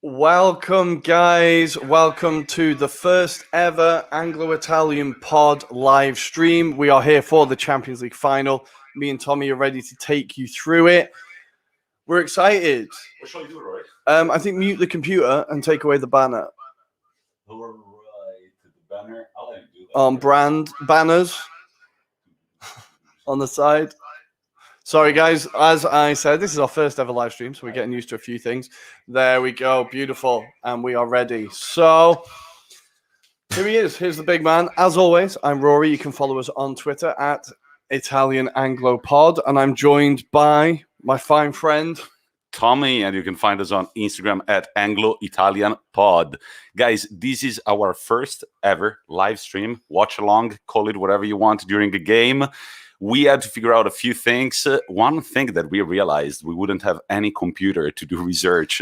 Welcome, guys. Welcome to the first ever Anglo-Italian pod live stream. We are here for the Champions League final. Me and Tommy are ready to take you through it. We're excited. What shall I do, Roy? I think mute the computer and take away the banner. All right, the banner. I'll let you do that. Brand banners on the side. Sorry, guys. As I said, this is our first ever live stream, so we're getting used to a few things. There we go. Beautiful. And we are ready. So here he is. Here's the big man. As always, I'm Ruairi. You can follow us on Twitter at Italian Anglo Pod. And I'm joined by my fine friend Tommi, and you can find us on Instagram at Anglo-Italian Pod. Guys, this is our first ever live stream. Watch along, call it whatever you want during the game. We had to figure out a few things. One thing that we realized, we wouldn't have any computer to do research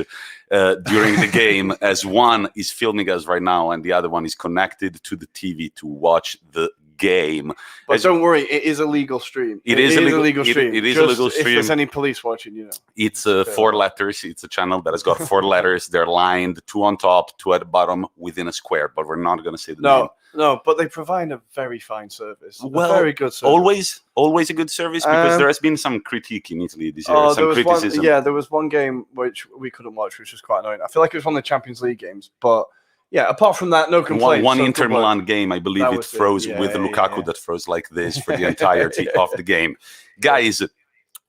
during the game, as one is filming us right now and the other one is connected to the TV to watch the game. But don't worry, it is a legal stream. It is a legal stream. It is a legal stream. If there's any police watching, you know. It's 4 letters. It's a channel that has got 4 letters. They're lined, 2 on top, 2 at the bottom, within a square. But we're not going to say the name. No, but they provide a very fine service. Well, a very good service. Always a good service, because there has been some critique in Italy this year. Some criticism. There was one game which we couldn't watch, which was quite annoying. I feel like it was one of the Champions League games, but yeah, apart from that, no complaints. One Inter Milan game, I believe it froze with Lukaku that froze like this for the entirety of the game. Guys,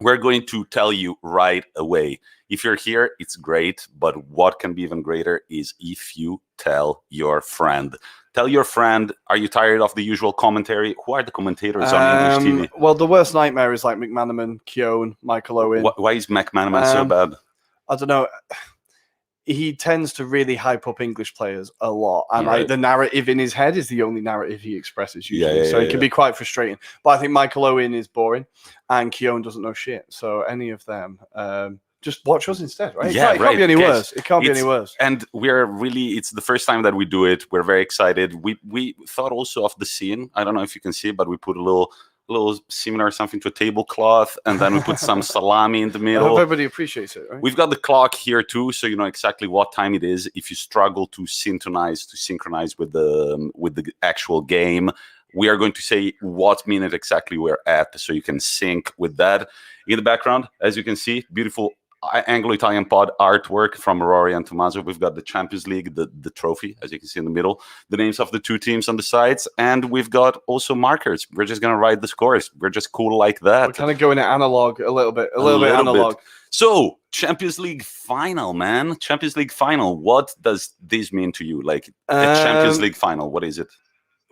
we're going to tell you right away. If you're here, it's great, but what can be even greater is if you tell your friend. Tell your friend, are you tired of the usual commentary? Who are the commentators on English TV? Well, the worst nightmare is like McManaman, Keown, Michael Owen. Why is McManaman so bad? I don't know. He tends to really hype up English players a lot. And like the narrative in his head is the only narrative he expresses usually. So it can be quite frustrating. But I think Michael Owen is boring and Keown doesn't know shit. So any of them, just watch us instead, right? It can't be any worse. It can't be any worse. And it's the first time that we do it. We're very excited. We thought also of the scene. I don't know if you can see it, but we put a little similar something to a tablecloth, and then we put some salami in the middle. I hope everybody appreciates it, right? We've got the clock here too, so you know exactly what time it is. If you struggle to synchronize with the actual game, we are going to say what minute exactly we're at, so you can sync with that. In the background, as you can see, beautiful Anglo-Italian pod artwork from Ruairi and Tommi. We've got the Champions League, the trophy, as you can see in the middle, the names of the 2 teams on the sides, and we've got also markers. We're just going to write the scores. We're just cool like that. We're kind of going analog a little bit analog. So, Champions League final, man. Champions League final. What does this mean to you? Like, a Champions League final, what is it?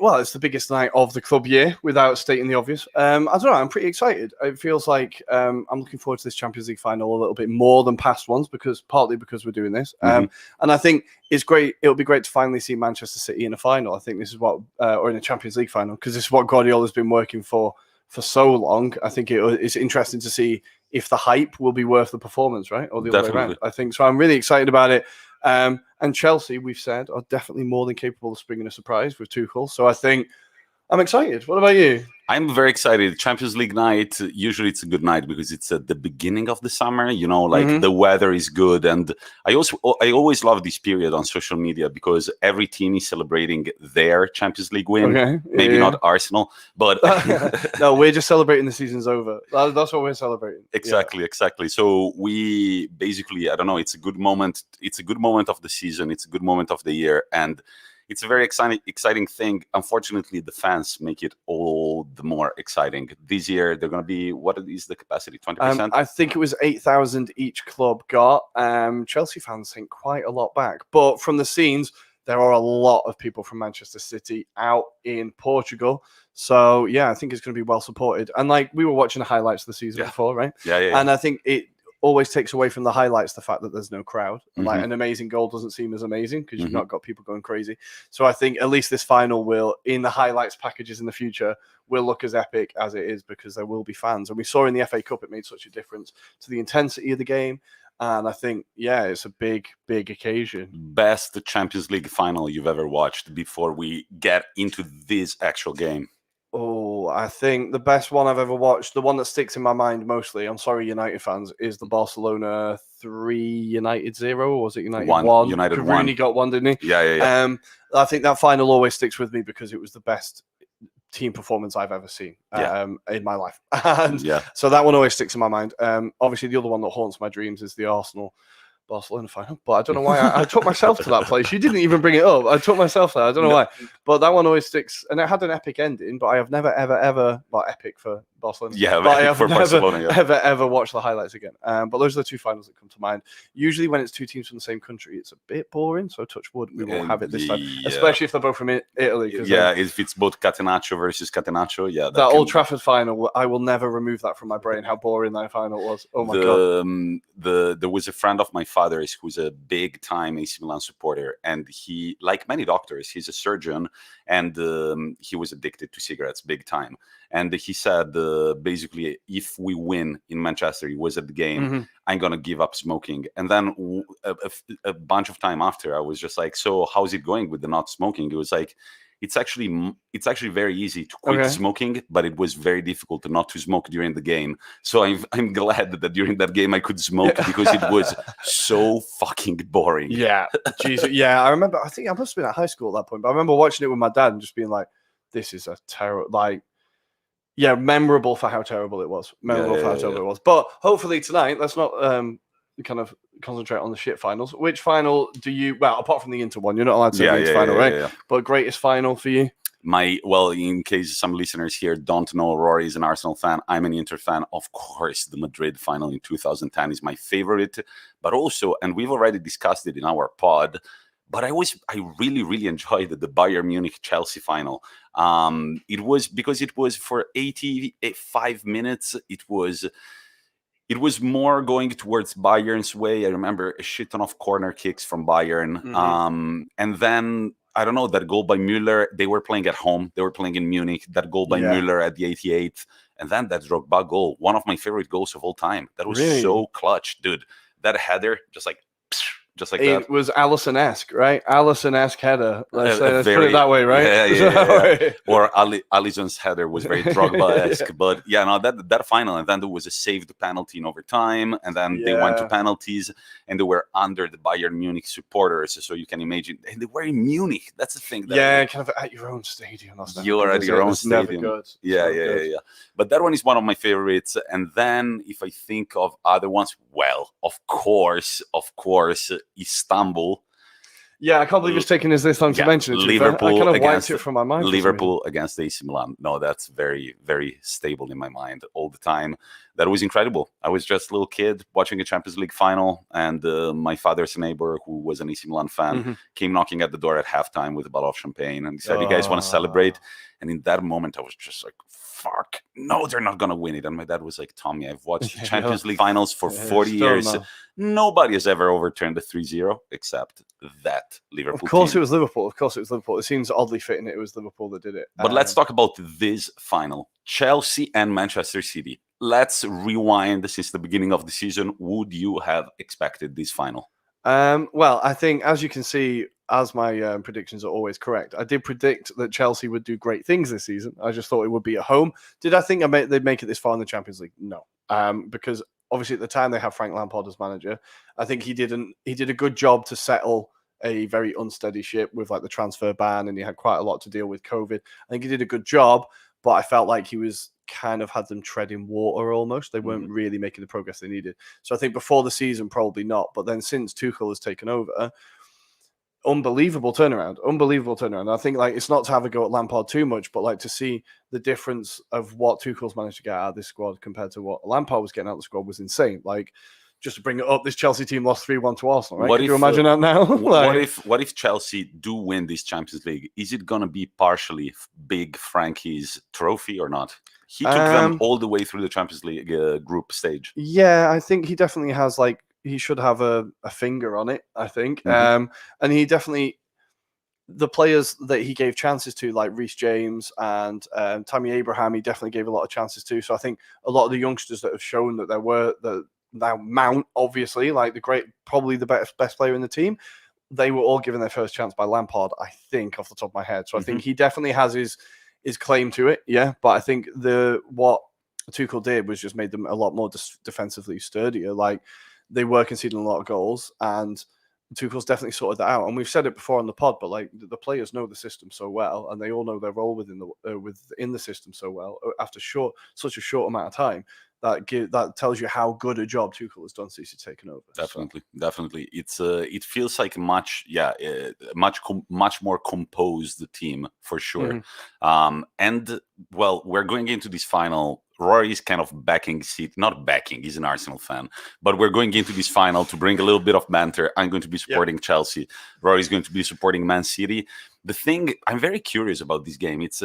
Well, it's the biggest night of the club year, without stating the obvious. I don't know. I'm pretty excited. It feels like I'm looking forward to this Champions League final a little bit more than past ones, partly because we're doing this. And I think it's great. It'll be great to finally see Manchester City in a final. I think this is what, or in a Champions League final, because this is what Guardiola's been working for so long. I think it's interesting to see if the hype will be worth the performance, right? Or the other way around. I think so. I'm really excited about it. And Chelsea, we've said, are definitely more than capable of springing a surprise with Tuchel. So I think I'm excited. What about you? I'm very excited. Champions League night, usually it's a good night because it's at the beginning of the summer, you know, like the weather is good. And I always love this period on social media because every team is celebrating their Champions League win. Okay. Maybe not Arsenal, but no, we're just celebrating the season's over. That's what we're celebrating. Exactly. So we basically, I don't know, it's a good moment. It's a good moment of the season. It's a good moment of the year. And it's a very exciting thing. Unfortunately, the fans make it all the more exciting. This year, they're going to be, what is the capacity, 20%? I think it was 8,000 each club got. Chelsea fans think quite a lot back. But from the scenes, there are a lot of people from Manchester City out in Portugal. So, yeah, I think it's going to be well supported. And, like, we were watching the highlights of the season before, right? Yeah. And I think it always takes away from the highlights the fact that there's no crowd. Like an amazing goal doesn't seem as amazing because you've not got people going crazy. So I think at least this final will, in the highlights packages in the future, will look as epic as it is because there will be fans. And we saw in the FA Cup it made such a difference to the intensity of the game. And I think, it's a big occasion. Best Champions League final you've ever watched before we get into this actual game? Oh, I think the best one I've ever watched, the one that sticks in my mind mostly, I'm sorry, United fans, is the Barcelona 3, United 0, or was it United 1? United Rooney 1. got one, didn't he? Yeah. I think that final always sticks with me because it was the best team performance I've ever seen in my life. And so that one always sticks in my mind. Obviously, the other one that haunts my dreams is the Arsenal Barcelona final, but I don't know why I took myself to that place. You didn't even bring it up. I took myself there. I don't know why, but that one always sticks, and it had an epic ending. But I have never, ever, well, epic for Barcelona. Yeah, but I have for never, Barcelona, ever watched the highlights again. But those are the two finals that come to mind. Usually, when it's two teams from the same country, it's a bit boring. So, touch wood, we won't have it this time, especially if they're both from Italy. If it's both Catenaccio versus Catenaccio, that Old Trafford final, I will never remove that from my brain. How boring that final was. Oh my god. There was a friend of my father's who's a big time AC Milan supporter, and he, like many doctors, he's a surgeon, and he was addicted to cigarettes big time. And he said basically, if we win in Manchester, he was at the game, I'm gonna give up smoking. And then a bunch of time after, I was just like, so how's it going with the not smoking? It was like, it's actually very easy to quit smoking, but it was very difficult not to smoke during the game. So I'm glad that during that game I could smoke because it was so fucking boring. Yeah, Jesus. Yeah, I remember. I think I must have been at high school at that point, but I remember watching it with my dad and just being like, "This is a terrible." Memorable for how terrible it was. It was. But hopefully tonight, let's not kind of concentrate on the shit finals. Which final do you? Well, apart from the Inter one, you're not allowed to say which final, right? Yeah. But greatest final for you? In case some listeners here don't know, Ruairi is an Arsenal fan. I'm an Inter fan. Of course, the Madrid final in 2010 is my favorite. But also, and we've already discussed it in our pod, but I really, really enjoyed the Bayern Munich Chelsea final. It was because it was for 85 minutes. It was more going towards Bayern's way. I remember a shit ton of corner kicks from Bayern. And then, I don't know, that goal by Müller, they were playing at home. They were playing in Munich. That goal by Müller at the 88th. And then that Drogba goal, one of my favorite goals of all time. That was so clutch, dude. That header, just like that. It was Alisson-esque, right? Alisson-esque header. Let's put it that way, right? Yeah. Or Alisson's header was very Drogba-esque. But that final, and then there was a saved penalty in overtime, and then they went to penalties, and they were under the Bayern Munich supporters. So you can imagine, and they were in Munich. That's the thing. Kind of at your own stadium. You're at your own stadium. Yeah. But that one is one of my favorites. And then if I think of other ones, well, of course, Istanbul. Yeah, I can't believe it's taken us this long to mention it. Liverpool I kind of wiped it from my mind. Liverpool against AC Milan. No, that's very, very stable in my mind all the time. That was incredible. I was just a little kid watching a Champions League final, and my father's neighbor, who was an AC Milan fan, came knocking at the door at halftime with a bottle of champagne, and he said, "You guys want to celebrate?" And in that moment, I was just like, fuck, no, they're not going to win it. And my dad was like, Tommy, I've watched the Champions League finals for 40 years. Nobody has ever overturned a 3-0 except that Liverpool Of course team. It was Liverpool. It seems oddly fitting it was Liverpool that did it. But let's talk about this final. Chelsea and Manchester City. Let's rewind since the beginning of the season. Would you have expected this final? Well, I think, as you can see, as my predictions are always correct, I did predict that Chelsea would do great things this season. I just thought it would be at home. Did I think they'd make it this far in the Champions League? No, because obviously at the time they had Frank Lampard as manager. I think he did a good job to settle a very unsteady ship with like the transfer ban, and he had quite a lot to deal with COVID. I think he did a good job, but I felt like he was kind of had them treading water almost. They weren't really making the progress they needed. So I think before the season, probably not. But then since Tuchel has taken over, unbelievable turnaround. I think like it's not to have a go at Lampard too much, but like to see the difference of what Tuchel's managed to get out of this squad compared to what Lampard was getting out of the squad was insane. Like, just to bring it up, this Chelsea team lost 3-1 to Arsenal, right? Can you imagine that now? What if Chelsea do win this Champions League? Is it going to be partially Big Frankie's trophy or not? He took them all the way through the Champions League group stage. Yeah, I think he definitely has, like, he should have a finger on it, I think. And he definitely, the players that he gave chances to, like Reece James and Tammy Abraham, he definitely gave a lot of chances to. So I think a lot of the youngsters that have shown that there were, now Mount, obviously, like probably the best player in the team, they were all given their first chance by Lampard, I think, off the top of my head. So I think he definitely has is claim to it, yeah. But I think what Tuchel did was just made them a lot more defensively sturdier. Like, they were conceding a lot of goals, and Tuchel's definitely sorted that out. And we've said it before on the pod, but like the players know the system so well, and they all know their role within the system so well after such a short amount of time. That tells you how good a job Tuchel has done since he's taken over. Definitely. It's it feels like much more composed team for sure. And well, we're going into this final. Ruairi is kind of he's an Arsenal fan, but we're going into this final to bring a little bit of banter. I'm going to be supporting Chelsea. Ruairi is going to be supporting Man City. The thing, I'm very curious about this game. It's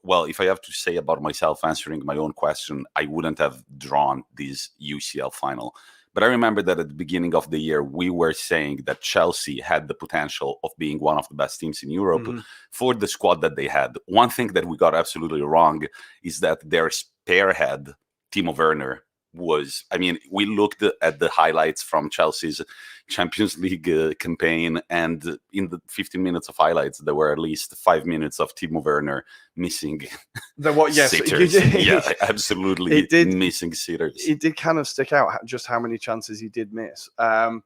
well, if I have to say about myself answering my own question, I wouldn't have drawn this UCL final. But I remember that at the beginning of the year, we were saying that Chelsea had the potential of being one of the best teams in Europe for the squad that they had. One thing that we got absolutely wrong is that their spearhead, Timo Werner, was, I mean, we looked at the highlights from Chelsea's Champions League campaign, and in the 15 minutes of highlights, there were at least 5 minutes of Timo Werner missing sitters. Absolutely missing sitters. It did kind of stick out just how many chances he did miss. But,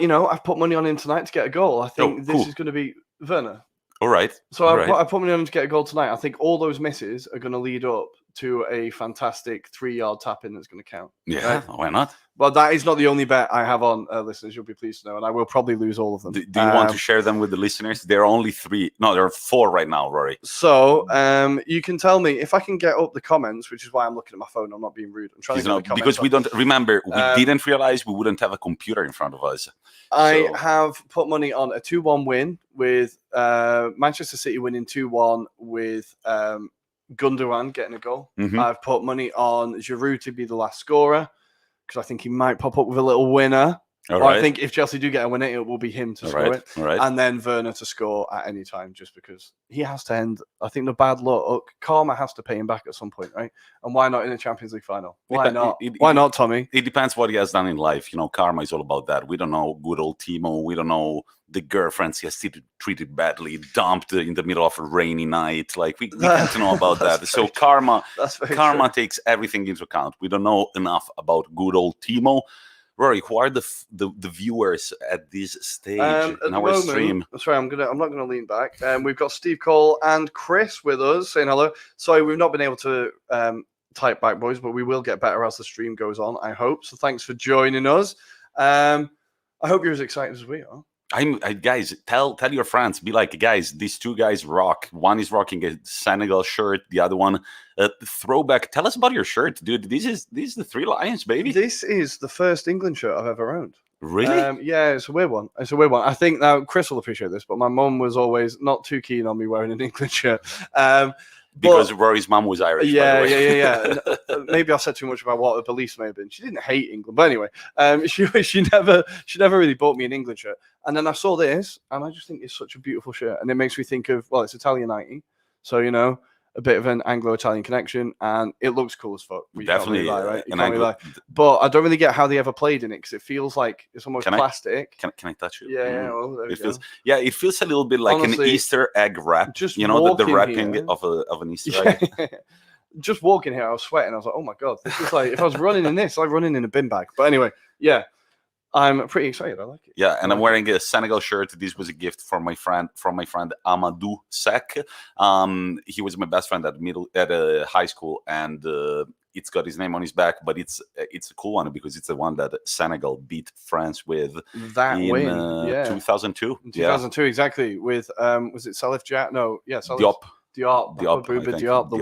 you know, I've put money on him tonight to get a goal. I think this is going to be Werner. All right. So I put money on him to get a goal tonight. I think all those misses are going to lead up to a fantastic 3-yard tap-in that's going to count. Yeah, right? Why not? Well, that is not the only bet I have on, listeners. You'll be pleased to know, and I will probably lose all of them. Do you want to share them with the listeners? There are only 3. No, there are 4 right now, Rory. So you can tell me if I can get up the comments, which is why I'm looking at my phone. I'm not being rude. I'm trying to get the comments because we don't remember. We didn't realize we wouldn't have a computer in front of us. I have put money on a 2-1 win with Manchester City winning 2-1 with Gundogan getting a goal. I've put money on Giroud to be the last scorer because I think he might pop up with a little winner. I think if Chelsea do get a winner, it will be him to score it. And then Werner to score at any time, just because he has to end. I think the bad luck, karma has to pay him back at some point, right? And why not in a Champions League final? Why not? Why not, Tommy? It depends what he has done in life. You know, karma is all about that. We don't know good old Timo. We don't know the girlfriends he has treated badly, dumped in the middle of a rainy night. Like, we can't know about that. So karma takes everything into account. We don't know enough about good old Timo. Rory, who are the viewers at this stage in our stream? Sorry, I'm not gonna lean back. We've got Steve Cole and Chris with us saying hello. Sorry, we've not been able to type back, boys, but we will get better as the stream goes on, I hope. So thanks for joining us. I hope you're as excited as we are. Guys, tell your friends. Be like, guys, these 2 guys rock. One is rocking a Senegal shirt. The other one, throwback. Tell us about your shirt, dude. This is the 3 Lions, baby. This is the first England shirt I've ever owned. Really? Yeah, it's a weird one. I think now Chris will appreciate this, but my mum was always not too keen on me wearing an England shirt. Because Rory's mum was Irish. Yeah. Maybe I said too much about what the beliefs may have been. She didn't hate England, but anyway, she never really bought me an England shirt. And then I saw this, and I just think it's such a beautiful shirt, and it makes me think of, well, it's Italian 90, so you know, a bit of an Anglo-Italian connection, and it looks cool as fuck. Definitely, right? But I don't really get how they ever played in it because it feels like it's almost plastic. Can I touch it? Yeah. Well, it feels a little bit like honestly, an Easter egg wrap. Just the wrapping of an Easter egg. Just walking here, I was sweating. I was like, oh my god, this is like if I was running in this, like running in a bin bag. But anyway, yeah. I'm pretty excited. I like it. Yeah, and I'm wearing a Senegal shirt. This was a gift from my friend Amadou Sek. He was my best friend at high school, and it's got his name on his back. But it's a cool one because it's the one that Senegal beat France with in 2002. 2002, exactly. With was it Salif Diop? No, yeah, Salif Diop, the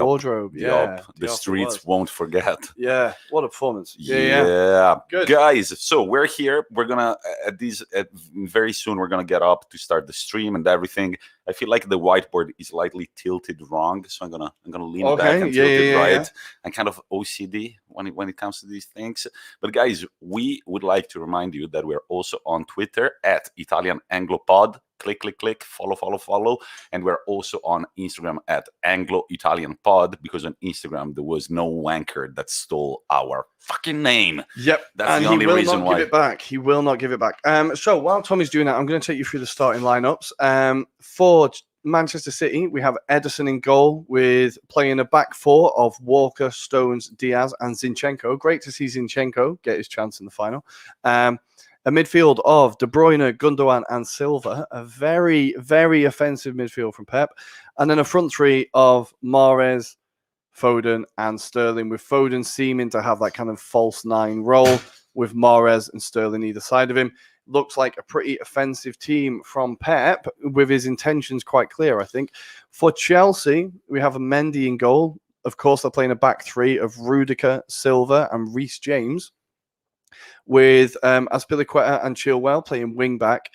wardrobe. Diop. The streets won't forget. Yeah, what a performance. Yeah. Good. Guys, so we're here. We're gonna very soon we're gonna get up to start the stream and everything. I feel like the whiteboard is slightly tilted wrong, so I'm gonna lean back and tilt it right. Yeah. I'm kind of OCD when it comes to these things. But guys, we would like to remind you that we're also on Twitter at Italian Anglopod. Click, follow. And we're also on Instagram at Anglo-Italian Pod, because on Instagram there was no wanker that stole our fucking name. Yep. That's the only reason why. He will not give it back. So while Tommy's doing that, I'm going to take you through the starting lineups. For Manchester City, we have Ederson in goal with playing a back four of Walker, Stones, Diaz, and Zinchenko. Great to see Zinchenko get his chance in the final. A midfield of De Bruyne, Gundogan, and Silva. A very, very offensive midfield from Pep. And then a front three of Mahrez, Foden, and Sterling, with Foden seeming to have that kind of false nine role with Mahrez and Sterling either side of him. Looks like a pretty offensive team from Pep, with his intentions quite clear, I think. For Chelsea, we have a Mendy in goal. Of course, they're playing a back three of Rudiger, Silva, and Reece James, with Azpilicueta and Chilwell playing wing-back.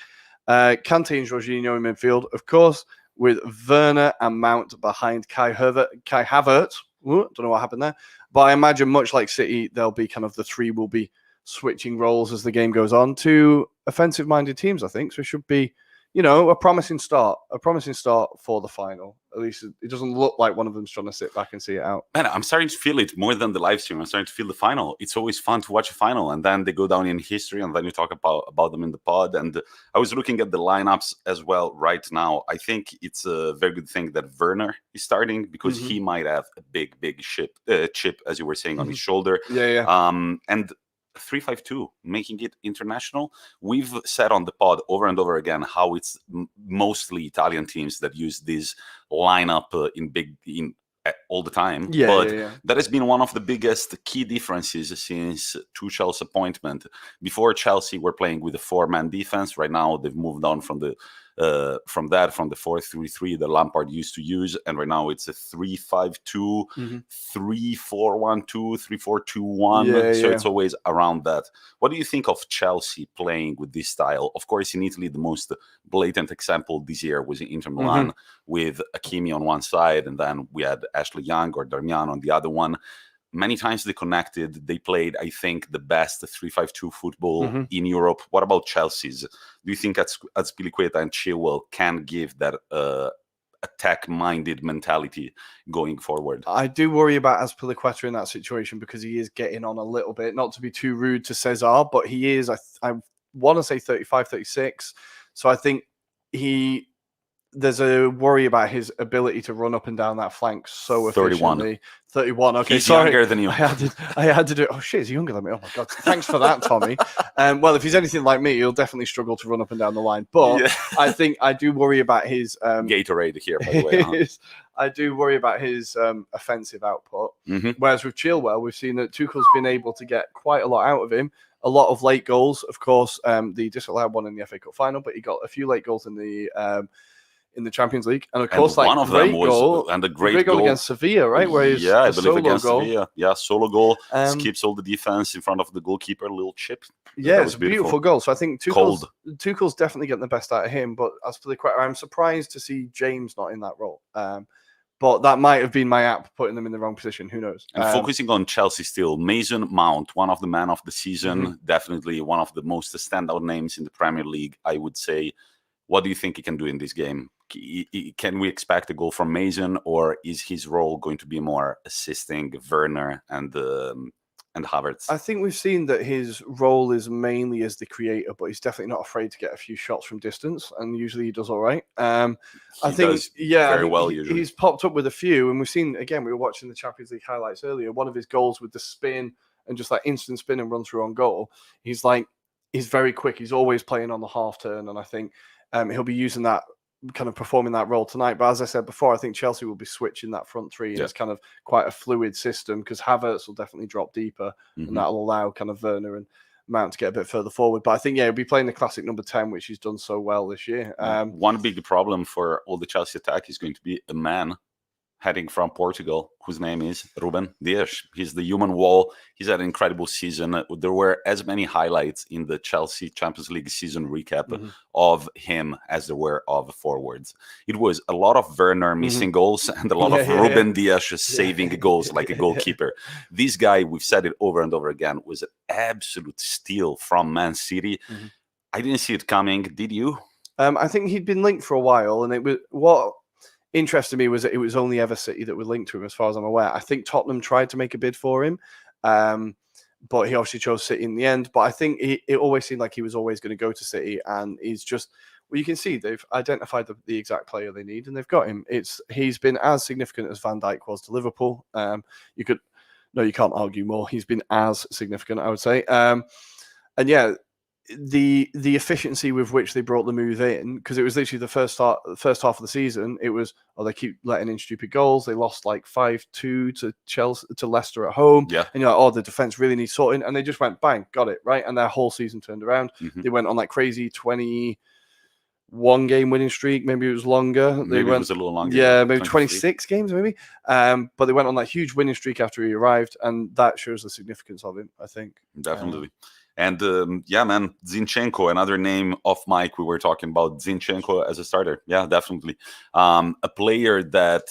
Kante and Jorginho in midfield, of course, with Werner and Mount behind Kai Havertz. Don't know what happened there. But I imagine, much like City, they'll be kind of the three will be switching roles as the game goes on to offensive-minded teams, I think. So it should be, a promising start for the final. At least it doesn't look like one of them's trying to sit back and see it out. Man, I'm starting to feel it more than the live stream. I'm starting to feel the final. It's always fun to watch a final, and then they go down in history, and then you talk about them in the pod. And I was looking at the lineups as well right now. I think it's a very good thing that Werner is starting, because he might have a big chip, as you were saying, on his shoulder. And 3-5-2, making it international. We've said on the pod over and over again how it's mostly Italian teams that use this lineup all the time. That has been one of the biggest key differences since Tuchel's appointment. Before, Chelsea were playing with a 4-man defense. Right now, they've moved on from the 4-3-3 that Lampard used to use, and right now it's a 3-5-2, 3-4-1-2, 3-4-2-1. So it's always around that. What do you think of Chelsea playing with this style? Of course, in Italy, the most blatant example this year was in Inter Milan with Hakimi on one side, and then we had Ashley Young or Darmian on the other one. Many times they connected. They played, I think, the best 3-5-2 football in Europe. What about Chelsea's? Do you think Azpilicueta and Chilwell can give that attack-minded mentality going forward? I do worry about Azpilicueta in that situation, because he is getting on a little bit. Not to be too rude to Cesar, but he is, I want to say 35, 36. So I think there's a worry about his ability to run up and down that flank so efficiently. 31. Okay, he's sorry. Younger than you. I had to do it. Oh shit, he's younger than me. Oh my god. Thanks for that, Tommy. Well, if he's anything like me, he'll definitely struggle to run up and down the line. But I think I do worry about his Gatorade here, by the way. I do worry about his offensive output. Whereas with Chilwell, we've seen that Tuchel's been able to get quite a lot out of him. A lot of late goals, of course. The disallowed one in the FA Cup final, but he got a few late goals in the Champions League, and of course, one of them was a great goal against Sevilla, right? Where he's I believe against Sevilla. Solo goal, skips all the defense in front of the goalkeeper, little chip. It's a beautiful goal. So I think Tuchel's definitely getting the best out of him. But as for the question, I'm surprised to see James not in that role. But that might have been my app putting them in the wrong position. Who knows? And focusing on Chelsea still, Mason Mount, one of the men of the season, definitely one of the most standout names in the Premier League, I would say. What do you think he can do in this game? Can we expect a goal from Mason, or is his role going to be more assisting Werner and Havertz? I think we've seen that his role is mainly as the creator, but he's definitely not afraid to get a few shots from distance, and usually he does all right. I think very well. Usually he's popped up with a few, and we've seen, again, we were watching the Champions League highlights earlier. One of his goals with the spin and just like instant spin and run through on goal. He's very quick. He's always playing on the half turn, and I think he'll be using that, kind of performing that role tonight. But as I said before, I think Chelsea will be switching that front three. And it's kind of quite a fluid system, because Havertz will definitely drop deeper, and that'll allow kind of Werner and Mount to get a bit further forward. But I think, he'll be playing the classic number 10, which he's done so well this year. One big problem for all the Chelsea attack is going to be a man heading from Portugal, whose name is Ruben Dias. He's the human wall. He's had an incredible season. There were as many highlights in the Chelsea Champions League season recap of him as there were of forwards. It was a lot of Werner missing goals and a lot of Ruben Dias saving goals like a goalkeeper. This guy, we've said it over and over again, was an absolute steal from Man City. I didn't see it coming. Did you? I think he'd been linked for a while, and it was what interested me was that it was only ever City that were linked to him, as far as I'm aware. I think Tottenham tried to make a bid for him, but he obviously chose City in the end. But I think it always seemed like he was always going to go to City, and he's just well, you can see they've identified the exact player they need, and they've got him. He's been as significant as Van Dijk was to Liverpool. You can't argue more. He's been as significant, I would say. And yeah, the efficiency with which they brought the move in, because it was literally the first half of the season, it was, they keep letting in stupid goals. They lost like 5-2 to Leicester at home. Yeah. And you're like, the defense really needs sorting. And they just went, bang, got it, right? And their whole season turned around. Mm-hmm. They went on like crazy 21 game winning streak. Maybe it was longer. Maybe it was a little longer. Yeah, maybe 26 games, maybe. But they went on that huge winning streak after he arrived, and that shows the significance of him, I think. Definitely. And yeah, man, Zinchenko, another name of Mike. We were talking about Zinchenko as a starter. Yeah, definitely. A player that,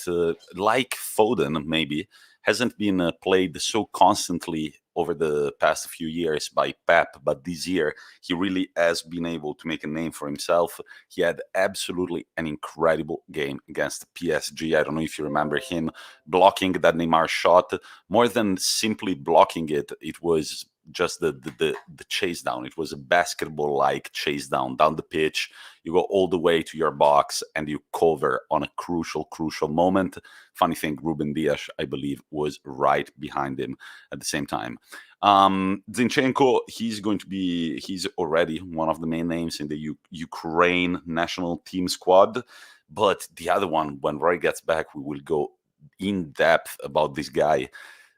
like Foden, maybe, hasn't been played so constantly over the past few years by Pep, but this year he really has been able to make a name for himself. He had absolutely an incredible game against PSG. I don't know if you remember him blocking that Neymar shot. More than simply blocking it, it was just the chase down. It was a basketball-like chase down the pitch. You go all the way to your box and you cover on a crucial moment. Funny thing, Ruben Dias, I believe, was right behind him at the same time. Zinchenko, he's already one of the main names in the Ukraine national team squad. But the other one, when Roy gets back, we will go in depth about this guy.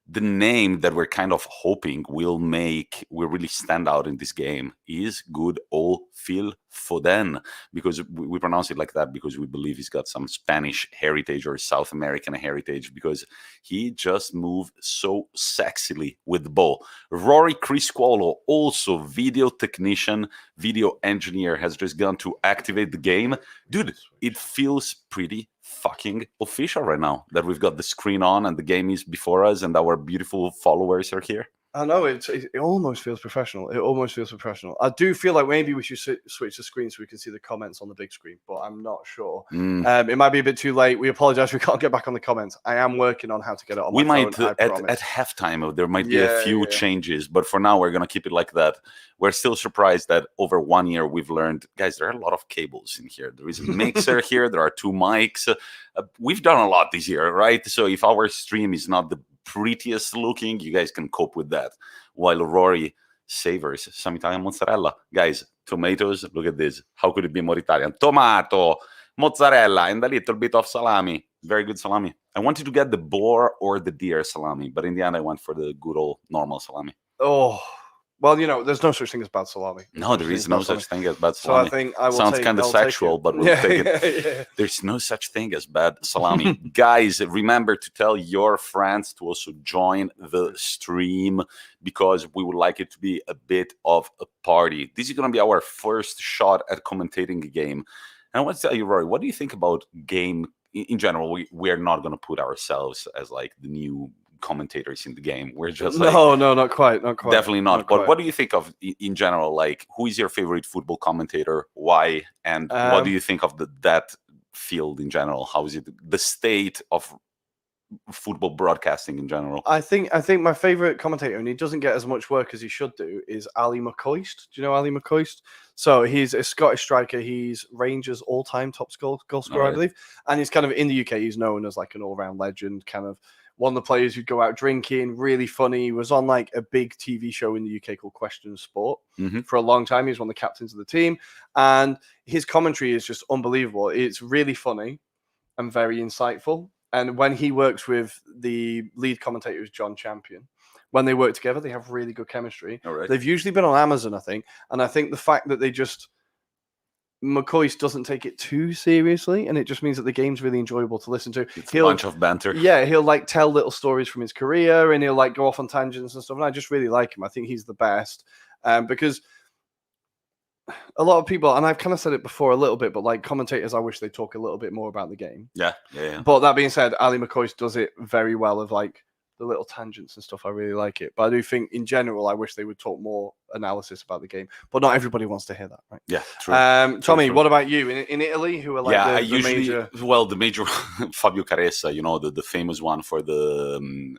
The name that we're kind of hoping will really stand out in this game is good old Phil Foden, because we pronounce it like that because we believe he's got some Spanish heritage or South American heritage, because he just moved so sexily with the ball. Rory Criscuolo, also video technician, video engineer, has just gone to activate the game. Dude, it feels pretty fucking official right now that we've got the screen on and the game is before us and our beautiful followers are here. I know, it almost feels professional. It almost feels professional. I do feel like maybe we should switch the screen so we can see the comments on the big screen, but I'm not sure. It might be a bit too late. We apologize. We can't get back on the comments. I am working on how to get it on my phone. We might, at halftime, there might be a few changes, but for now, we're going to keep it like that. We're still surprised that over 1 year, we've learned, guys, there are a lot of cables in here. There is a mixer here. There are 2 mics. We've done a lot this year, right? So if our stream is not the prettiest looking, you guys can cope with that, while Rory savors some Italian mozzarella. Guys, tomatoes, look at this. How could it be more Italian? Tomato, mozzarella, and a little bit of salami. Very good salami. I wanted to get the boar or the deer salami, but in the end I went for the good old normal salami. Oh, well, there's no such thing as bad salami. No, there is no such thing as bad salami. So I think I will Sounds kind of sexual, but we'll take it. Yeah. There's no such thing as bad salami. Guys, remember to tell your friends to also join the stream, because we would like it to be a bit of a party. This is going to be our first shot at commentating a game. And I want to tell you, Rory, what do you think about game in general? We are not going to put ourselves as like the new commentators in the game. We're just like, no, not quite. Definitely not. But what do you think of in general? Like, who is your favorite football commentator? Why? And what do you think of that field in general? How is it the state of football broadcasting in general? I think my favorite commentator, and he doesn't get as much work as he should do, is Ali McCoist. Do you know Ali McCoist? So he's a Scottish striker. He's Rangers' all-time top goal scorer, I believe. And he's kind of in the UK. He's known as like an all-round legend, kind of one of the players who'd go out drinking, really funny. He was on like a big TV show in the UK called Question Sport for a long time. He was one of the captains of the team. And his commentary is just unbelievable. It's really funny and very insightful. And when he works with the lead commentator, who's John Champion, when they work together, they have really good chemistry. Right. They've usually been on Amazon, I think. And I think the fact that McCoist doesn't take it too seriously, and it just means that the game's really enjoyable to listen to. It's a bunch of banter. Yeah, he'll like tell little stories from his career, and he'll like go off on tangents and stuff. And I just really like him. I think he's the best because a lot of people, and I've kind of said it before a little bit, but like commentators, I wish they talk a little bit more about the game. Yeah. But that being said, Ali McCoist does it very well. Of like the little tangents and stuff. I really like it. But I do think, in general, I wish they would talk more analysis about the game. But not everybody wants to hear that, right? Yeah, true. Tommy, what about you in Italy? Who are like the major? Well, the major Fabio Caressa, the famous one for the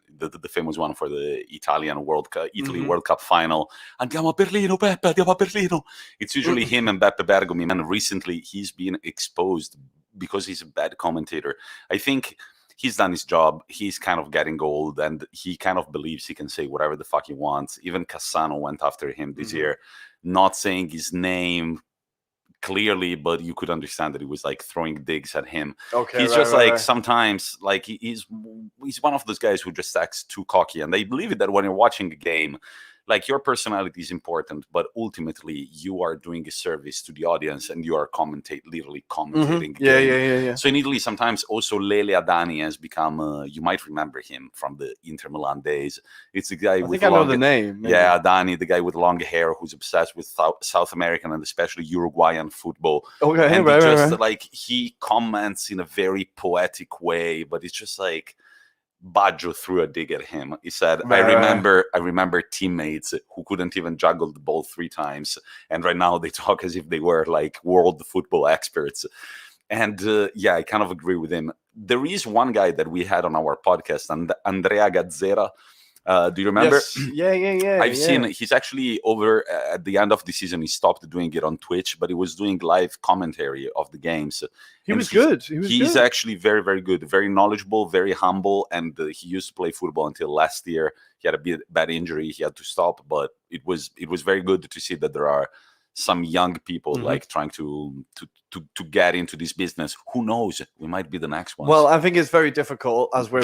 famous one for the Italian World Cup, World Cup final. Andiamo a Berlino, Beppe, andiamo a Berlino. It's usually him and Beppe Bergomi, and recently he's been exposed because he's a bad commentator. I think he's done his job. He's kind of getting old, and he kind of believes he can say whatever the fuck he wants. Even Cassano went after him this year, not saying his name clearly, but you could understand that he was like throwing digs at him. Okay, he's just like sometimes like he's one of those guys who just acts too cocky, and they believe it that when you're watching a game, like your personality is important, but ultimately you are doing a service to the audience and you are literally commentating. Yeah. So in Italy, sometimes also Lele Adani has become, you might remember him from the Inter Milan days. It's a guy with I know the name. Maybe. Yeah, Adani, the guy with long hair who's obsessed with South American and especially Uruguayan football. Okay, and like he comments in a very poetic way, but it's just like Baggio threw a dig at him. He said, I remember teammates who couldn't even juggle the ball 3 times, and right now they talk as if they were like world football experts. And I kind of agree with him. There is one guy that we had on our podcast, Andrea Gazzera. Do you remember? Yes. Yeah. I've seen he's actually over at the end of the season. He stopped doing it on Twitch, but he was doing live commentary of the games. He was good. He's actually very, very good, very knowledgeable, very humble. And he used to play football until last year. He had a bad injury. He had to stop, but it was very good to see that there are some young people like trying to get into this business. Who knows? We might be the next ones. Well, I think it's very difficult, as we're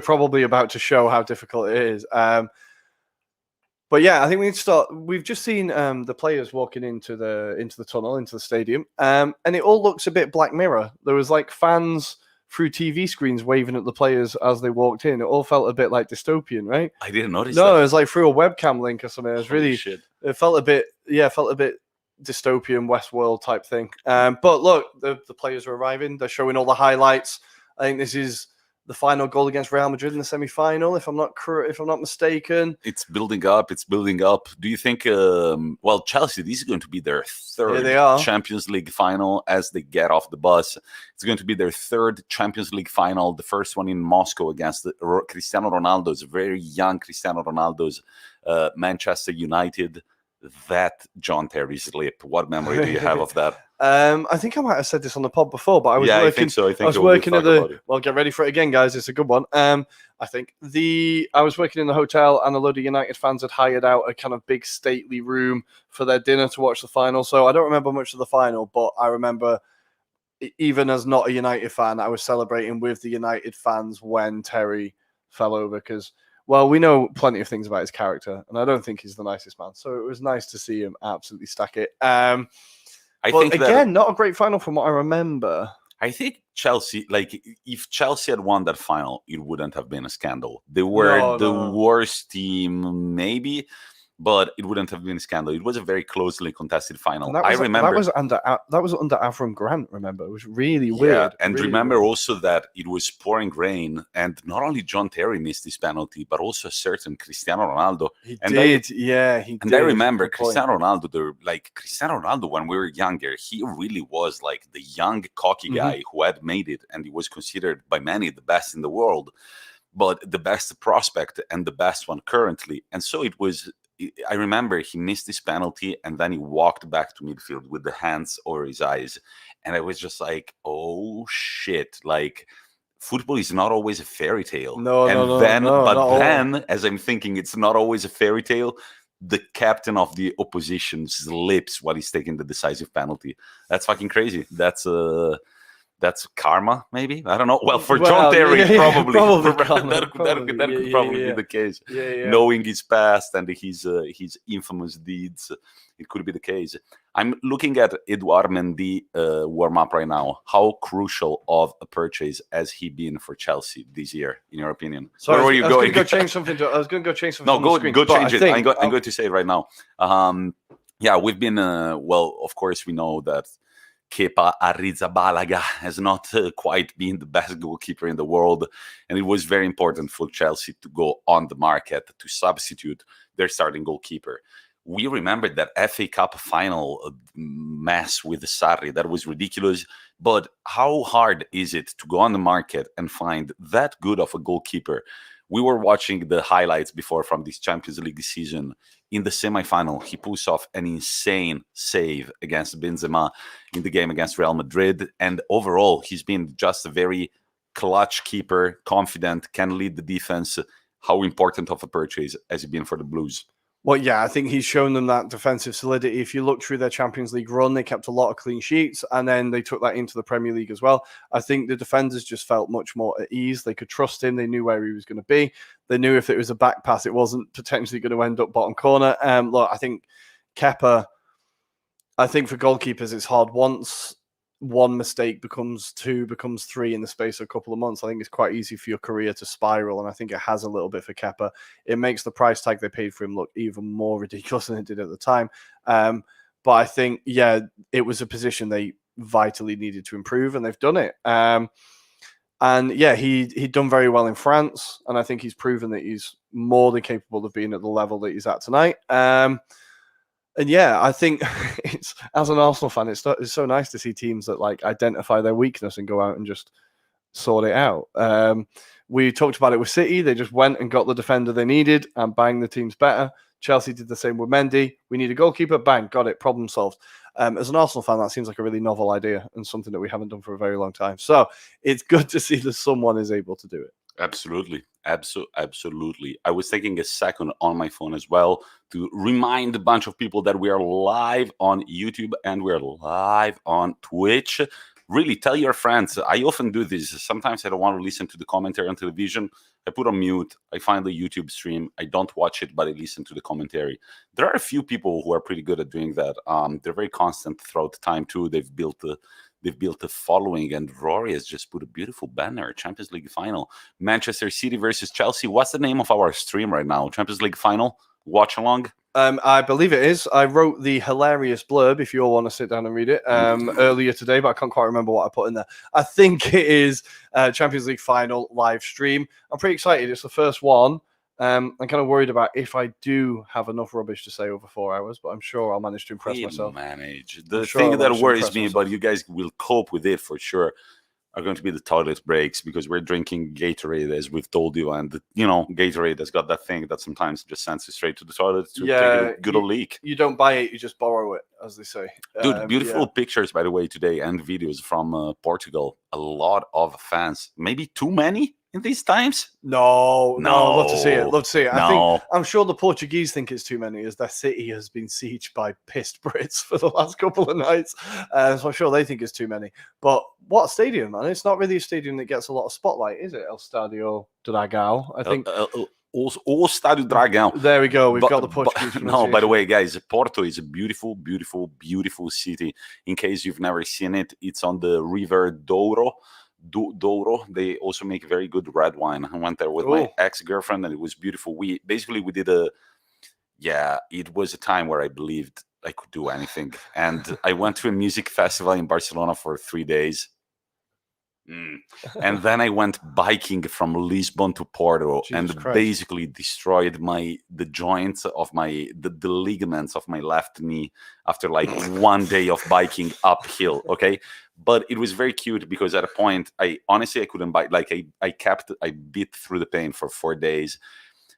probably about to show how difficult it is. But yeah, I think we need to start. We've just seen the players walking into the tunnel, into the stadium, and it all looks a bit Black Mirror. There was like fans through TV screens waving at the players as they walked in. It all felt a bit like dystopian, right? I didn't notice. No, it was like through a webcam link or something. It was really shit. It felt a bit dystopian Westworld type thing. But look, the players are arriving. They're showing all the highlights. I think this is the final goal against Real Madrid in the semi-final, if I'm not mistaken. It's building up. Do you think? Chelsea, this is going to be their third Champions League final as they get off the bus. It's going to be their third Champions League final. The first one in Moscow against Cristiano Ronaldo's very young Cristiano Ronaldo's Manchester United. That John Terry slip. What memory do you have of that? I think I might have said this on the pod before, but I was working. I think so. I was working at the. Well, get ready for it again, guys. It's a good one. I was working in the hotel, and a load of United fans had hired out a kind of big stately room for their dinner to watch the final. So I don't remember much of the final, but I remember, even as not a United fan, I was celebrating with the United fans when Terry fell over because. Well, we know plenty of things about his character, and I don't think he's the nicest man. So it was nice to see him absolutely stack it. I think again, not a great final from what I remember. I think Chelsea, like if Chelsea had won that final, it wouldn't have been a scandal. They were the worst team, maybe, but it wouldn't have been a scandal. It was a very closely contested final. I remember that was under Avram Grant. Remember, it was really weird. And really remember weird. Also that it was pouring rain, and not only John Terry missed this penalty, but also a certain Cristiano Ronaldo. He did. I remember Cristiano Ronaldo when we were younger. He really was like the young, cocky guy who had made it, and he was considered by many the best in the world, but the best prospect and the best one currently. And so it was. I remember he missed this penalty and then he walked back to midfield with the hands over his eyes. And I was just like, oh shit. Like football is not always a fairy tale. Then as I'm thinking it's not always a fairy tale, the captain of the opposition slips while he's taking the decisive penalty. That's fucking crazy. That's karma, maybe? I don't know. Well, for John Terry, probably. That could probably be the case. Knowing his past and his infamous deeds, it could be the case. I'm looking at Edouard Mendy warm up right now. How crucial of a purchase has he been for Chelsea this year, in your opinion? Sorry, where are you going? I was going to go change something. No, go change it. I'm going to say it right now. We've been. Of course, we know that Kepa Arrizabalaga has not quite been the best goalkeeper in the world, and it was very important for Chelsea to go on the market to substitute their starting goalkeeper. We remember that FA Cup final mess with Sarri. That was ridiculous. But how hard is it to go on the market and find that good of a goalkeeper? We were watching the highlights before from this Champions League season. In the semi-final, he pulls off an insane save against Benzema in the game against Real Madrid. And overall, he's been just a very clutch keeper, confident, can lead the defense. How important of a purchase has he been for the Blues? Well, yeah, I think he's shown them that defensive solidity. If you look through their Champions League run, they kept a lot of clean sheets, and then they took that into the Premier League as well. I think the defenders just felt much more at ease. They could trust him. They knew where he was going to be. They knew if it was a back pass, it wasn't potentially going to end up bottom corner. Look, I think Kepa, I think for goalkeepers, it's hard. Once one mistake becomes two, becomes three in the space of a couple of months, I think it's quite easy for your career to spiral, and I think it has a little bit for Kepa. It makes the price tag they paid for him look even more ridiculous than it did at the time. But I think, yeah, it was a position they vitally needed to improve, and they've done it. And yeah, he'd done very well in France, and I think he's proven that he's more than capable of being at the level that he's at tonight. And yeah, I think it's, as an Arsenal fan, it's so nice to see teams that like identify their weakness and go out and just sort it out. We talked about it with City. They just went and got the defender they needed, and bang, the team's better. Chelsea did the same with Mendy. We need a goalkeeper. Bang, got it. Problem solved. As an Arsenal fan, that seems like a really novel idea and something that we haven't done for a very long time. So it's good to see that someone is able to do it. Absolutely. Absolutely. I was taking a second on my phone as well to remind a bunch of people that we are live on YouTube and we're live on Twitch. Really, tell your friends. I often do this. Sometimes I don't want to listen to the commentary on television. I put on mute. I find the YouTube stream. I don't watch it, but I listen to the commentary. There are a few people who are pretty good at doing that. They're very constant throughout the time too. They've built a following, and Ruairi has just put a beautiful banner. Champions League final, Manchester City versus Chelsea. What's the name of our stream right now? Champions League final, Watchalong? I believe it is. I wrote the hilarious blurb, if you all want to sit down and read it, earlier today, but I can't quite remember what I put in there. I think it is Champions League final live stream. I'm pretty excited. It's the first one. I'm kind of worried about if I do have enough rubbish to say over 4 hours, but I'm sure I'll manage to impress myself. The thing that worries me, but you guys will cope with it for sure, are going to be the toilet breaks, because we're drinking Gatorade, as we've told you, and Gatorade has got that thing that sometimes just sends you straight to the toilet to take a good old leak. You don't buy it, you just borrow it, as they say. Dude, beautiful pictures, by the way, today, and videos from Portugal. A lot of fans, maybe too many in these times. No, love to see it. No. I'm sure the Portuguese think it's too many, as their city has been sieged by pissed Brits for the last couple of nights. So I'm sure they think it's too many. But what stadium, man? It's not really a stadium that gets a lot of spotlight, is it? El Stadio Dragão, I think. O Estádio Dragão. There we go. We've got the Portuguese. No, by the way, guys, Porto is a beautiful, beautiful, beautiful city. In case you've never seen it, it's on the River Douro. They also make very good red wine. I went there with my ex-girlfriend, and it was beautiful. It was a time where I believed I could do anything. And I went to a music festival in Barcelona for 3 days. And then I went biking from Lisbon to Porto, basically destroyed the joints of the ligaments of my left knee after like 1 day of biking uphill. Okay. But it was very cute, because at a point I couldn't bike. Like I bit through the pain for 4 days.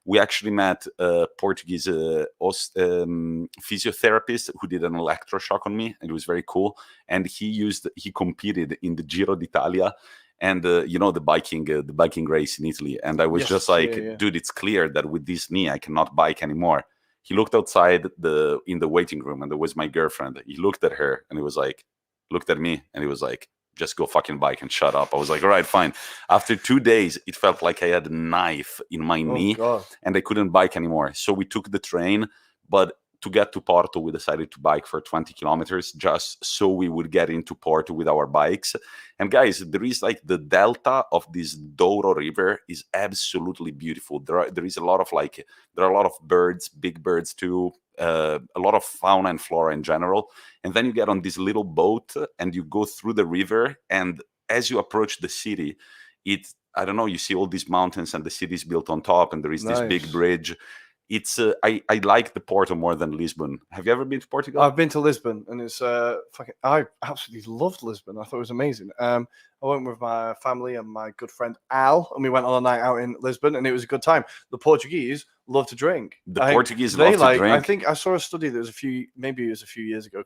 We actually met a Portuguese physiotherapist who did an electroshock on me, and it was very cool. And he competed in the Giro d'Italia, and the biking race in Italy. And I was dude, it's clear that with this knee I cannot bike anymore. He looked outside in the waiting room, and there was my girlfriend. He looked at her, and he was like, looked at me, and he was like, just go fucking bike and shut up. I was like, all right, fine. After 2 days, it felt like I had a knife in my knee, and I couldn't bike anymore. So we took the train, but to get to Porto, we decided to bike for 20 kilometers just so we would get into Porto with our bikes. And guys, there is like the delta of this Douro River is absolutely beautiful. There is a lot of there are a lot of birds, big birds too, a lot of fauna and flora in general. And then you get on this little boat and you go through the river. And as you approach the city, I don't know, you see all these mountains and the city is built on top and there is this big bridge. It's I like the Porto more than Lisbon. Have you ever been to Portugal? I've been to Lisbon, and it's I absolutely loved Lisbon. I thought it was amazing. I went with my family and my good friend Al, and we went on a night out in Lisbon, and it was a good time. The Portuguese love to drink. Portuguese love to drink. I think I saw a study that was a few years ago,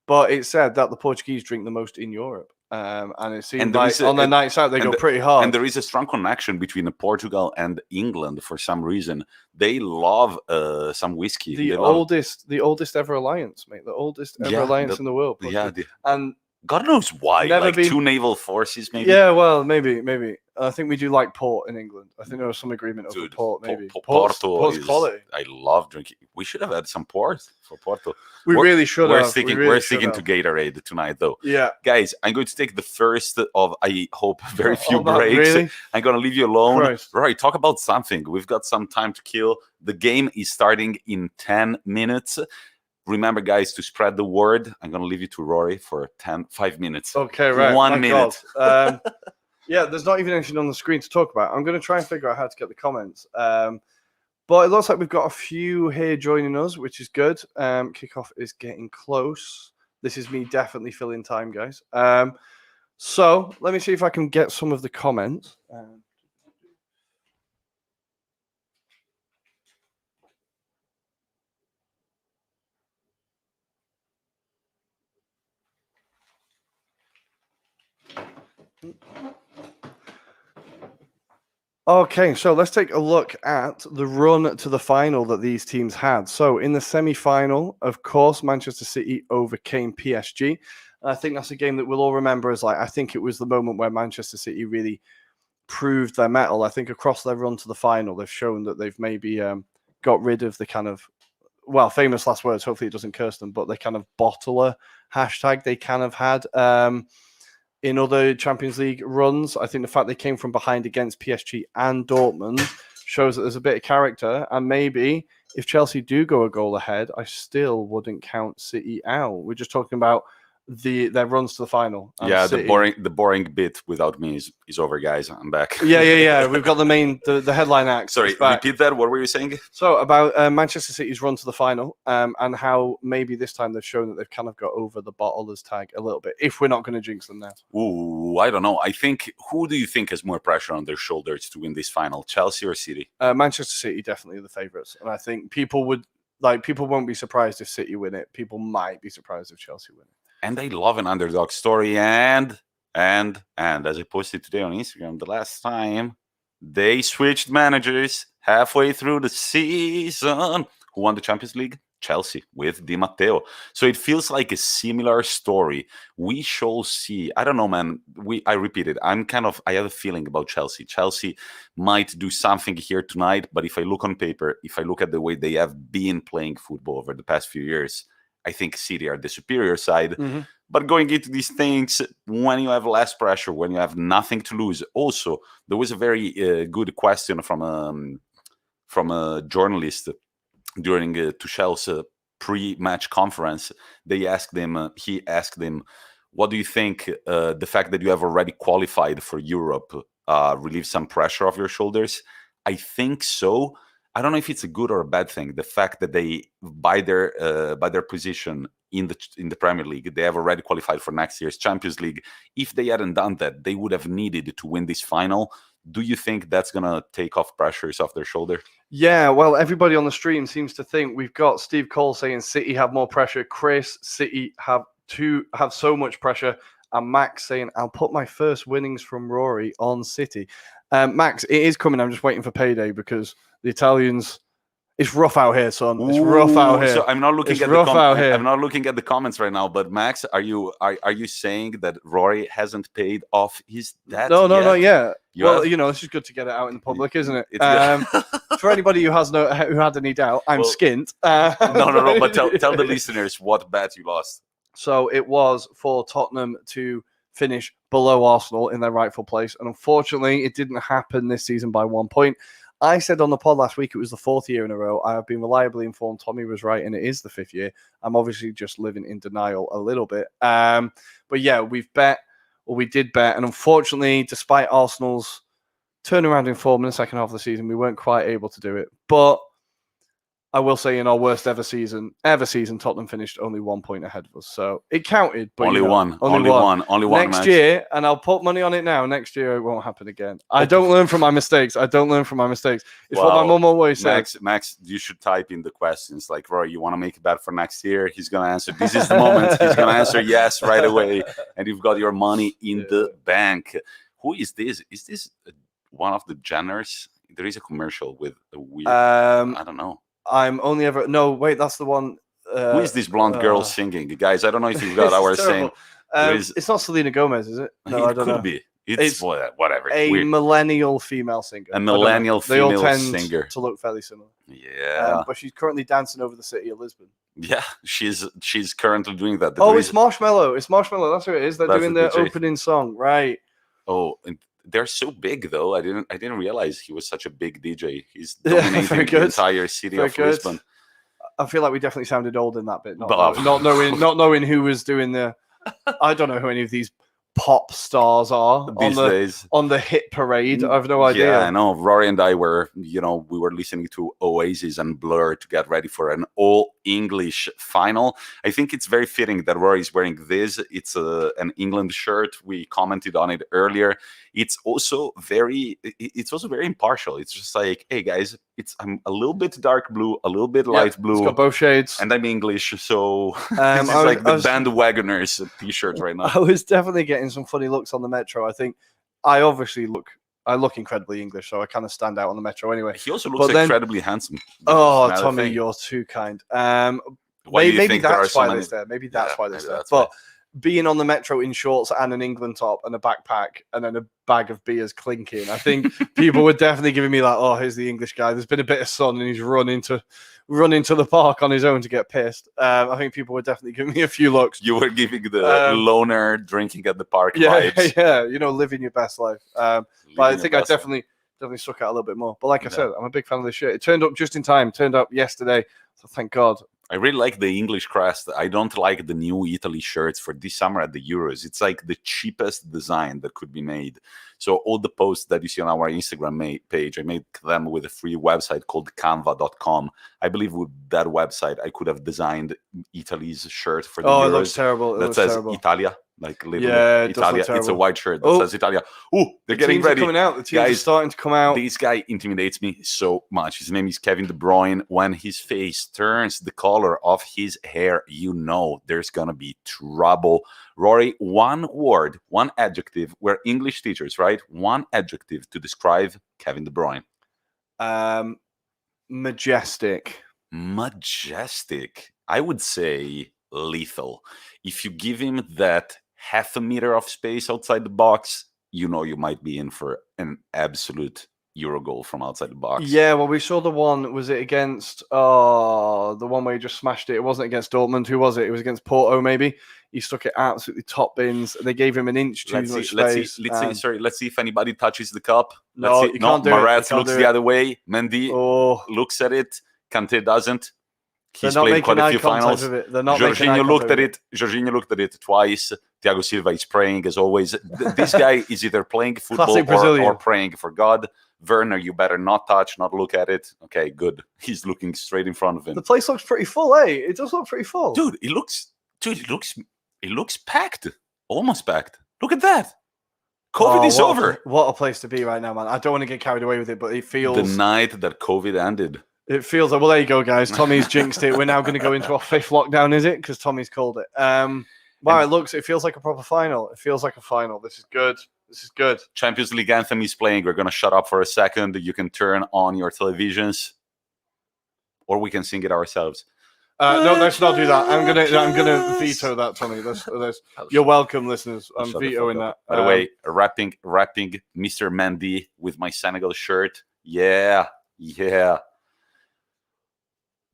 but it said that the Portuguese drink the most in Europe. And it seems like on their nights out, they go pretty hard. And there is a strong connection between Portugal and England for some reason. They love some whiskey. The oldest ever alliance, mate. The oldest ever alliance in the world. And God knows why. Two naval forces, maybe. Yeah, well, maybe. I think we do like port in England. I think there was some agreement over port, maybe. Port's quality. I love drinking. We should have had some port for Porto. We really should have. We're sticking to Gatorade tonight, though. Yeah. Guys, I'm going to take the first of, I hope, very few breaks. Really? I'm going to leave you alone. Christ. Rory, talk about something. We've got some time to kill. The game is starting in 10 minutes. Remember, guys, to spread the word. I'm going to leave you to Rory for 5 minutes. Okay, right. 1 minute. Yeah, there's not even anything on the screen to talk about. I'm going to try and figure out how to get the comments. But it looks like we've got a few here joining us, which is good. Kickoff is getting close. This is me definitely filling time, guys. So let me see if I can get some of the comments. Okay, so let's take a look at the run to the final that these teams had. So in the semi-final, of course, Manchester City overcame PSG. And I think that's a game that we'll all remember as I think it was the moment where Manchester City really proved their mettle. I think across their run to the final, they've shown that they've maybe got rid of the kind of, famous last words, hopefully it doesn't curse them, but the kind of bottler hashtag they kind of had. In other Champions League runs, I think the fact they came from behind against PSG and Dortmund shows that there's a bit of character. And maybe if Chelsea do go a goal ahead, I still wouldn't count City out. We're just talking about their runs to the final. Yeah, the boring bit without me is over, guys. I'm back. Yeah. We've got the headline act. Sorry, repeat that. What were you saying? So about Manchester City's run to the final and how maybe this time they've shown that they've kind of got over the bottlers tag a little bit, if we're not going to jinx them now. Ooh, I don't know. I think, who do you think has more pressure on their shoulders to win this final, Chelsea or City? Manchester City definitely the favourites. And I think people won't be surprised if City win it. People might be surprised if Chelsea win it. And they love an underdog story. And as I posted today on Instagram, the last time they switched managers halfway through the season. Who won the Champions League? Chelsea with Di Matteo. So it feels like a similar story. We shall see. I don't know, man. I repeat it. I have a feeling about Chelsea. Chelsea might do something here tonight, but if I look on paper, if I look at the way they have been playing football over the past few years, I think City are the superior side. Mm-hmm. But going into these things, when you have less pressure, when you have nothing to lose. Also, there was a very good question from a journalist during Tuchel's pre-match conference. He asked him, what do you think the fact that you have already qualified for Europe relieves some pressure off your shoulders? I think so. I don't know if it's a good or a bad thing. The fact that they, by their position in the Premier League, they have already qualified for next year's Champions League. If they hadn't done that, they would have needed to win this final. Do you think that's going to take off pressures off their shoulder? Yeah, well, everybody on the stream seems to think. We've got Steve Cole saying City have more pressure. Chris, City have so much pressure. And Max saying, I'll put my first winnings from Rory on City. Max, it is coming. I'm just waiting for payday because the Italians, it's rough out here, son. It's rough out here. So I'm not looking I'm not looking at the comments right now. But Max, are you saying that Rory hasn't paid off his debt? No, not yet. Well, it's just good to get it out in the public, isn't it? For anybody who had any doubt, I'm skint. No. But tell the listeners what bet you lost. So it was for Tottenham to finish below Arsenal in their rightful place, and unfortunately, it didn't happen this season by 1 point. I said on the pod last week it was the 4th year in a row. I have been reliably informed Tommy was right, and it is the 5th year. I'm obviously just living in denial a little bit. But yeah, we did bet, and unfortunately, despite Arsenal's turnaround in form in the second half of the season, we weren't quite able to do it. But I will say in our worst ever season, Tottenham finished only 1 point ahead of us. So it counted. But only one. Next year, and I'll put money on it now, next year it won't happen again. I don't learn from my mistakes. It's what my mum always says. Max, you should type in the questions like, Roy, you want to make a bet for next year? He's going to answer, this is the moment. He's going to answer yes right away. And you've got your money in the bank. Who is this? Is this one of the Jenners? There is a commercial with a weird, I don't know. That's the one. Who is this blonde girl singing? Guys, I don't know if you've got our same. It's not Selena Gomez, is it? No, I don't know. It could be. It's whatever. A millennial female singer. A millennial female singer. They all tend to look fairly similar. Yeah. But she's currently dancing over the city of Lisbon. Yeah, she's currently doing that. It's Marshmello. It's Marshmello. That's who it is. They're doing their opening song, right? Oh, and they're so big though. I didn't realize he was such a big DJ. He's dominating the entire city of Lisbon. I feel like we definitely sounded old in that bit, not knowing who was doing the. I don't know who any of these pop stars are these days on the hit parade. I have no idea. Yeah, I know. Rory and I were, we were listening to Oasis and Blur to get ready for an all-English final. I think it's very fitting that Rory is wearing this. It's an England shirt. We commented on it earlier. It's also very impartial. It's just like, hey guys, I'm a little bit dark blue, a little bit light blue. It's got both shades, and I'm English, so this is like the bandwagoners t-shirt right now. I was definitely getting some funny looks on the metro. I think I look incredibly English, so I kind of stand out on the metro anyway. He also looks incredibly handsome. Oh, Tommy, you're too kind. Maybe that's why they're there. Maybe that's why they're there. But being on the metro in shorts and an England top and a backpack and then a bag of beers clinking, I think people were definitely giving me like, oh, here's the English guy. There's been a bit of sun and he's run into the park on his own to get pissed. I think people were definitely giving me a few looks. You were giving the loner drinking at the park vibes. Yeah, living your best life. But I think I definitely stuck out a little bit more. But like I said, I'm a big fan of this shirt. It turned up just in time. Turned up yesterday. So thank God. I really like the English crest. I don't like the new Italy shirts for this summer at the Euros. It's like the cheapest design that could be made. So all the posts that you see on our Instagram page, I made them with a free website called canva.com. I believe with that website, I could have designed Italy's shirt for the Euros. It looks terrible. That says Italia. Like Italia, it's a white shirt that says Italia. They're getting ready. Coming out. The teams are starting to come out. This guy intimidates me so much. His name is Kevin De Bruyne. When his face turns the color of his hair, there's gonna be trouble. Rory, one word, one adjective. We're English teachers, right? One adjective to describe Kevin De Bruyne. Majestic. Majestic. I would say lethal. If you give him that half a meter of space outside the box, you might be in for an absolute Euro goal from outside the box. Yeah, well, we saw the one, was it against, the one where he just smashed it? It wasn't against Dortmund. Who was it? It was against Porto, maybe. He stuck it absolutely top bins. They gave him an inch too much space. Let's see if anybody touches the cup. You can't do Marat looks the other way. Mendy looks at it. Kante doesn't. He's played quite a few finals. Jorginho looked at it twice. Thiago Silva is praying as always. This guy is either playing football or praying for God. Werner, you better not touch, not look at it. Okay, good. He's looking straight in front of him. The place looks pretty full, eh? It does look pretty full. It looks packed. Almost packed. Look at that. COVID is over. What a place to be right now, man. I don't want to get carried away with it, but it feels... The night that COVID ended. It feels like, well, there you go, guys. Tommy's jinxed it. We're now going to go into our 5th lockdown, is it? Because Tommy's called it. It feels like a proper final. It feels like a final. This is good. Champions League anthem is playing. We're going to shut up for a second. You can turn on your televisions, or we can sing it ourselves. No, let's not do that. I'm gonna veto that, Tommy. You're welcome, listeners. I'm vetoing that. By the way, rapping Mr. Mendy with my Senegal shirt. Yeah.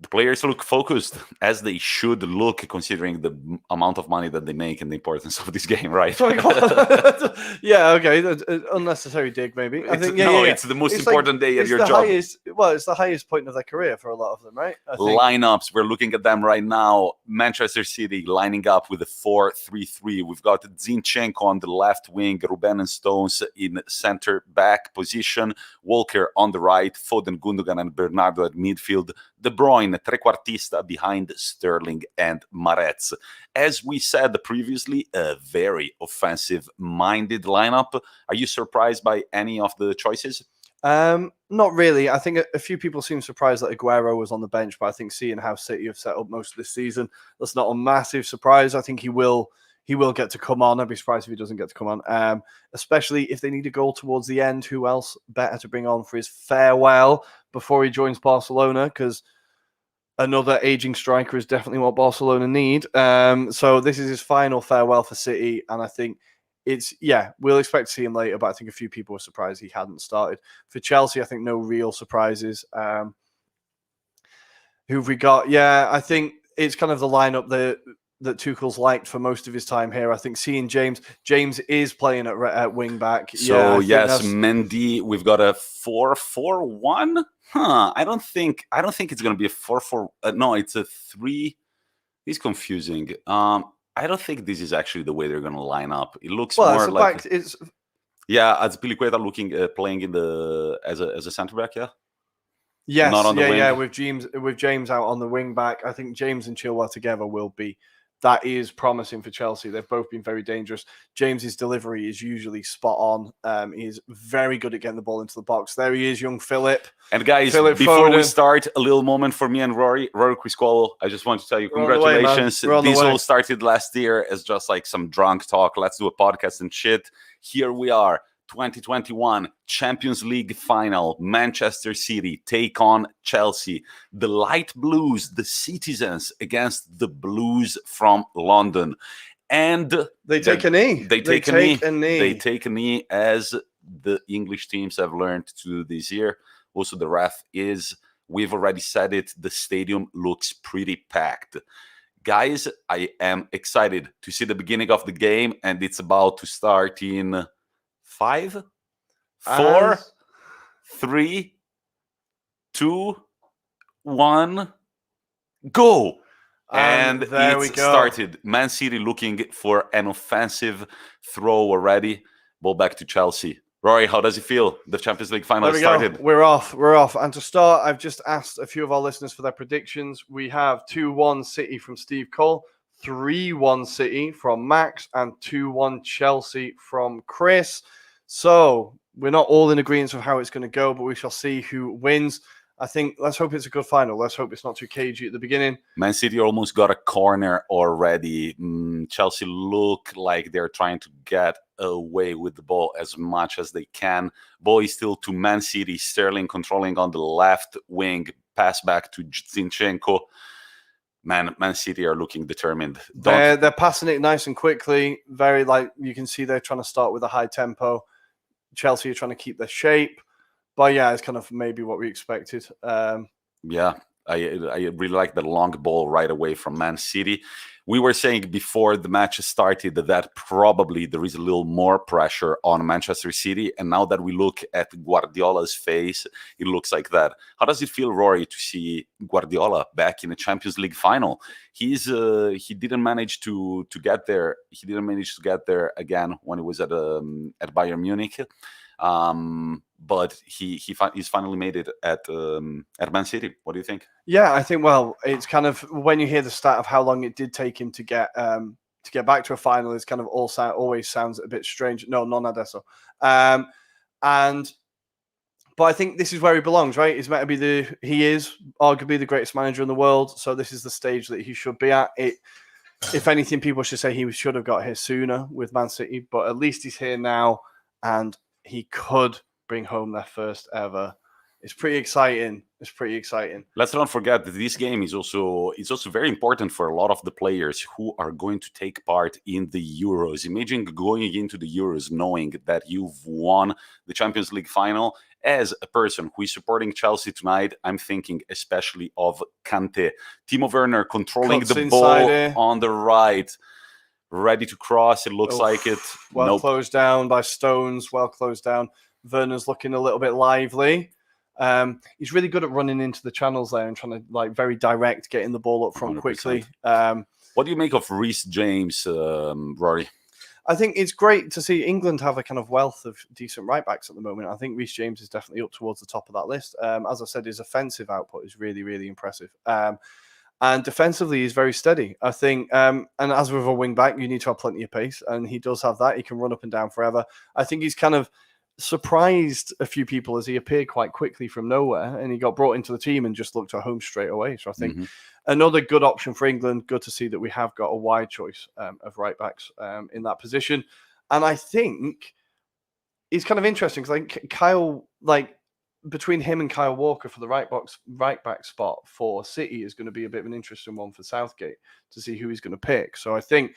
The players look focused, as they should look, considering the amount of money that they make and the importance of this game, right? Yeah, okay. Unnecessary dig, maybe. I think. It's the most important day of your job. It's the highest point of their career for a lot of them, right? Lineups, we're looking at them right now. Manchester City lining up with a 4-3-3. We've got Zinchenko on the left wing, Ruben and Stones in center back position, Walker on the right, Foden, Gundogan, and Bernardo at midfield. De Bruyne, trequartista behind Sterling and Mahrez. As we said previously, a very offensive-minded lineup. Are you surprised by any of the choices? Not really. I think a few people seem surprised that Aguero was on the bench, but I think seeing how City have set up most of this season, that's not a massive surprise. I think he will get to come on. I'd be surprised if he doesn't get to come on, especially if they need a goal towards the end. Who else better to bring on for his farewell before he joins Barcelona? Because another aging striker is definitely what Barcelona need. So this is his final farewell for City, and I think we'll expect to see him later, but I think a few people were surprised he hadn't started. For Chelsea, I think no real surprises. Who've we got? Yeah, I think it's kind of the lineup that Tuchel's liked for most of his time here. I think seeing James is playing at wing back. So yes, Mendy, we've got a 4-4-1. I don't think it's going to be a 4-4. No, it's a 3. It's confusing. I don't think this is actually the way they're going to line up. It looks more like it's Azpilicueta playing in as a center back. Yeah. Yes. Not on the wing. With James out on the wing back. I think James and Chilwell together will be. That is promising for Chelsea. They've both been very dangerous. James's delivery is usually spot on. He's very good at getting the ball into the box. There he is, young Philip. And guys, before we start, a little moment for me and Rory Criscuolo. I just want to tell you, congratulations. This all started last year as just like some drunk talk. Let's do a podcast and shit. Here we are. 2021 Champions League final. Manchester City take on Chelsea. The light blues, the citizens against the blues from London. And they take a knee. They take a knee. They take a knee, as the English teams have learned to do this year. Also, the ref we've already said it, the stadium looks pretty packed. Guys, I am excited to see the beginning of the game, and it's about to start in 5, 4, 3, 2, 1, go! And there we go. Started. Man City looking for an offensive throw already. Ball back to Chelsea. Rory, how does it feel? The Champions League final started. We're off. And to start, I've just asked a few of our listeners for their predictions. We have 2-1 City from Steve Cole, 3-1 City from Max, and 2-1 Chelsea from Chris. So we're not all in agreement of how it's going to go, but we shall see who wins. I think let's hope it's a good final. Let's hope it's not too cagey at the beginning. Man City almost got a corner already. Chelsea look like they're trying to get away with the ball as much as they can. Ball is still to Man City. Sterling controlling on the left wing. Pass back to Zinchenko. Man City are looking determined. They're passing it nice and quickly. Very you can see they're trying to start with a high tempo. Chelsea are trying to keep their shape. But yeah, it's kind of maybe what we expected. Yeah, I really like the long ball right away from Man City. We were saying before the match started that probably there is a little more pressure on Manchester City. And now that we look at Guardiola's face, it looks like that. How does it feel, Rory, to see Guardiola back in a Champions League final? He didn't manage to get there. He didn't manage to get there again when he was at Bayern Munich. But he's finally made it at Man City. What do you think? Yeah, I think, well, it's kind of when you hear the stat of how long it did take him to get back to a final, it's kind of always sounds a bit strange. No, non adesso. But I think this is where he belongs, right? He's meant to be he is arguably the greatest manager in the world. So this is the stage that he should be at. If anything, people should say he should have got here sooner with Man City, but at least he's here now, and he could bring home their first ever It's pretty exciting. Let's not forget that this game is also very important for a lot of the players who are going to take part in the Euros. Imagine going into the Euros knowing that you've won the Champions League final. As a person who is supporting Chelsea tonight, I'm thinking especially of Kante. Timo Werner controlling the ball on the right, ready to cross. It looks like it. Closed down by Stones. Well closed down. Werner's looking a little bit lively. He's really good at running into the channels there and trying to very direct, getting the ball up front 100%. Quickly. What do you make of Reece James, Ruairi? I think it's great to see England have a kind of wealth of decent right backs at the moment. I think Reece James is definitely up towards the top of that list. As I said, his offensive output is really, really impressive. And defensively, he's very steady. I think, and as with a wing back, you need to have plenty of pace, and he does have that. He can run up and down forever. I think he's kind of surprised a few people as he appeared quite quickly from nowhere, and he got brought into the team and just looked at home straight away. So I think another good option for England. Good to see that we have got a wide choice of right backs in that position. And I think it's kind of interesting because I think Kyle, between him and Kyle Walker for the right back spot for City is going to be a bit of an interesting one for Southgate to see who he's going to pick. So I think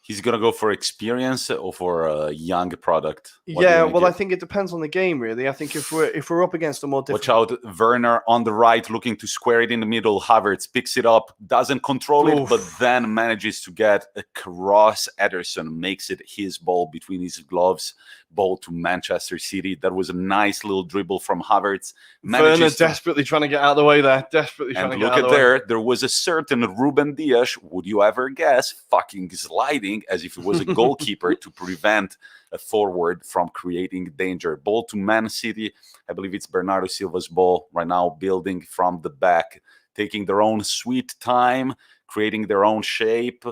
he's going to go for experience or for a young product. I think it depends on the game, really. I think if we're up against a more difficult... Watch out, Werner on the right, looking to square it in the middle. Havertz picks it up, doesn't control it, but then manages to get a cross. Ederson makes it his ball between his gloves. Ball to Manchester City. That was a nice little dribble from Havertz. Werner desperately trying to get out of the way there. There was a certain Ruben Dias, would you ever guess, fucking sliding as if it was a goalkeeper to prevent a forward from creating danger. Ball to Man City. I believe it's Bernardo Silva's ball right now, building from the back, taking their own sweet time, creating their own shape.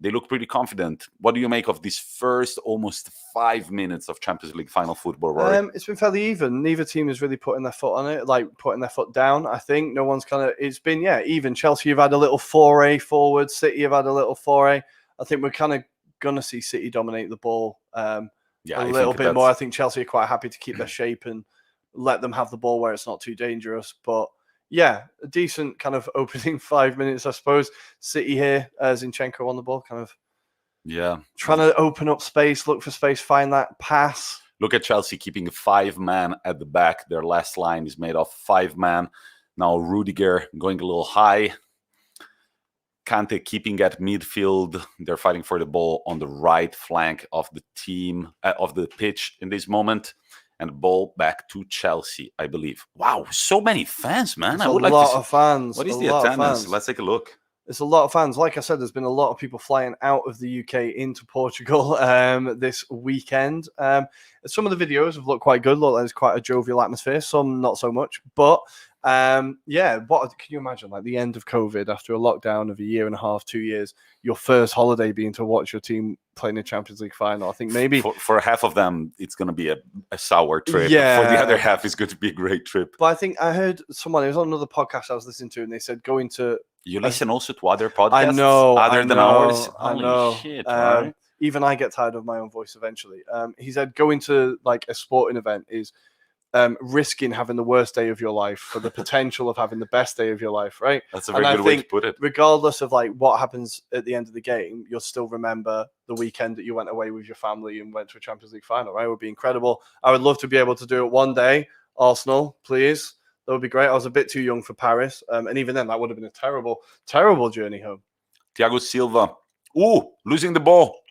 They look pretty confident. What do you make of this first almost 5 minutes of Champions League final football, Rory? It's been fairly even. Neither team is really putting their foot on it, putting their foot down. I think no one's it's been, even. Chelsea have had a little foray forward. City have had a little foray. I think we're kind of going to see City dominate the ball a little bit more. I think Chelsea are quite happy to keep their shape and let them have the ball where it's not too dangerous. But a decent kind of opening 5 minutes, I suppose. City here, Zinchenko on the ball, kind of trying to open up space, look for space, find that pass. Look at Chelsea keeping 5 man at the back. Their last line is made of 5 man. Now Rudiger going a little high. Kante keeping at midfield. They're fighting for the ball on the right flank of the team, of the pitch in this moment. And ball back to Chelsea, I believe. Wow, so many fans, man. I would like to see a lot of fans. What is the attendance? Let's take a look. It's a lot of fans. Like I said, there's been a lot of people flying out of the UK into Portugal this weekend. Some of the videos have looked quite good. Look like there's quite a jovial atmosphere. Some not so much. But what can you imagine? Like the end of COVID, after a lockdown of a year and a half, 2 years, your first holiday being to watch your team playing a Champions League final. I think maybe for half of them, it's going to be a sour trip. Yeah. For the other half, it's going to be a great trip. But I think I heard someone, it was on another podcast I was listening to, and they said going to... You listen also to other podcasts? I know. Other than ours? Holy shit, even I get tired of my own voice eventually. He said going to a sporting event is risking having the worst day of your life for the potential of having the best day of your life, right? That's a very good way to put it. Regardless of what happens at the end of the game, you'll still remember the weekend that you went away with your family and went to a Champions League final, right? It would be incredible. I would love to be able to do it one day. Arsenal, please. That would be great. I was a bit too young for Paris. And even then, that would have been a terrible, terrible journey home. Thiago Silva. Ooh, losing the ball.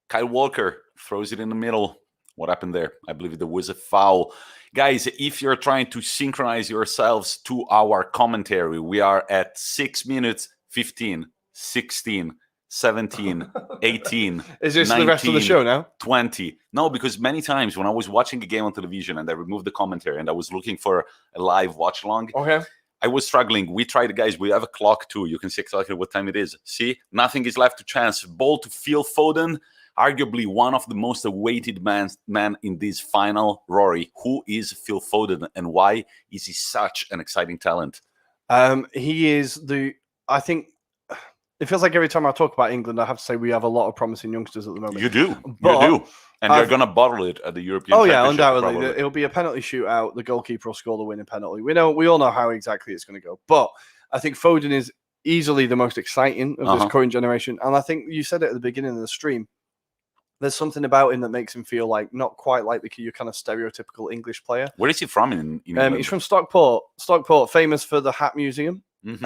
Kyle Walker throws it in the middle. What happened there? I believe there was a foul. Guys, if you're trying to synchronize yourselves to our commentary, we are at 6 minutes, 15, 16, 17, 18, Is this 19, the rest of the show now? 20. No, because many times when I was watching a game on television and I removed the commentary and I was looking for a live watch-along, okay, I was struggling. We tried, guys. We have a clock too. You can see exactly what time it is. See, nothing is left to chance. Ball to Phil Foden, arguably one of the most awaited man in this final. Rory, who is Phil Foden and why is he such an exciting talent? He is I think it feels like every time I talk about England, I have to say we have a lot of promising youngsters at the moment. You do. But, you do. And they're going to bottle it at the European Championship. Championship. Undoubtedly. Probably. It'll be a penalty shootout. The goalkeeper will score the winning penalty. We all know how exactly it's going to go. But I think Foden is easily the most exciting of this current generation. And I think you said it at the beginning of the stream. There's something about him that makes him feel like not quite like your kind of stereotypical English player. Where is he from? He's from Stockport. Stockport, famous for the Hat Museum. The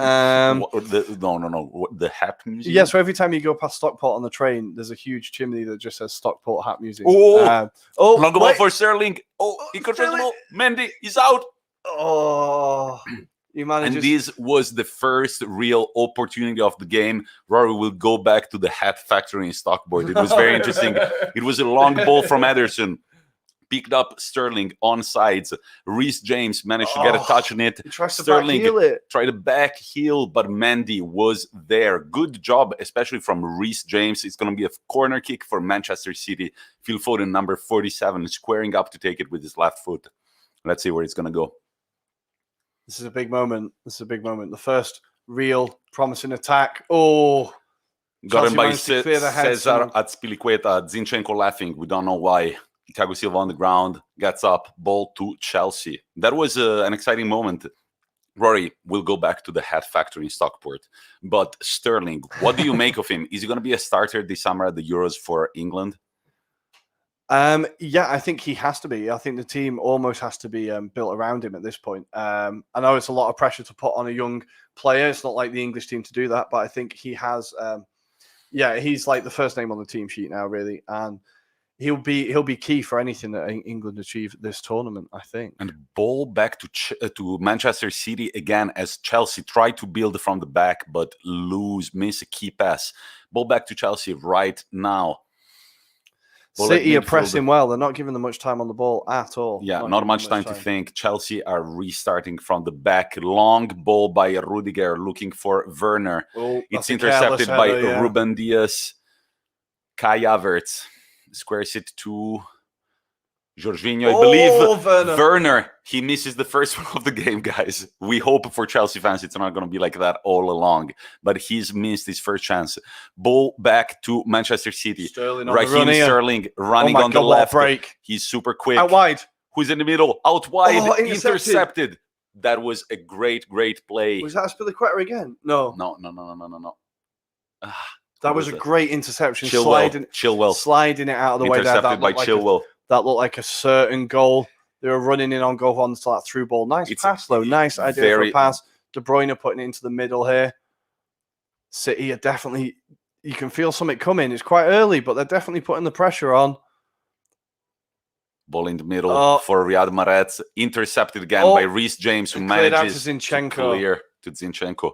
Hat Museum? Yeah, so every time you go past Stockport on the train, there's a huge chimney that just says Stockport Hat Museum. Long ball for Sterling. He controls the ball. Mendy is out. And this was the first real opportunity of the game. Rory will go back to the hat factory in Stockport. It was very interesting. It was a long ball from Ederson. Picked up Sterling on sides. Reece James managed to get a touch on it. Sterling tried to back heel, but Mendy was there. Good job, especially from Reece James. It's going to be a corner kick for Manchester City. Phil Foden, number 47, squaring up to take it with his left foot. Let's see where it's going to go. This is a big moment. The first real promising attack. Got him by Cesar Azpilicueta. Zinchenko laughing. We don't know why. Thiago Silva on the ground. Gets up. Ball to Chelsea. That was an exciting moment. Rory will go back to the hat factory in Stockport. But Sterling, what do you make of him? Is he going to be a starter this summer at the Euros for England? Yeah, I think he has to be. I think the team almost has to be built around him at this point. I know it's a lot of pressure to put on a young player. It's not like the English team to do that, but I think he has. He's like the first name on the team sheet now, really, and he'll be key for anything that England achieve this tournament, I think. And ball back to Manchester City again as Chelsea try to build from the back, but miss a key pass. Ball back to Chelsea right now. City are pressing well. They're not giving them much time on the ball at all. Yeah, not much time to think. Chelsea are restarting from the back. Long ball by Rudiger looking for Werner. It's intercepted by Ruben Dias. Kai Havertz squares it to Jorginho, I believe. Werner. He misses the first one of the game, guys. We hope for Chelsea fans it's not going to be like that all along. But he's missed his first chance. Ball back to Manchester City. Raheem Sterling running on the left. Break. He's super quick. Out wide. Who's in the middle? Out wide. Intercepted. That was a great play. Was that Azpilicueta again? No. That was a great interception. Chilwell. Sliding it out of the way there. Intercepted by Chilwell. That looked like a certain goal. They were running in on goal onto that through ball. Nice pass, though. Nice idea for a pass. De Bruyne putting it into the middle here. City are definitely... You can feel something coming. It's quite early, but they're definitely putting the pressure on. Ball in the middle for Riyad Mahrez. Intercepted again by Reece James, who manages to clear to Zinchenko.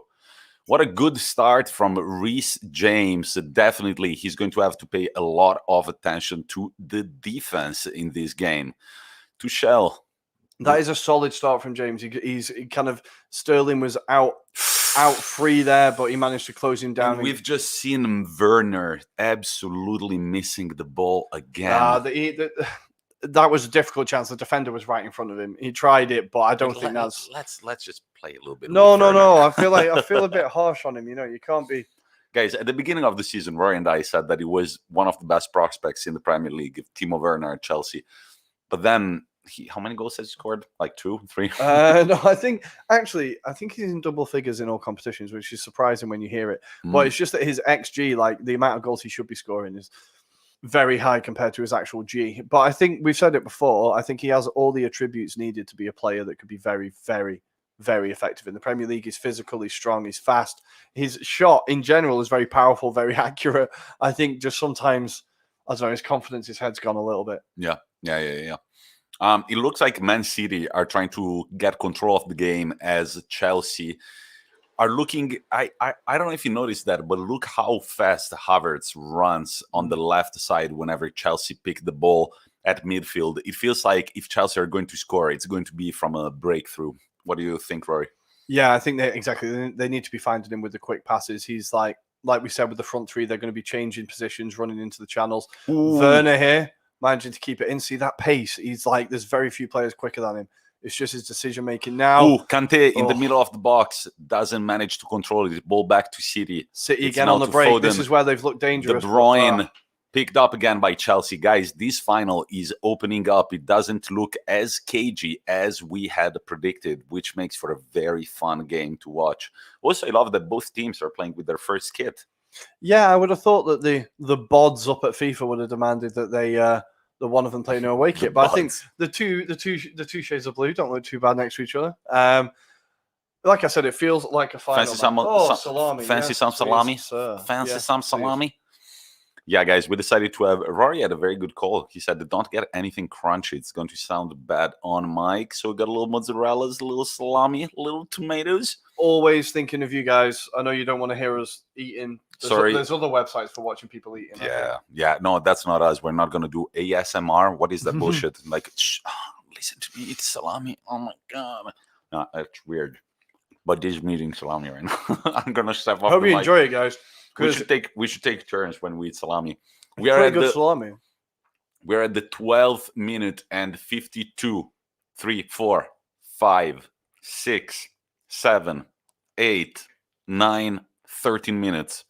What a good start from Reece James. Definitely, he's going to have to pay a lot of attention to the defense in this game. Tuchel. That is a solid start from James. He's kind of... Sterling was out free there, but he managed to close him down. And we've just seen Werner absolutely missing the ball again. That was a difficult chance. The defender was right in front of him. He tried it, but I don't think that's... Let's just play a little bit. No. I feel a bit harsh on him. You can't be... Guys, at the beginning of the season, Rory and I said that he was one of the best prospects in the Premier League, Timo Werner at Chelsea. But then, how many goals has he scored? Like 2, 3? No, I think he's in double figures in all competitions, which is surprising when you hear it. But it's just that his XG, like the amount of goals he should be scoring, is very high compared to his actual G. But I think we've said it before. I think he has all the attributes needed to be a player that could be very, very, very effective in the Premier League. He's physical, he's strong, he's fast. His shot in general is very powerful, very accurate. I think just sometimes, I don't know, his confidence, his head's gone a little bit. Yeah. It looks like Man City are trying to get control of the game as Chelsea are looking... I don't know if you noticed that, but look how fast Havertz runs on the left side whenever Chelsea pick the ball at midfield. It feels like if Chelsea are going to score, it's going to be from a breakthrough. What do you think, Rory? Yeah, I think they need to be finding him with the quick passes. He's like we said, with the front three, they're going to be changing positions, running into the channels. Werner here, managing to keep it in. See that pace? He's like, there's very few players quicker than him. It's just his decision-making now. Kante in the middle of the box doesn't manage to control it. Ball back to City. City again on the break. Foden. This is where they've looked dangerous. De Bruyne picked up again by Chelsea. Guys, this final is opening up. It doesn't look as cagey as we had predicted, which makes for a very fun game to watch. Also, I love that both teams are playing with their first kit. Yeah, I would have thought that the bods up at FIFA would have demanded that they the one of them play no away kit. But I think the two shades of blue don't look too bad next to each other. Like I said, it feels like a final. Salami. Fancy some salami. Fancy some salami. Yeah, guys, we decided to have Ruairi had a very good call. He said, don't get anything crunchy. It's going to sound bad on mic. So we got a little mozzarellas, a little salami, a little tomatoes. Always thinking of you guys. I know you don't want to hear us eating. There's other websites for watching people eating. Yeah. No, that's not us. We're not going to do ASMR. What is that bullshit? Like, listen to me eat salami. Oh, my God. No, that's weird. But this is me eating salami right now. I'm going to step off Hope you enjoy it, guys. We should take turns when we eat salami. We are at salami. We're at the 12 minute and 52, 3, 4, 5, 6, 7, 8, 9, 13 minutes.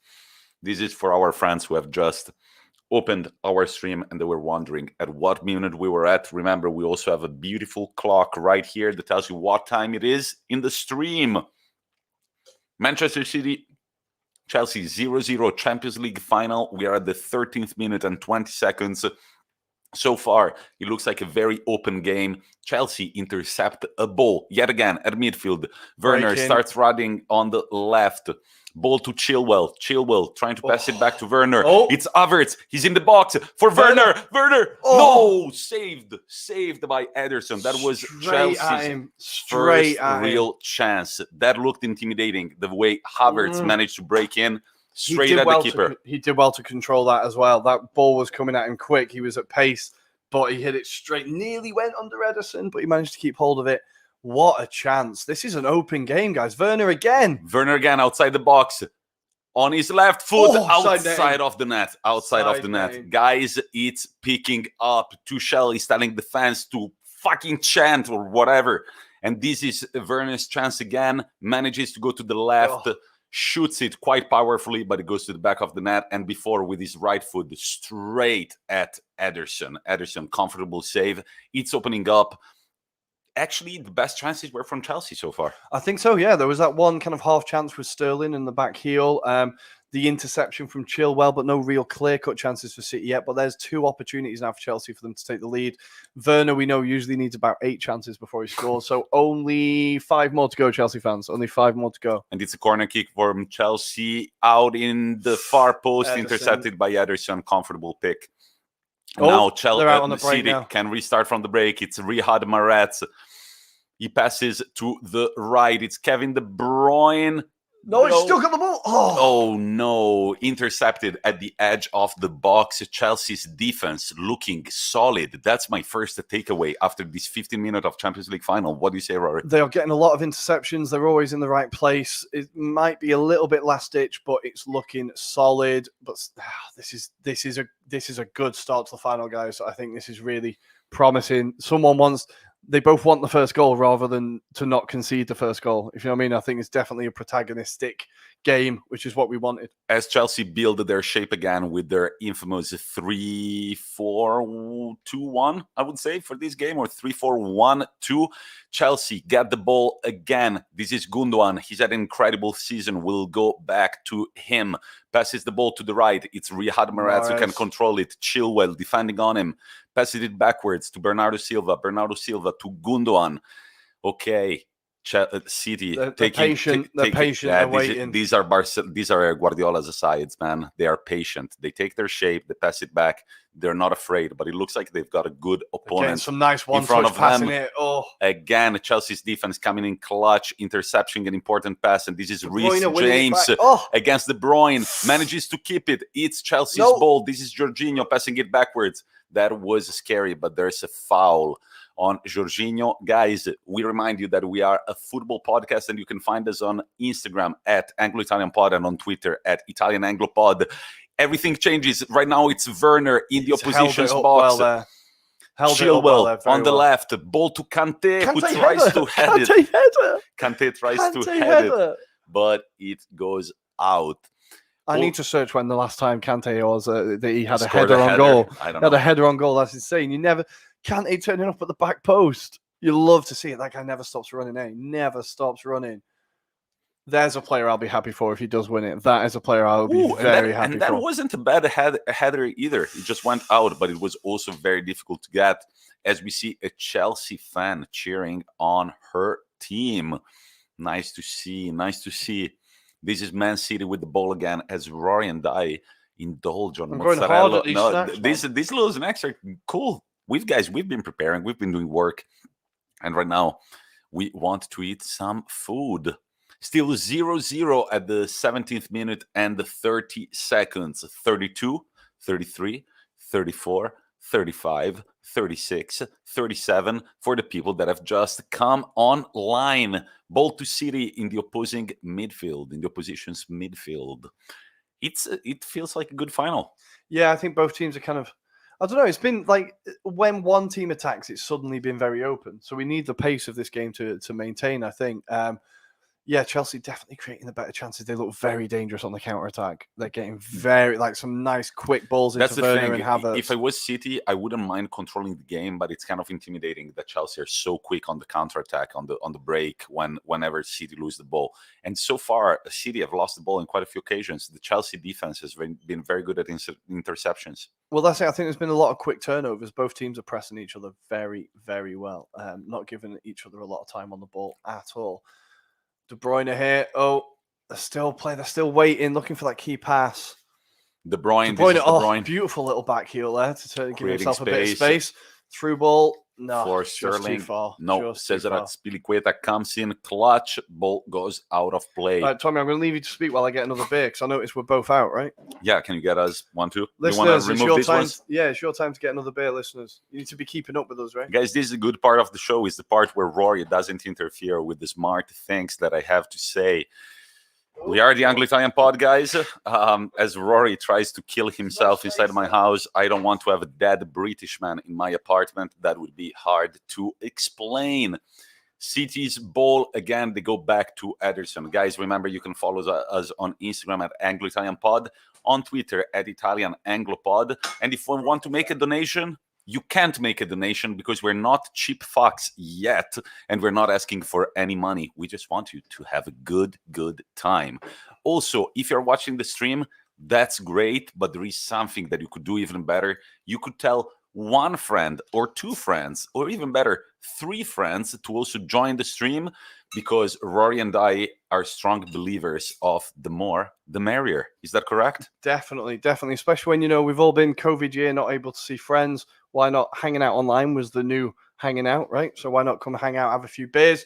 This is for our friends who have just opened our stream and they were wondering at what minute we were at. Remember, we also have a beautiful clock right here that tells you what time it is in the stream. Manchester City, Chelsea 0-0 Champions League final. We are at the 13th minute and 20 seconds. So far, it looks like a very open game. Chelsea intercept a ball yet again at midfield. Werner starts running on the left. Ball to Chilwell. Chilwell trying to pass it back to Werner. It's Havertz. He's in the box for Werner. No, saved by Ederson. That was Chelsea's first real chance. That looked intimidating. The way Havertz managed to break in straight at the keeper. He did well to control that as well. That ball was coming at him quick. He was at pace, but he hit it straight. Nearly went under Ederson, but he managed to keep hold of it. What a chance. This is an open game, guys. Werner again outside the box. On his left foot, outside of the net. Guys, it's picking up. Tuchel is telling the fans to fucking chant or whatever. And this is Werner's chance again. Manages to go to the left. Shoots it quite powerfully, but it goes to the back of the net. And before, with his right foot, straight at Ederson. Ederson, comfortable save. It's opening up. Actually, the best chances were from Chelsea so far. I think so, yeah. There was that one kind of half chance with Sterling in the back heel. The interception from Chilwell, but no real clear-cut chances for City yet. But there's 2 opportunities now for Chelsea for them to take the lead. Werner, we know, usually needs about 8 chances before he scores. So only 5 more to go, Chelsea fans. Only 5 more to go. And it's a corner kick from Chelsea out in the far post, intercepted by Ederson. Comfortable pick. Now City can restart from the break. It's Riyad Mahrez. He passes to the right. It's Kevin De Bruyne. No, he's still got the ball. Oh, no. Intercepted at the edge of the box. Chelsea's defense looking solid. That's my first takeaway after this 15 minutes of Champions League final. What do you say, Ruairi? They are getting a lot of interceptions. They're always in the right place. It might be a little bit last ditch, but it's looking solid. But this is a good start to the final, guys. I think this is really promising. They both want the first goal rather than to not concede the first goal. If you know what I mean, I think it's definitely a protagonistic game, which is what we wanted. As Chelsea build their shape again with their infamous 3-4-2-1, I would say, for this game, or 3-4-1-2. Chelsea get the ball again. This is Gundogan. He's had an incredible season. We'll go back to him. Passes the ball to the right. It's Riyad Mahrez who can control it. Chilwell defending on him. Passes it backwards to Bernardo Silva. Bernardo Silva to Gundogan. Okay. City they're patient. They're waiting. These are Guardiola's sides, man. They are patient. They take their shape. They pass it back. They're not afraid. But it looks like they've got a good opponent. Again, some nice one in front of passing them. It. Oh. Again, Chelsea's defense coming in clutch, intercepting an important pass, and this is Reece James against De Bruyne. Manages to keep it. It's Chelsea's ball. This is Jorginho passing it backwards. That was scary, but there's a foul on Jorginho. Guys, we remind you that we are a football podcast, and you can find us on Instagram at Anglo-Italian Pod and on Twitter at Italian Anglo Pod. Everything changes. Right now, it's Werner in the opposition's box. Chilwell on the left. Ball to Kante, who tries to head it. Kante tries to head it, but it goes out. I need to search when the last time Kante was that he had a Scored header on goal. I don't He had know. a header on goal. That's insane. You never Kante turning up at the back post. You love to see it. That guy never stops running. He never stops running. There's a player I'll be happy for if he does win it. That is a player I'll be very happy for. And that wasn't a bad header either. It just went out, but it was also very difficult to get. As we see a Chelsea fan cheering on her team. Nice to see. Nice to see. This is Man City with the ball again as Ruairi and Tommi indulge on mozzarella. These little snacks are cool. We've been preparing. We've been doing work. And right now, we want to eat some food. Still 0-0 at the 17th minute and the 30 seconds. 32, 33, 34, 35, 36, 37 for the people that have just come online. Ball to City in the opposing midfield, in the opposition's midfield. It feels like a good final. Yeah, I think both teams are kind of, I don't know, it's been like when one team attacks, it's suddenly been very open. So we need the pace of this game to maintain, I think. Yeah, Chelsea definitely creating the better chances. They look very dangerous on the counter-attack. They're getting very, some nice quick balls into Werner and Havertz. If I was City, I wouldn't mind controlling the game, but it's kind of intimidating that Chelsea are so quick on the counter-attack, on the break, whenever City lose the ball. And so far, City have lost the ball in quite a few occasions. The Chelsea defense has been very good at interceptions. Well, that's it. I think there's been a lot of quick turnovers. Both teams are pressing each other very, very well, not giving each other a lot of time on the ball at all. De Bruyne here. Oh, they're still waiting, looking for that key pass. De Bruyne. Beautiful little back heel there to give himself a bit of space. Through ball. No, for Sterling. Too far. No, Cesar Azpilicueta comes in clutch. Ball goes out of play. Right, Tommy, I'm going to leave you to speak while I get another beer because I noticed we're both out, right? Yeah, can you get us 1, 2? Listeners, you want to remove these ones? Yeah, it's your time to get another beer, listeners. You need to be keeping up with us, right? Guys, this is a good part of the show. Is the part where Ruairi doesn't interfere with the smart things that I have to say. We are the Anglo-Italian pod, guys. As Ruairi tries to kill himself inside my house, I don't want to have a dead British man in my apartment. That would be hard to explain. City's ball, again, they go back to Ederson. Guys, remember, you can follow us on Instagram at Anglo-Italian pod, on Twitter at Italian Anglo-Pod. And if you want to make a donation, you can't make a donation because we're not cheap fucks yet, and we're not asking for any money. We just want you to have a good time. Also, if you're watching the stream, that's great, but there is something that you could do even better. You could tell one friend or two friends, or even better, 3 friends to also join the stream, because Ruairi and I are strong believers of the more, the merrier. Is that correct? Definitely. Especially when, we've all been COVID year, not able to see friends. Why not? Hanging out online was the new hanging out, right? So why not come hang out, have a few beers,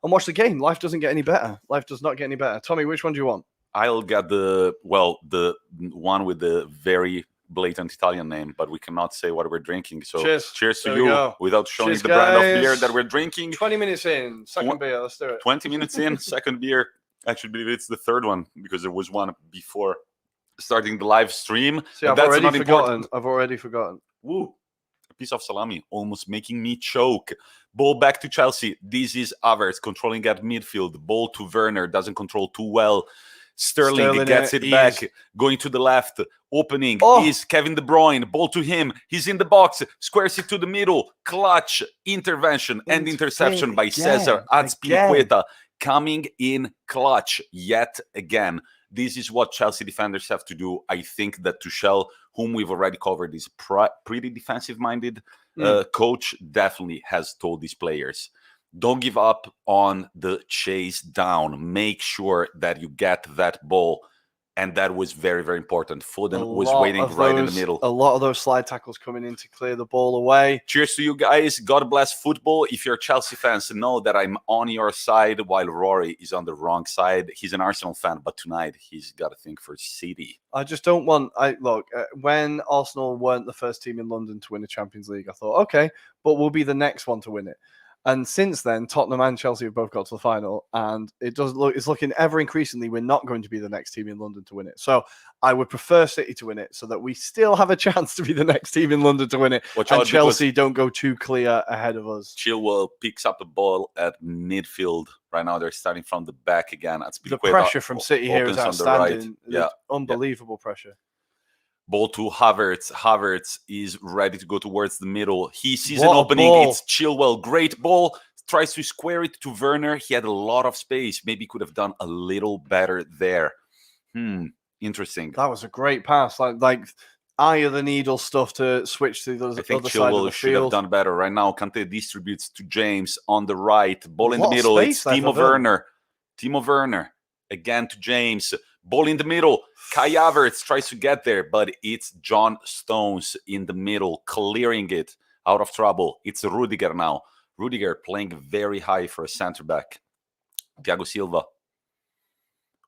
and watch the game? Life doesn't get any better. Life does not get any better. Tommy, which one do you want? I'll get the one with the very blatant Italian name, but we cannot say what we're drinking. So cheers to you without showing the brand of beer that we're drinking. 20 minutes in, second beer. Let's do it. 20 minutes in, second beer. Actually, believe it's the third one because there was one before starting the live stream. See, I've already forgotten. Woo. A piece of salami almost making me choke. Ball back to Chelsea. This is Havertz controlling at midfield. Ball to Werner. Doesn't control too well. Sterling gets it back, going to the left. Opening is Kevin De Bruyne. Ball to him. He's in the box. Squares it to the middle. Clutch intervention and interception by Cesar Azpilicueta. Coming in clutch yet again. This is what Chelsea defenders have to do. I think that Tuchel, whom we've already covered, is pretty defensive-minded coach, definitely has told these players, don't give up on the chase down. Make sure that you get that ball. And that was very, very important. Foden was waiting right in the middle. A lot of those slide tackles coming in to clear the ball away. Cheers to you guys. God bless football. If you're Chelsea fans, know that I'm on your side while Ruairi is on the wrong side. He's an Arsenal fan, but tonight he's got to think for City. I just don't want... when Arsenal weren't the first team in London to win the Champions League, I thought, okay, but we'll be the next one to win it. And since then, Tottenham and Chelsea have both got to the final, and it's looking ever increasingly we're not going to be the next team in London to win it. So I would prefer City to win it so that we still have a chance to be the next team in London to win it. And Chelsea don't go too clear ahead of us. Chilwell picks up the ball at midfield. Right now they're starting from the back again. The pressure from City here is outstanding. Yeah. Unbelievable pressure. Ball to Havertz. Havertz is ready to go towards the middle. He sees an opening. Ball. It's Chilwell. Great ball. Tries to square it to Werner. He had a lot of space. Maybe could have done a little better there. Interesting. That was a great pass. Like eye of the needle stuff to switch to the other side of the field. Chilwell should have done better. Right now, Kante distributes to James on the right. Ball in the middle. It's Timo Werner. Timo Werner. Again to James. Ball in the middle. Kai Havertz tries to get there, but it's John Stones in the middle, clearing it out of trouble. It's Rudiger now. Rudiger playing very high for a center-back. Thiago Silva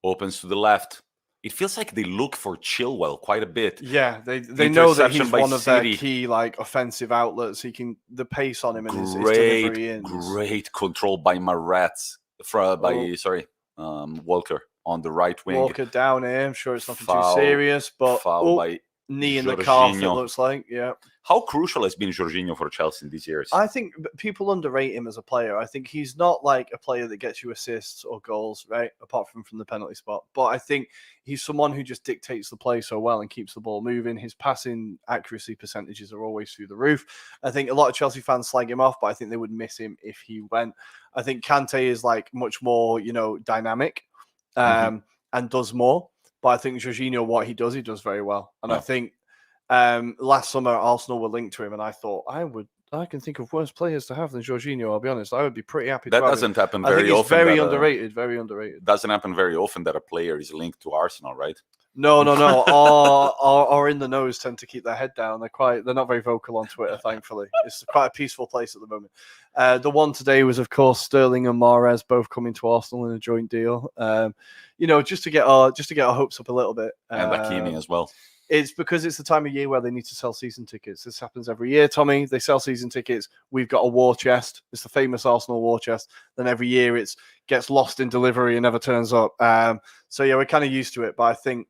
opens to the left. It feels like they look for Chilwell quite a bit. Yeah, they know that he's one of their key offensive outlets. The pace on him and his delivery. Great control by Maretz. Walker on the right wing. Walker down here. I'm sure it's nothing too serious, but by knee in the calf, it looks like. Yeah. How crucial has been Jorginho for Chelsea in these years? I think people underrate him as a player. I think he's not like a player that gets you assists or goals, right? Apart from the penalty spot. But I think he's someone who just dictates the play so well and keeps the ball moving. His passing accuracy percentages are always through the roof. I think a lot of Chelsea fans slag him off, but I think they would miss him if he went. I think Kante is like much more, dynamic and does more. But I think Jorginho, what he does very well. And I think last summer Arsenal were linked to him, and I thought I can think of worse players to have than Jorginho. I'll be honest, I would be pretty happy. That doesn't happen very often. Very underrated. Very underrated. Doesn't happen very often that a player is linked to Arsenal, right? No. Or in the nose tend to keep their head down. They're not very vocal on Twitter, thankfully. It's quite a peaceful place at the moment. The one today was, of course, Sterling and Mahrez both coming to Arsenal in a joint deal. Just to get our hopes up a little bit. And Hakimi as well. It's because it's the time of year where they need to sell season tickets. This happens every year, Tommy. They sell season tickets. We've got a war chest. It's the famous Arsenal war chest. Then every year it gets lost in delivery and never turns up. So we're kind of used to it. But I think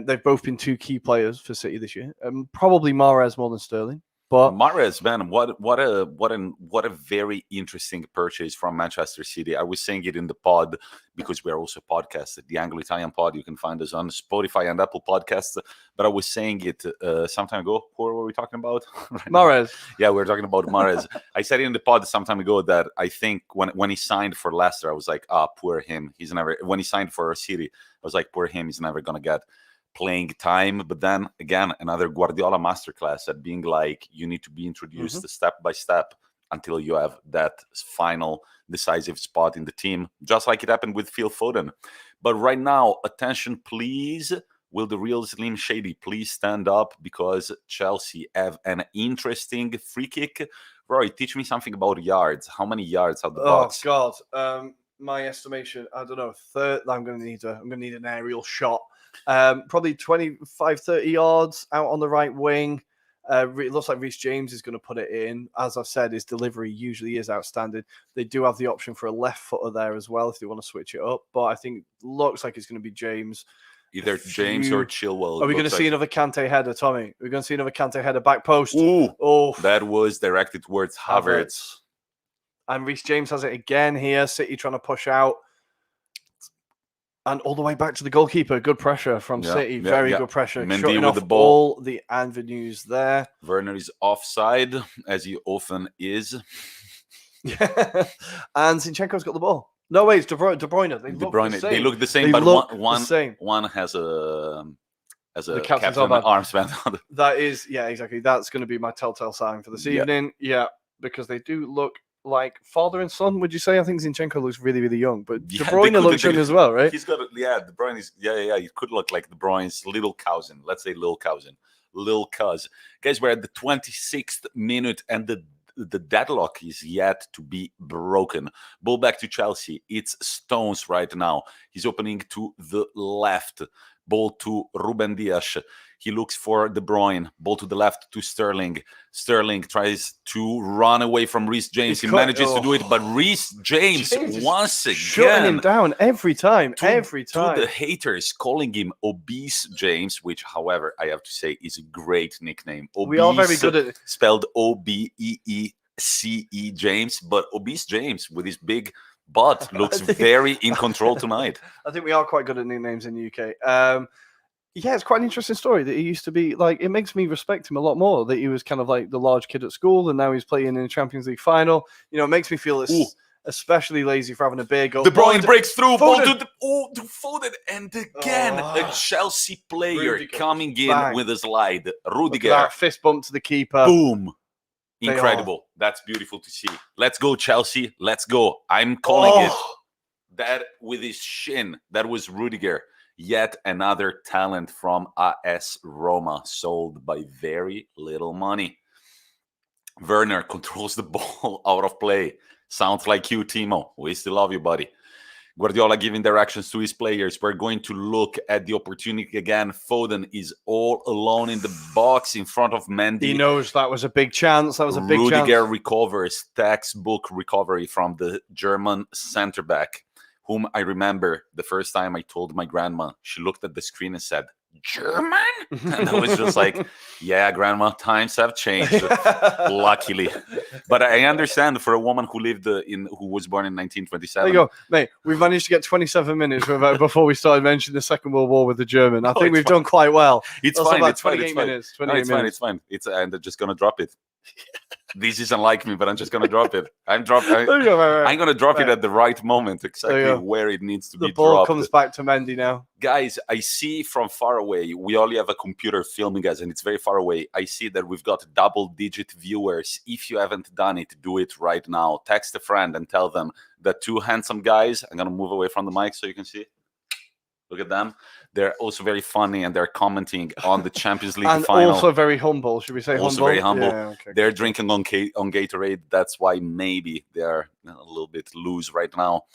they've both been two key players for City this year. Probably Mahrez more than Sterling. But Mahrez, man, what a very interesting purchase from Manchester City. I was saying it in the pod because we are also podcasted, the Anglo-Italian pod. You can find us on Spotify and Apple Podcasts. But I was saying it some time ago. Who were we talking about? Mahrez. Yeah, we were talking about Mahrez. I said it in the pod some time ago that I think when he signed for Leicester, I was like, poor him. He's never. When he signed for City, I was like, poor him. He's never gonna get playing time. But then again, another Guardiola masterclass at being like, you need to be introduced step by step until you have that final decisive spot in the team, just like it happened with Phil Foden. But right now, attention please. Will the real Slim Shady please stand up, because Chelsea have an interesting free kick. Roy, teach me something about yards. How many yards out the box? Oh God, my estimation, I don't know, I'm going to need an aerial shot. Probably 25, 30 yards out on the right wing. It looks like Reece James is going to put it in. As I've said, his delivery usually is outstanding. They do have the option for a left footer there as well if they want to switch it up. But I think looks like it's going to be James. Either James or Chilwell. Are we going to see another Kante header, Tommy? We're going to see another Kante header back post. Ooh, that was directed towards Havertz. And Reece James has it again here. City trying to push out. And all the way back to the goalkeeper. Good pressure from City. Very good pressure. Mendy shutting with off the ball. All the avenues there. Werner is offside, as he often is. And Zinchenko's got the ball. No, wait, it's De Bruyne. They look the same, but one has a captain armband. That is, exactly. That's going to be my telltale sign for this evening. Yeah, because they do look like father and son, would you say? I think Zinchenko looks really, really young, but De Bruyne looks young as well, right? He's got, De Bruyne is, he could look like De Bruyne's little cousin. Let's say little cuz. Guys, we're at the 26th minute, and the deadlock is yet to be broken. Ball back to Chelsea. It's Stones right now. He's opening to the left. Ball to Ruben Dias. He looks for De Bruyne. Ball to the left to Sterling. Sterling tries to run away from Reece James. He manages to do it, but Reece James once again shutting him down every time. To the haters, calling him Obese James, which, however, I have to say is a great nickname. Obese, we are very good at it. Spelled O-B-E-E-C-E James, but Obese James with his big butt looks very in control tonight. I think we are quite good at nicknames in the UK. Yeah, it's quite an interesting story that he used to be like. It makes me respect him a lot more that he was kind of like the large kid at school, and now he's playing in a Champions League final. You know, it makes me feel especially lazy for having a big goal. De Bruyne breaks through, ball to Foden, and again a Chelsea player Rudiger, coming in bang. with a slide. Rudiger, that fist bump to the keeper. Boom. Incredible. That's beautiful to see. Let's go, Chelsea. Let's go. I'm calling it. That with his shin, that was Rudiger. Yet another talent from AS Roma, sold by very little money. Werner controls the ball out of play. Sounds like you, Timo. We still love you, buddy. Guardiola giving directions to his players. We're going to look at the opportunity again. Foden is all alone in the box in front of Mendy. He knows that was a big chance. That was a big chance. Rudiger recovers. Textbook recovery from the German centre-back, whom I remember the first time I told my grandma. She looked at the screen and said, German? And I was just like, yeah, grandma, times have changed, luckily. But I understand for a woman who who was born in 1927. There you go, mate. We've managed to get 27 minutes before we started mentioning the Second World War with the German. I think we've done quite well. It's fine. It's 28 minutes. 28 minutes. It's fine. And they're just going to drop it. This isn't like me, but I'm just going to drop it. I'm going to drop it at the right moment, exactly where it needs to be dropped. The ball comes back to Mendy now. Guys, I see from far away, we only have a computer filming us, and it's very far away. I see that we've got double-digit viewers. If you haven't done it, do it right now. Text a friend and tell them that two handsome guys, I'm going to move away from the mic so you can see. Look at them. They're also very funny, and they're commenting on the Champions League and final. Also very humble. Should we say also humble? Very humble. Yeah, okay. They're drinking on Gatorade. That's why maybe they're a little bit loose right now.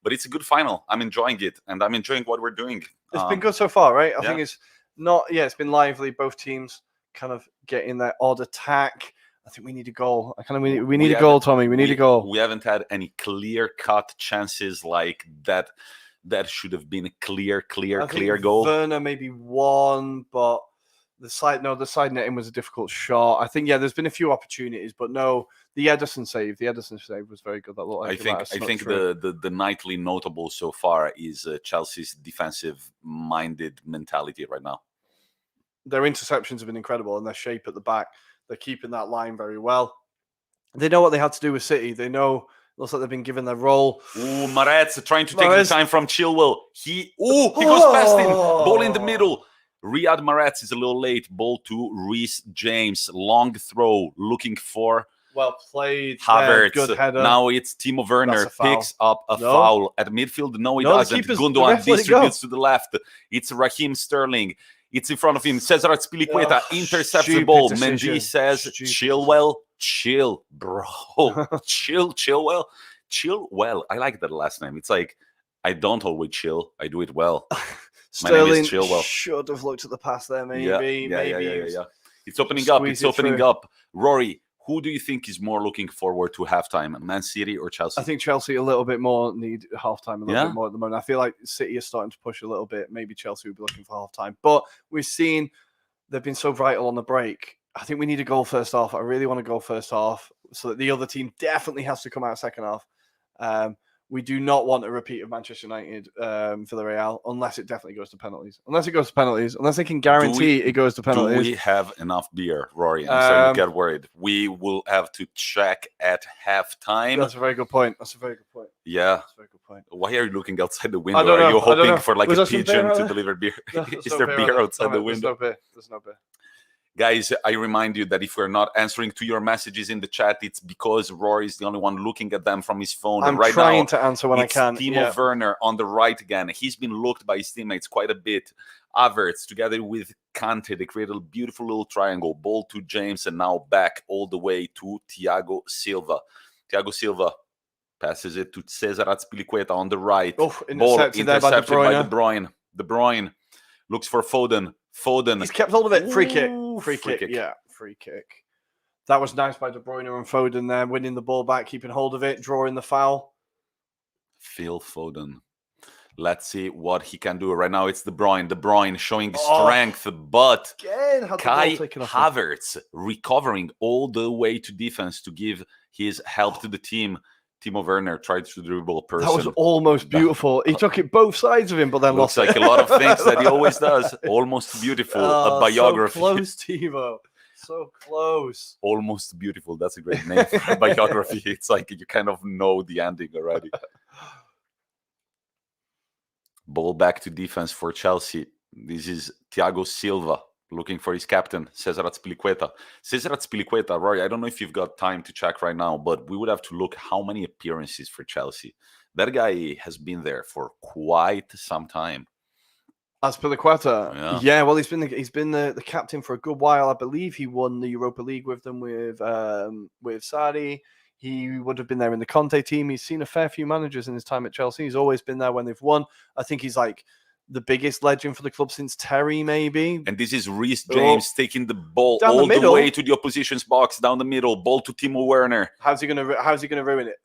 But it's a good final. I'm enjoying it, and I'm enjoying what we're doing. It's been good so far, right? I think it's not. Yeah, it's been lively. Both teams kind of getting their odd attack. I think we need a goal. We need a goal, Tommy. We need a goal. We haven't had any clear-cut chances like that. That should have been a clear goal. Werner maybe one, but the side netting was a difficult shot. I think there's been a few opportunities, but no, the Ederson save was very good. That looked like I think the nightly notable so far is Chelsea's defensive-minded mentality right now. Their interceptions have been incredible, and their shape at the back. They're keeping that line very well. They know what they had to do with City. They know. Looks like they've been given their role. Ooh, Mahrez trying to take the time from Chilwell. He goes past him. Ball in the middle. Riyad Mahrez is a little late. Ball to Reece James. Long throw. Looking for well played. Havertz. Good header. Now it's Timo Werner. Picks up a foul. At midfield, no, he doesn't. Gundogan distributes to the left. It's Raheem Sterling. It's in front of him. Cesar Azpilicueta intercepts the ball. Mendy says, Chilwell. Chill, bro. Chilwell. I like that last name. It's like, I don't always chill. I do it well. Sterling My name is Chilwell. Should have looked at the pass there, maybe. Yeah. It's opening up. Rory, who do you think is more looking forward to halftime, Man City or Chelsea? I think Chelsea a little bit more need halftime a little bit more at the moment. I feel like City is starting to push a little bit. Maybe Chelsea will be looking for halftime. But we've seen they've been so vital on the break. I think we need a goal first half. I really want to go first half so that the other team definitely has to come out second half. We do not want a repeat of Manchester United, Villarreal, unless it definitely goes to penalties. Unless they can guarantee it goes to penalties. Do we have enough beer, Rory? I'm starting to get worried. We will have to check at halftime. That's a very good point. Yeah. That's a very good point. Why are you looking outside the window? Are you hoping for like a pigeon to deliver beer? Is there beer outside the window? There's no beer. Guys, I remind you that if we're not answering to your messages in the chat, it's because Rory is the only one looking at them from his phone. I'm right trying now, to answer when I can. Timo Werner on the right again. He's been looked by his teammates quite a bit. Havertz together with Kante, they created a beautiful little triangle. Ball to James and now back all the way to Thiago Silva. Thiago Silva passes it to Cesar Azpilicueta on the right. Intercepted by De Bruyne. De Bruyne looks for Foden. Foden. He's kept hold of it. Free kick. Ooh, Free kick. Yeah, free kick. That was nice by De Bruyne and Foden there, winning the ball back, keeping hold of it, drawing the foul. Phil Foden. Let's see what he can do. Right now, it's De Bruyne. De Bruyne showing strength, but Kai Havertz recovering all the way to defense to give his help to the team. Timo Werner tried to dribble a person. That was almost beautiful. He took it both sides of him, but then looks lost like it. a lot of things that he always does. Almost beautiful. A biography. So close, Timo. So close. Almost beautiful. That's a great name for a biography. It's like you kind of know the ending already. Ball back to defense for Chelsea. This is Thiago Silva looking for his captain, Cesar Azpilicueta. Cesar Azpilicueta, Rory, I don't know if you've got time to check right now, but we would have to look how many appearances for Chelsea. That guy has been there for quite some time. Azpilicueta, yeah. Well, he's been the captain for a good while. I believe he won the Europa League with them with Sarri. He would have been there in the Conte team. He's seen a fair few managers in his time at Chelsea. He's always been there when they've won. I think he's like the biggest legend for the club since Terry, maybe. And this is Reece James taking the ball down all the way to the opposition's box, down the middle, ball to Timo Werner. How's he gonna ruin it?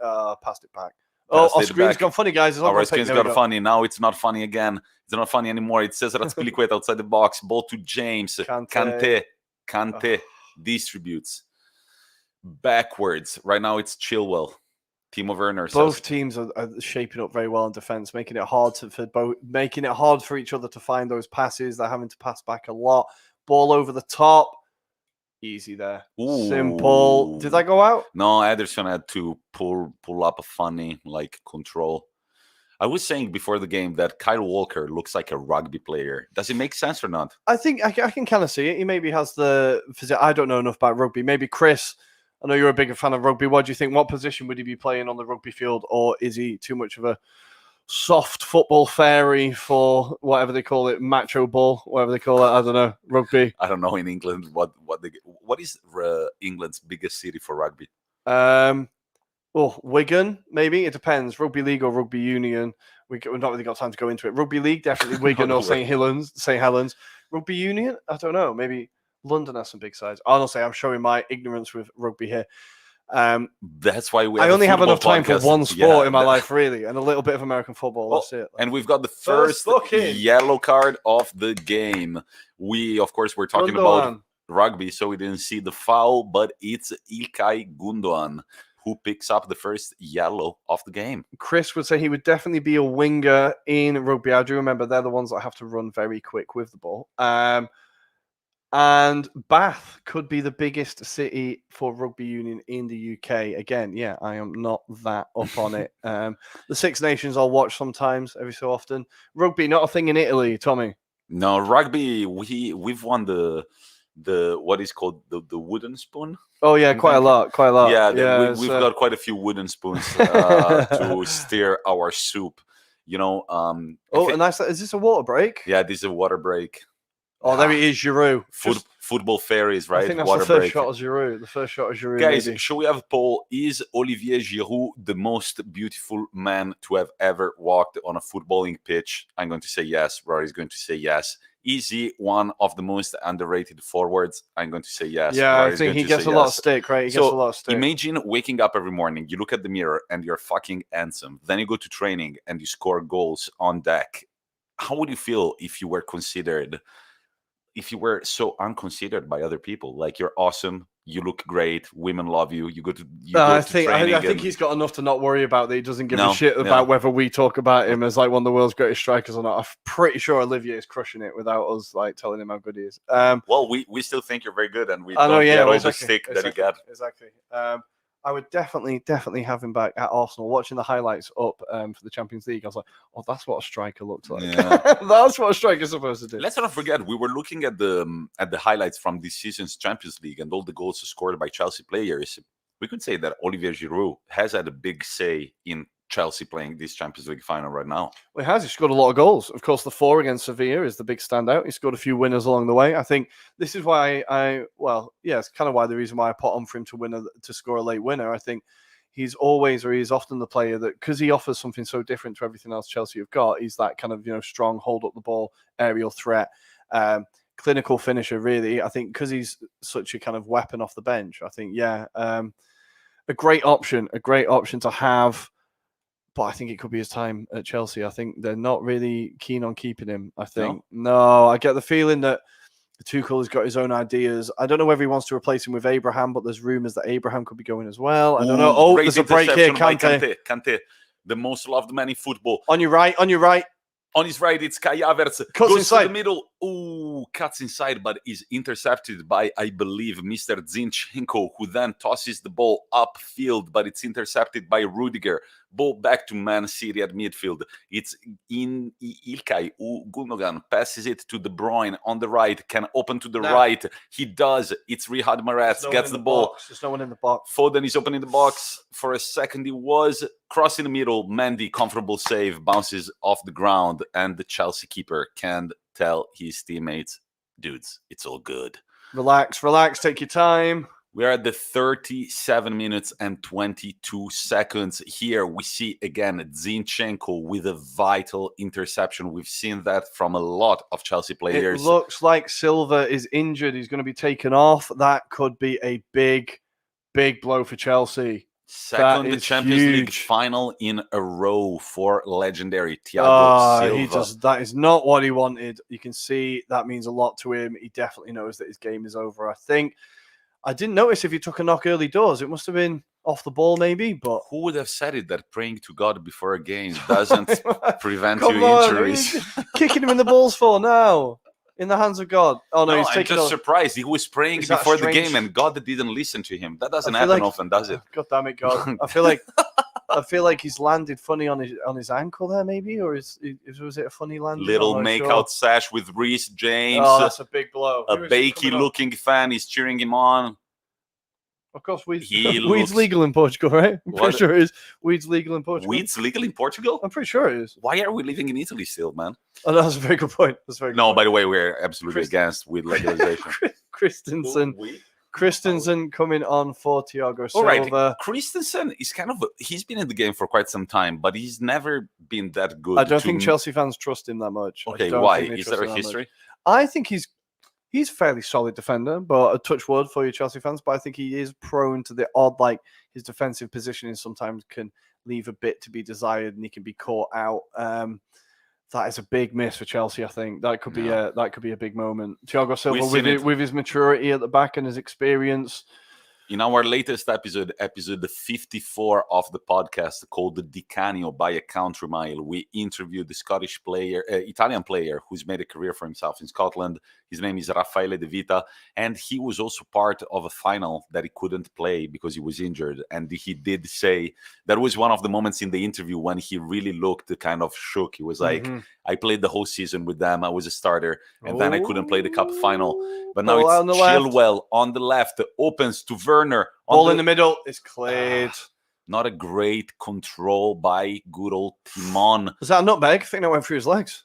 Passed it back. Our screen's gone funny, guys. Our screen's got funny. Now it's not funny again. It's not funny anymore. It says Azpilicueta outside the box. Ball to James. Kante distributes backwards. Right now it's Chilwell. Timo Werner. Both teams are shaping up very well in defense, making it hard for each other to find those passes. They're having to pass back a lot. Ball over the top. Easy there. Ooh. Simple. Did that go out? No, Ederson had to pull up a funny control. I was saying before the game that Kyle Walker looks like a rugby player. Does it make sense or not? I think I can kind of see it. He maybe has the physique. I don't know enough about rugby. Maybe Chris, I know you're a bigger fan of rugby. What do you think? What position would he be playing on the rugby field? Or is he too much of a soft football fairy for whatever they call it, macho ball, whatever they call it? I don't know. Rugby. I don't know in England what is England's biggest city for rugby? Wigan, maybe. It depends. Rugby league or rugby union. We've not really got time to go into it. Rugby league, definitely Wigan or St. Helens. Rugby union, I don't know. Maybe London has some big sides. Honestly, I'm showing my ignorance with rugby here. That's why I only have enough time for one sport in my life, really, and a little bit of American football. That's it. And we've got the first yellow card of the game. We, of course, we're talking about rugby, so we didn't see the foul, but it's Ilkay Gundogan who picks up the first yellow of the game. Chris would say he would definitely be a winger in rugby. I do remember they're the ones that have to run very quick with the ball. And Bath could be the biggest city for rugby union in the UK. Again, yeah, I am not that up on it. The Six Nations I'll watch sometimes, every so often. Rugby, not a thing in Italy, Tommy. No, rugby, we've won the what is called the wooden spoon. Oh yeah, quite a lot. Yeah, we've got quite a few wooden spoons to stir our soup. Nice. Is this a water break? Yeah, this is a water break. Oh, there he is, Giroud. Football fairies, right? I think that's the first shot of Giroud. The first shot of Giroud. Guys, maybe. Shall we have a poll? Is Olivier Giroud the most beautiful man to have ever walked on a footballing pitch? I'm going to say yes. Rory's going to say yes. Is he one of the most underrated forwards? I'm going to say yes. Yeah, Rory's I think he gets a lot of stick, right? He gets a lot of stick. Imagine waking up every morning, you look at the mirror and you're fucking handsome. Then you go to training and you score goals on deck. How would you feel if you were so unconsidered by other people? Like, you're awesome, you look great, women love you, you go to training. I think he's got enough to not worry about that. He doesn't give a shit about whether we talk about him as like one of the world's greatest strikers or not. I'm pretty sure Olivier is crushing it without us like telling him how good he is. Well, we still think you're very good, and we don't get all the stick that you get. Exactly. I would definitely have him back at Arsenal. Watching the highlights up for the Champions League, I was like, oh, that's what a striker looks like. Yeah. That's what a striker's supposed to do. Let's not forget, we were looking at the highlights from this season's Champions League and all the goals scored by Chelsea players. We could say that Olivier Giroud has had a big say in Chelsea playing this Champions League final right now. Well, he has. He scored a lot of goals. Of course, the 4 against Sevilla is the big standout. He scored a few winners along the way. I think this is why it's kind of why the reason why I put on for him to score a late winner. I think he's often the player that, because he offers something so different to everything else Chelsea have got, he's that kind of, strong, hold up the ball, aerial threat. clinical finisher, really. I think because he's such a kind of weapon off the bench. I think, a great option to have. But I think it could be his time at Chelsea. I think they're not really keen on keeping him. I think no. I get the feeling that Tuchel has got his own ideas. I don't know whether he wants to replace him with Abraham, but there's rumours that Abraham could be going as well. I don't know. Oh, there's a break here. Kante, the most loved man in football. On your right. On his right, it's Kai Havertz. Cuts Goes inside. to the middle. Ooh, cuts inside, but is intercepted by, I believe, Mr. Zinchenko, who then tosses the ball upfield, but it's intercepted by Rudiger. Ball back to Man City at midfield. It's in Ilkay Gundogan passes it to De Bruyne on the right, can open to the right. He does. It's Riyad Mahrez, gets the ball. There's no one in the box. Foden is opening the box. For a second, he was crossing the middle. Mendy, comfortable save, bounces off the ground, and the Chelsea keeper can tell his teammates, dudes, it's all good. Relax, take your time. We are at the 37 minutes and 22 seconds. Here we see again Zinchenko with a vital interception. We've seen that from a lot of Chelsea players. It looks like Silva is injured. He's going to be taken off. That could be a big blow for Chelsea. Second Champions League final in a row for legendary Thiago Silva. That is not what he wanted. You can see that means a lot to him. He definitely knows that his game is over. I think I didn't notice if he took a knock early doors. It must have been off the ball, maybe. But who would have said it that praying to God before a game doesn't prevent you injuries? Kicking him in the balls for now. In the hands of God. Oh no, he's taking. I'm just surprised. He was praying before the game, and God didn't listen to him. That doesn't happen often, does it? God damn it, God! I feel like he's landed funny on his ankle there, maybe, or was it a funny landing? Little makeout sash with Reece James. Oh, that's a big blow. A Bakey-looking fan is cheering him on. Of course, weed's legal in Portugal, right? I'm pretty sure it is. Weed's legal in Portugal. Weed's legal in Portugal? I'm pretty sure it is. Why are we living in Italy still, man? Oh, that's a very good point. By the way, we're absolutely against weed legalization. Christensen coming on for Thiago Silva. All right, Christensen is he's been in the game for quite some time, but he's never been that good. I don't think Chelsea fans trust him that much. Okay, why? Is there a history? I think he's a fairly solid defender, but a touch wood for you Chelsea fans. But I think he is prone to the odd, like his defensive positioning sometimes can leave a bit to be desired, and he can be caught out. That is a big miss for Chelsea. I think that could be a big moment. Thiago Silva with his maturity at the back and his experience. In our latest episode 54 of the podcast called The Decanio by a Country Mile, we interviewed the Italian player who's made a career for himself in Scotland. His name is Raffaele De Vita, and he was also part of a final that he couldn't play because he was injured. And he did say that was one of the moments in the interview when he really looked kind of shook. He was like, I played the whole season with them. I was a starter, and then I couldn't play the cup final. But now it's Chilwell on the left, opens to Werner. Ball in the middle is cleared. Not a great control by good old Timon. Was that a nutmeg? I think that went through his legs.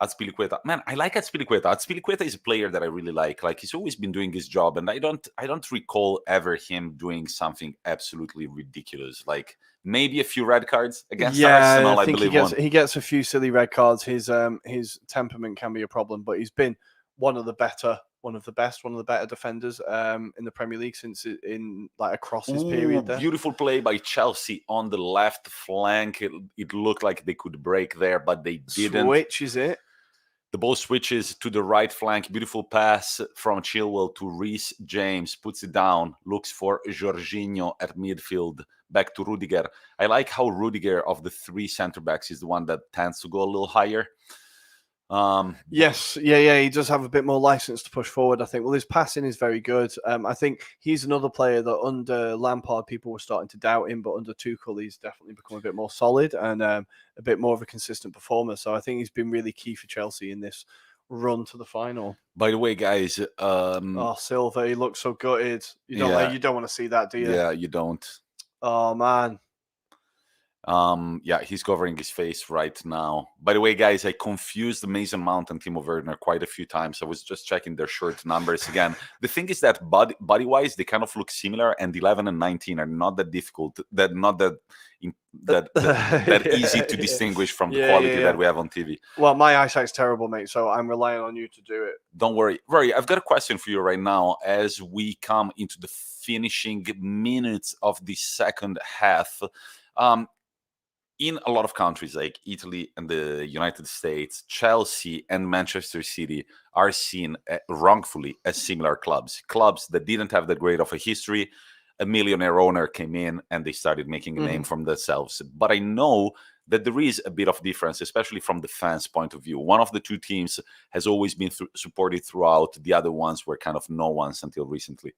Azpilicueta. Man, I like Azpilicueta. Azpilicueta is a player that I really like. Like, he's always been doing his job, and I don't recall ever him doing something absolutely ridiculous. Like, maybe a few red cards against Arsenal, I believe. He gets a few silly red cards. His temperament can be a problem, but he's been one of the better defenders in the Premier League since across his period there. Beautiful play by Chelsea on the left flank. It looked like they could break there, but they didn't. Switches it. The ball switches to the right flank. Beautiful pass from Chilwell to Reece James. Puts it down. Looks for Jorginho at midfield. Back to Rudiger. I like how Rudiger, of the three centre-backs, is the one that tends to go a little higher. Yes. He does have a bit more license to push forward, I think. Well, his passing is very good. I think he's another player that under Lampard, people were starting to doubt him, but under Tuchel, he's definitely become a bit more solid and a bit more of a consistent performer. So I think he's been really key for Chelsea in this run to the final. By the way, guys, Silva, he looks so gutted. You don't want to see that, do you? Yeah, you don't. Oh man. Yeah, he's covering his face right now. By the way, guys, I confused Mason Mount and Timo Werner quite a few times. I was just checking their shirt numbers again. The thing is that body-wise, they kind of look similar, and 11 and 19 are not that difficult. That easy to distinguish from the quality that we have on TV. Well, my eyesight's terrible, mate, so I'm relying on you to do it. Don't worry. Rory, I've got a question for you right now as we come into the finishing minutes of the second half. In a lot of countries like Italy and the United States, Chelsea and Manchester City are seen wrongfully as similar clubs that didn't have that great of a history. A millionaire owner came in and they started making a name for themselves. But I know that there is a bit of difference, especially from the fans' point of view. One of the two teams has always been supported throughout. The other ones were kind of no ones until recently.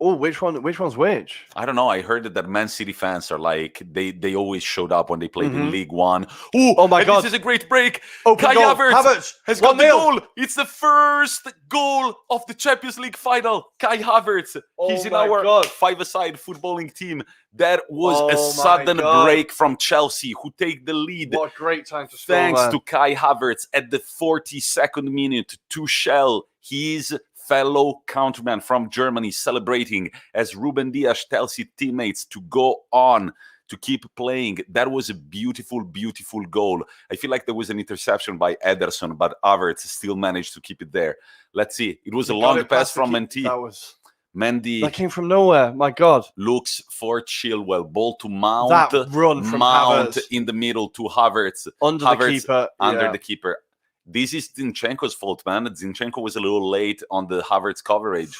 Oh, which one's which? I don't know. I heard that Man City fans are like, they always showed up when they played in League One. Oh my God. This is a great break. Kai Havertz has got the goal. It's the first goal of the Champions League final. Kai Havertz. He's in our five-a-side footballing team. That was a sudden break from Chelsea, who take the lead. What a great time to score, thanks to Kai Havertz at the 42nd minute. Tuchel, his fellow countryman from Germany, celebrating as Ruben Dias tells his teammates to go on, to keep playing. That was a beautiful, beautiful goal. I feel like there was an interception by Ederson, but Havertz still managed to keep it there. Let's see. It was a long pass from Mendy. That came from nowhere. My God. Looks for Chilwell. Ball to Mount. That run from Mount Havertz. In the middle to Havertz. Under the keeper. Under the keeper. This is Zinchenko's fault, man. Zinchenko was a little late on the Havertz coverage.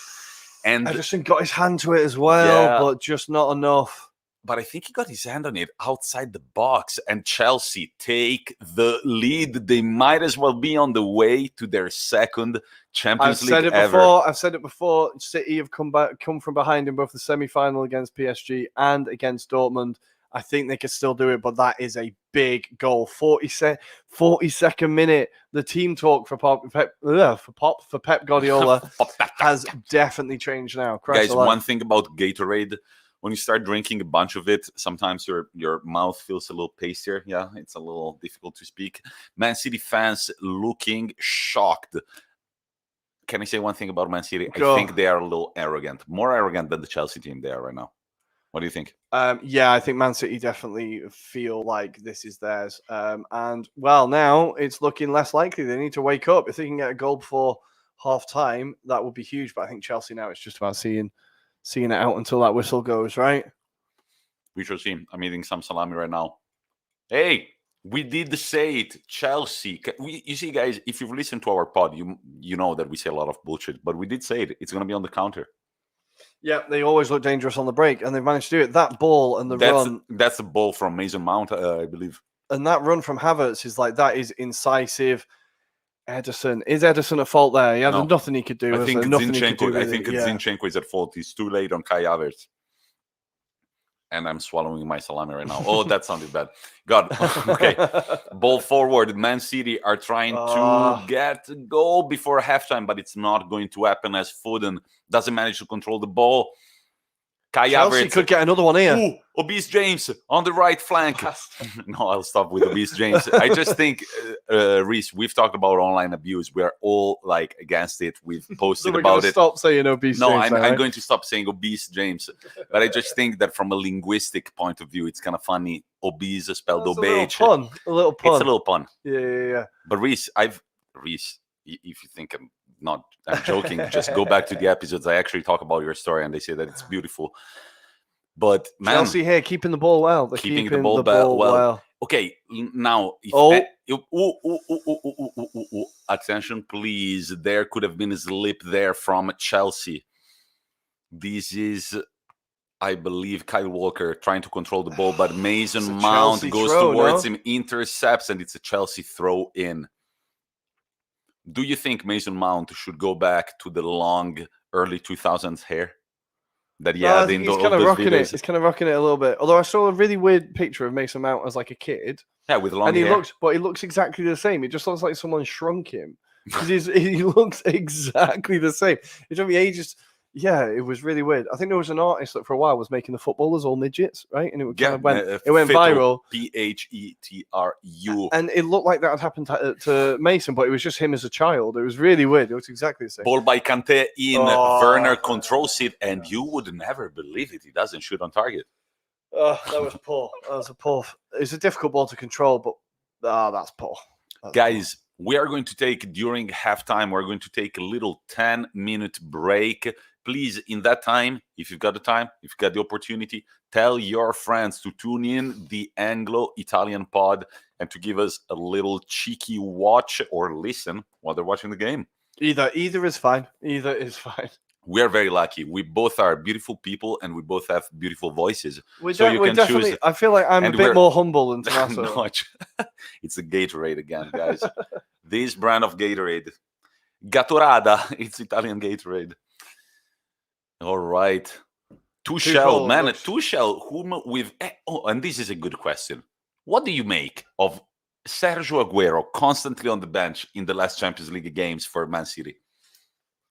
And Ederson got his hand to it as well, but just not enough. But I think he got his hand on it outside the box, and Chelsea take the lead. They might as well be on the way to their second Champions League ever. I've said it before. City have come from behind in both the semi-final against PSG and against Dortmund. I think they could still do it, but that is a big goal. 42nd minute. The team talk for Pep Guardiola has definitely changed now. Guys, one thing about Gatorade, when you start drinking a bunch of it, sometimes your mouth feels a little pastier. Yeah, it's a little difficult to speak. Man City fans looking shocked. Can I say one thing about Man City? I think they are a little arrogant. More arrogant than the Chelsea team they are right now. What do you think? Yeah, I think Man City definitely feel like this is theirs. And, well, now it's looking less likely. They need to wake up. If they can get a goal before half-time, that would be huge. But I think Chelsea now, it's just about seeing it out until that whistle goes, right? We shall see. I'm eating some salami right now. Hey, we did say it. Chelsea. You see, guys, if you've listened to our pod, you know that we say a lot of bullshit. But we did say it. It's going to be on the counter. Yeah, they always look dangerous on the break, and they've managed to do it. That ball and run. That's a ball from Mason Mount, I believe. And that run from Havertz is like, that is incisive. Ederson. Is Ederson at fault there? He had nothing he could do. I think Zinchenko is at fault. He's too late on Kai Havertz. And I'm swallowing my salami right now. Oh, that sounded bad. God. Okay. Ball forward. Man City are trying to get a goal before halftime, but it's not going to happen as Foden doesn't manage to control the ball. Kai Chelsea Havertz could get another one here. Ooh, Obese James on the right flank. No, I'll stop with Obese James. I just think, Reese, we've talked about online abuse. We're all like against it. We've posted about it. Stop saying Obese James. No, I'm going to stop saying Obese James. But I just think that from a linguistic point of view, it's kind of funny. Obese spelled obese. A little pun. It's a little pun. Yeah. But Reese, if you think I'm joking, just go back to the episodes. I actually talk about your story, and they say that it's beautiful. But man, Chelsea here keeping the ball well. They're keeping the ball well. Okay, now attention, please. There could have been a slip there from Chelsea. This is, I believe, Kyle Walker trying to control the ball, but Mason Mount goes towards him, intercepts, and it's a Chelsea throw in. Do you think Mason Mount should go back to the long early 2000s hair? That he's kind of rocking it. He's kind of rocking it a little bit. Although I saw a really weird picture of Mason Mount as like a kid. Yeah, with long hair. He looks exactly the same. It just looks like someone shrunk him because he looks exactly the same. It took me ages Yeah, it was really weird. I think there was an artist that for a while was making the footballers all midgets, right? And it kind of went viral. Phetru. And it looked like that had happened to Mason, but it was just him as a child. It was really weird. It was exactly the same. Ball by Kante in. Werner controls it, and you would never believe it. He doesn't shoot on target. Oh, that was poor. It's a difficult ball to control, but that's poor. Guys, we are going to take, during halftime, we're going to take a little 10-minute break. Please, in that time, if you've got the time, if you've got the opportunity, tell your friends to tune in the Anglo-Italian pod and to give us a little cheeky watch or listen while they're watching the game. Either is fine. Either is fine. We are very lucky. We both are beautiful people, and we both have beautiful voices. You can choose. I feel like I'm a bit more humble than Tommaso. No, it's a Gatorade again, guys. This brand of Gatorade. Gatorada. It's Italian Gatorade. All right. Tuchel, man. Tuchel, whom we've... Oh, and this is a good question. What do you make of Sergio Aguero constantly on the bench in the last Champions League games for Man City?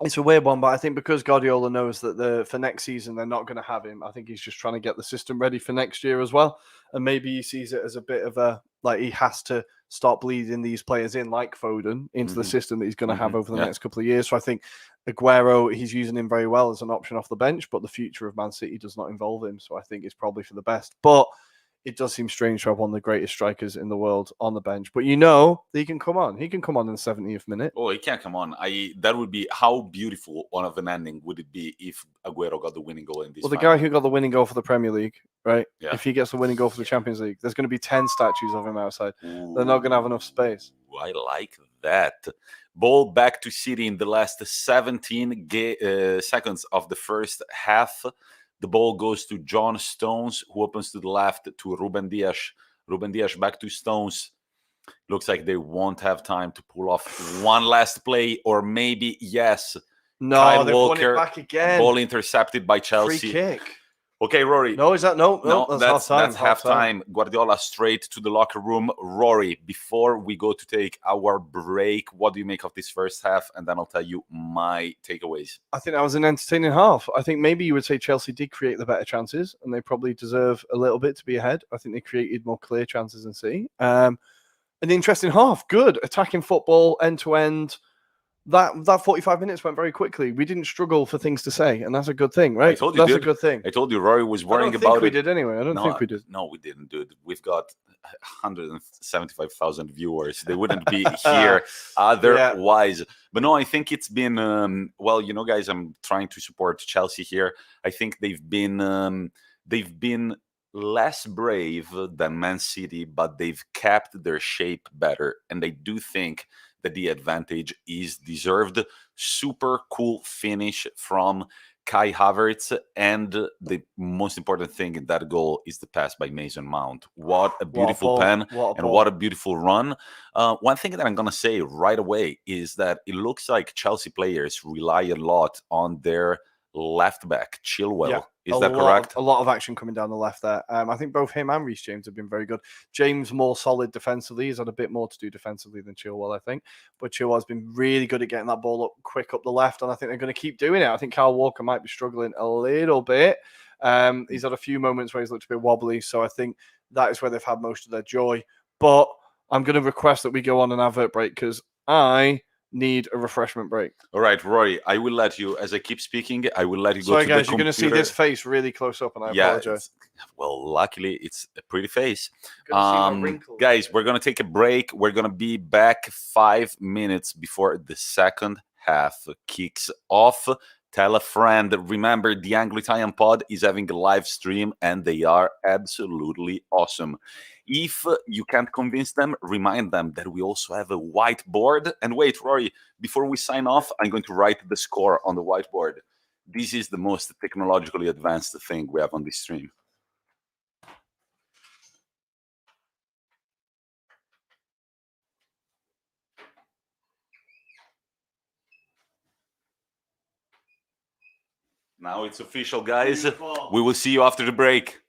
It's a weird one, but I think because Guardiola knows that for next season they're not going to have him, I think he's just trying to get the system ready for next year as well. And maybe he sees it as a bit of he has to start bleeding these players in, like Foden, into the system that he's going to have over the next couple of years. So I think Aguero, he's using him very well as an option off the bench, but the future of Man City does not involve him. So I think it's probably for the best. But it does seem strange to have one of the greatest strikers in the world on the bench. But you know that he can come on. He can come on in the 70th minute. Oh, he can come on. That would be, how beautiful of an ending would it be if Aguero got the winning goal in this the guy who got the winning goal for the Premier League, right? Yeah. If he gets the winning goal for the Champions League, there's going to be 10 statues of him outside. Ooh, they're not going to have enough space. I like that. Ball back to City in the last 17 seconds of the first half. The ball goes to John Stones, who opens to the left to Ruben Dias. Ruben Dias back to Stones. Looks like they won't have time to pull off one last play, or maybe, yes. No, Kyle they've Walker, won it back again. Ball intercepted by Chelsea. Free kick. Okay, Rory. No, is that no? That's half-time. That's halftime. Guardiola straight to the locker room. Rory, before we go to take our break, what do you make of this first half? And then I'll tell you my takeaways. I think that was an entertaining half. I think maybe you would say Chelsea did create the better chances, and they probably deserve a little bit to be ahead. I think they created more clear chances than City. An interesting half. Good attacking football, end to end. That 45 minutes went very quickly. We didn't struggle for things to say, and that's a good thing, right? That's a good thing. I told you Rory was worrying about it. We did anyway. I don't think we did. No, we didn't, dude. We've got 175,000 viewers. They wouldn't be here otherwise. Yeah. But no, I think it's been guys, I'm trying to support Chelsea here. I think they've been less brave than Man City, but they've kept their shape better, and I do think that the advantage is deserved. Super cool finish from Kai Havertz, and the most important thing in that goal is the pass by Mason Mount. What a beautiful pen, and what a beautiful run. One thing that I'm going to say right away is that it looks like Chelsea players rely a lot on their left back, Chilwell. Yeah. Is that correct? A lot of action coming down the left there. I think both him and Reece James have been very good. James more solid defensively. He's had a bit more to do defensively than Chilwell, I think. But Chilwell has been really good at getting that ball up quick up the left, and I think they're going to keep doing it. I think Kyle Walker might be struggling a little bit. He's had a few moments where he's looked a bit wobbly, so I think that is where they've had most of their joy. But I'm going to request that we go on an advert break because I need a refreshment break. All right, Rory, I will let you, as I keep speaking, I will let you go Sorry, to guys, the you're going to see this face really close up, and I apologize. Well, luckily, it's a pretty face. Guys, we're going to take a break. We're going to be back 5 minutes before the second half kicks off. Tell a friend. Remember, the Anglo-Italian pod is having a live stream, and they are absolutely awesome. If you can't convince them, remind them that we also have a whiteboard. And wait, Rory, before we sign off, I'm going to write the score on the whiteboard. This is the most technologically advanced thing we have on this stream. Now it's official, guys. Beautiful. We will see you after the break.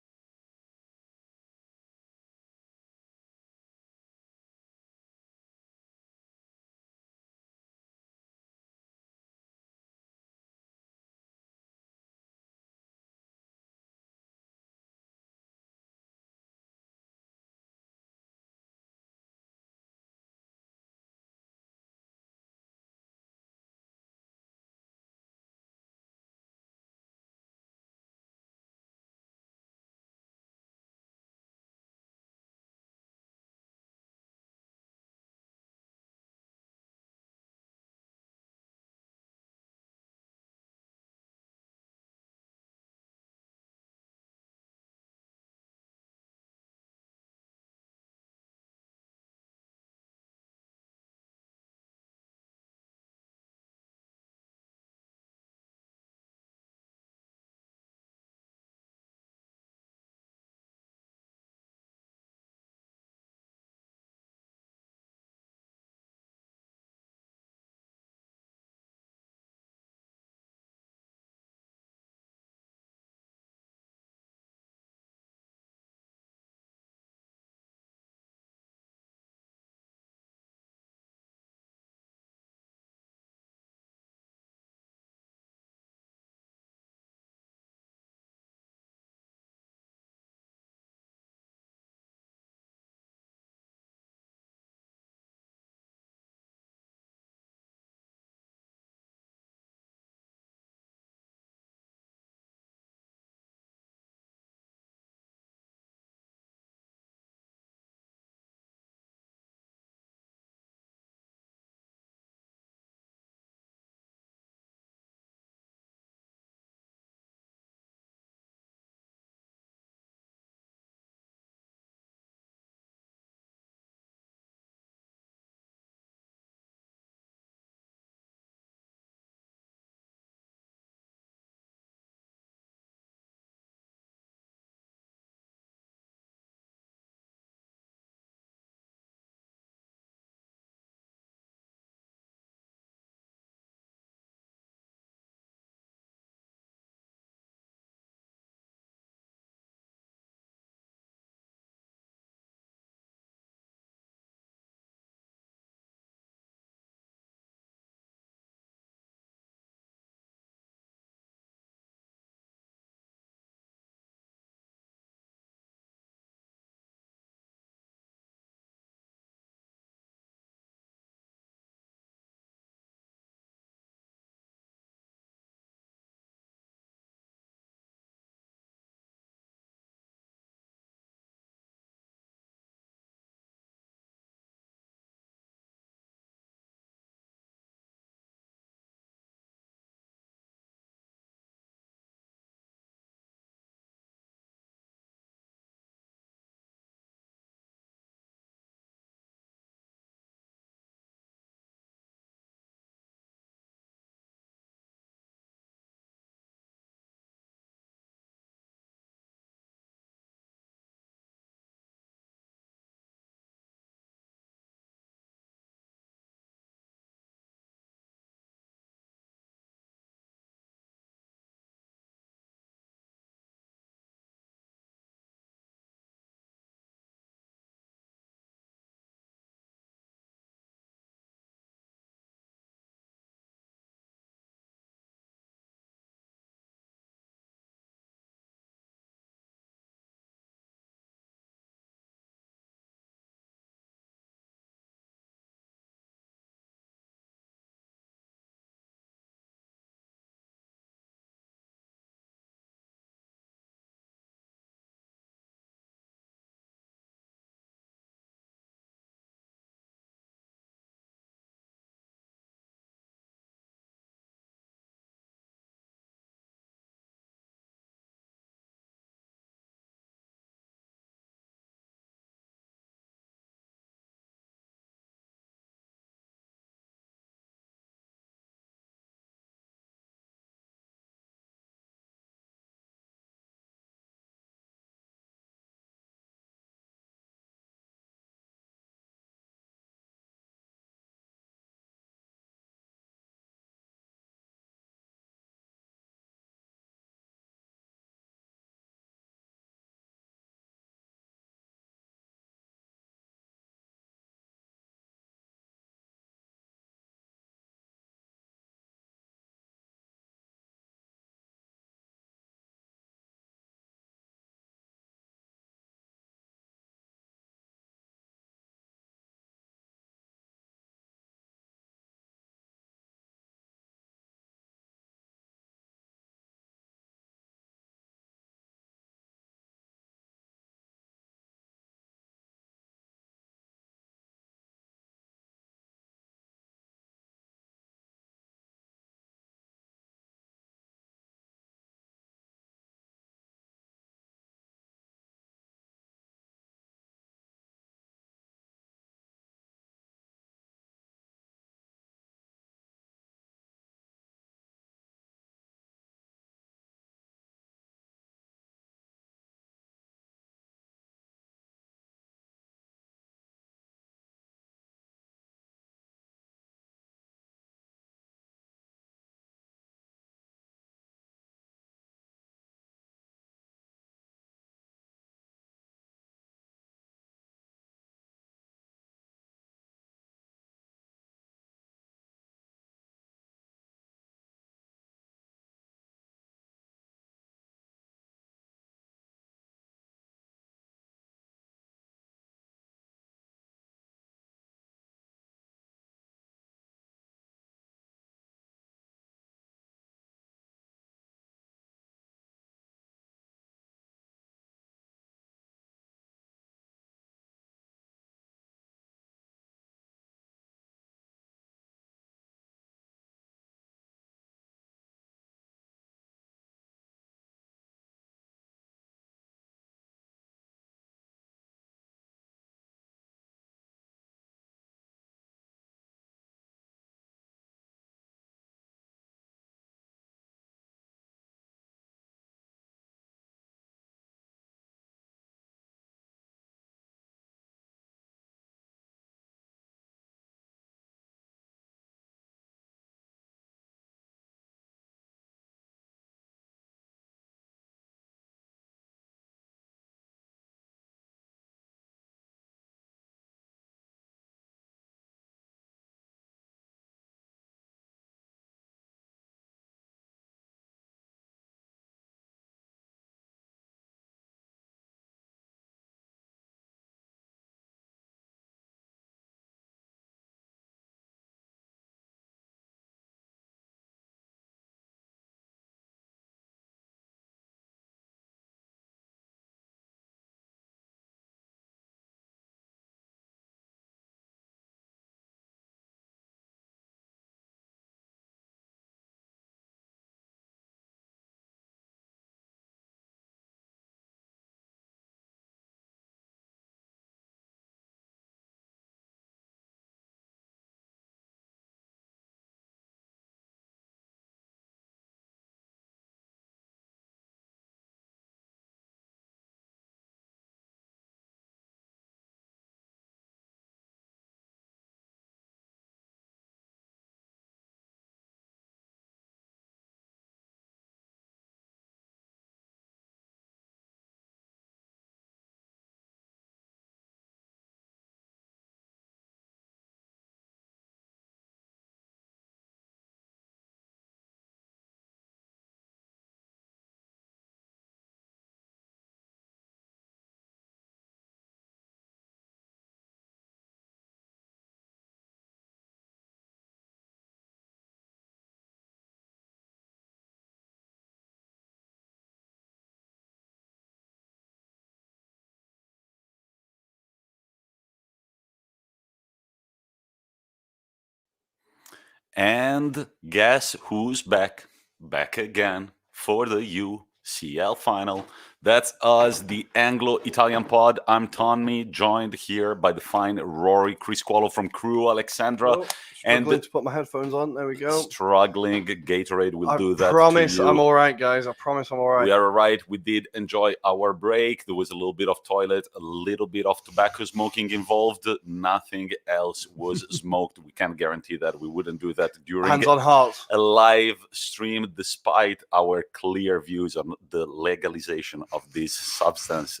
And guess who's back? Back again for the UCL final. That's us, the Anglo-Italian pod. I'm Tommi, joined here by the fine Ruairi, Chris Qualo from Crew, Alexandra. Struggling to put my headphones on. There we go. Struggling. Gatorade will do that. I promise to you. I'm all right, guys. I promise I'm all right. We are all right. We did enjoy our break. There was a little bit of toilet, a little bit of tobacco smoking involved. Nothing else was smoked. We can't guarantee that. We wouldn't do that during Hands on hearts. a live stream, despite our clear views on the legalization of this substance.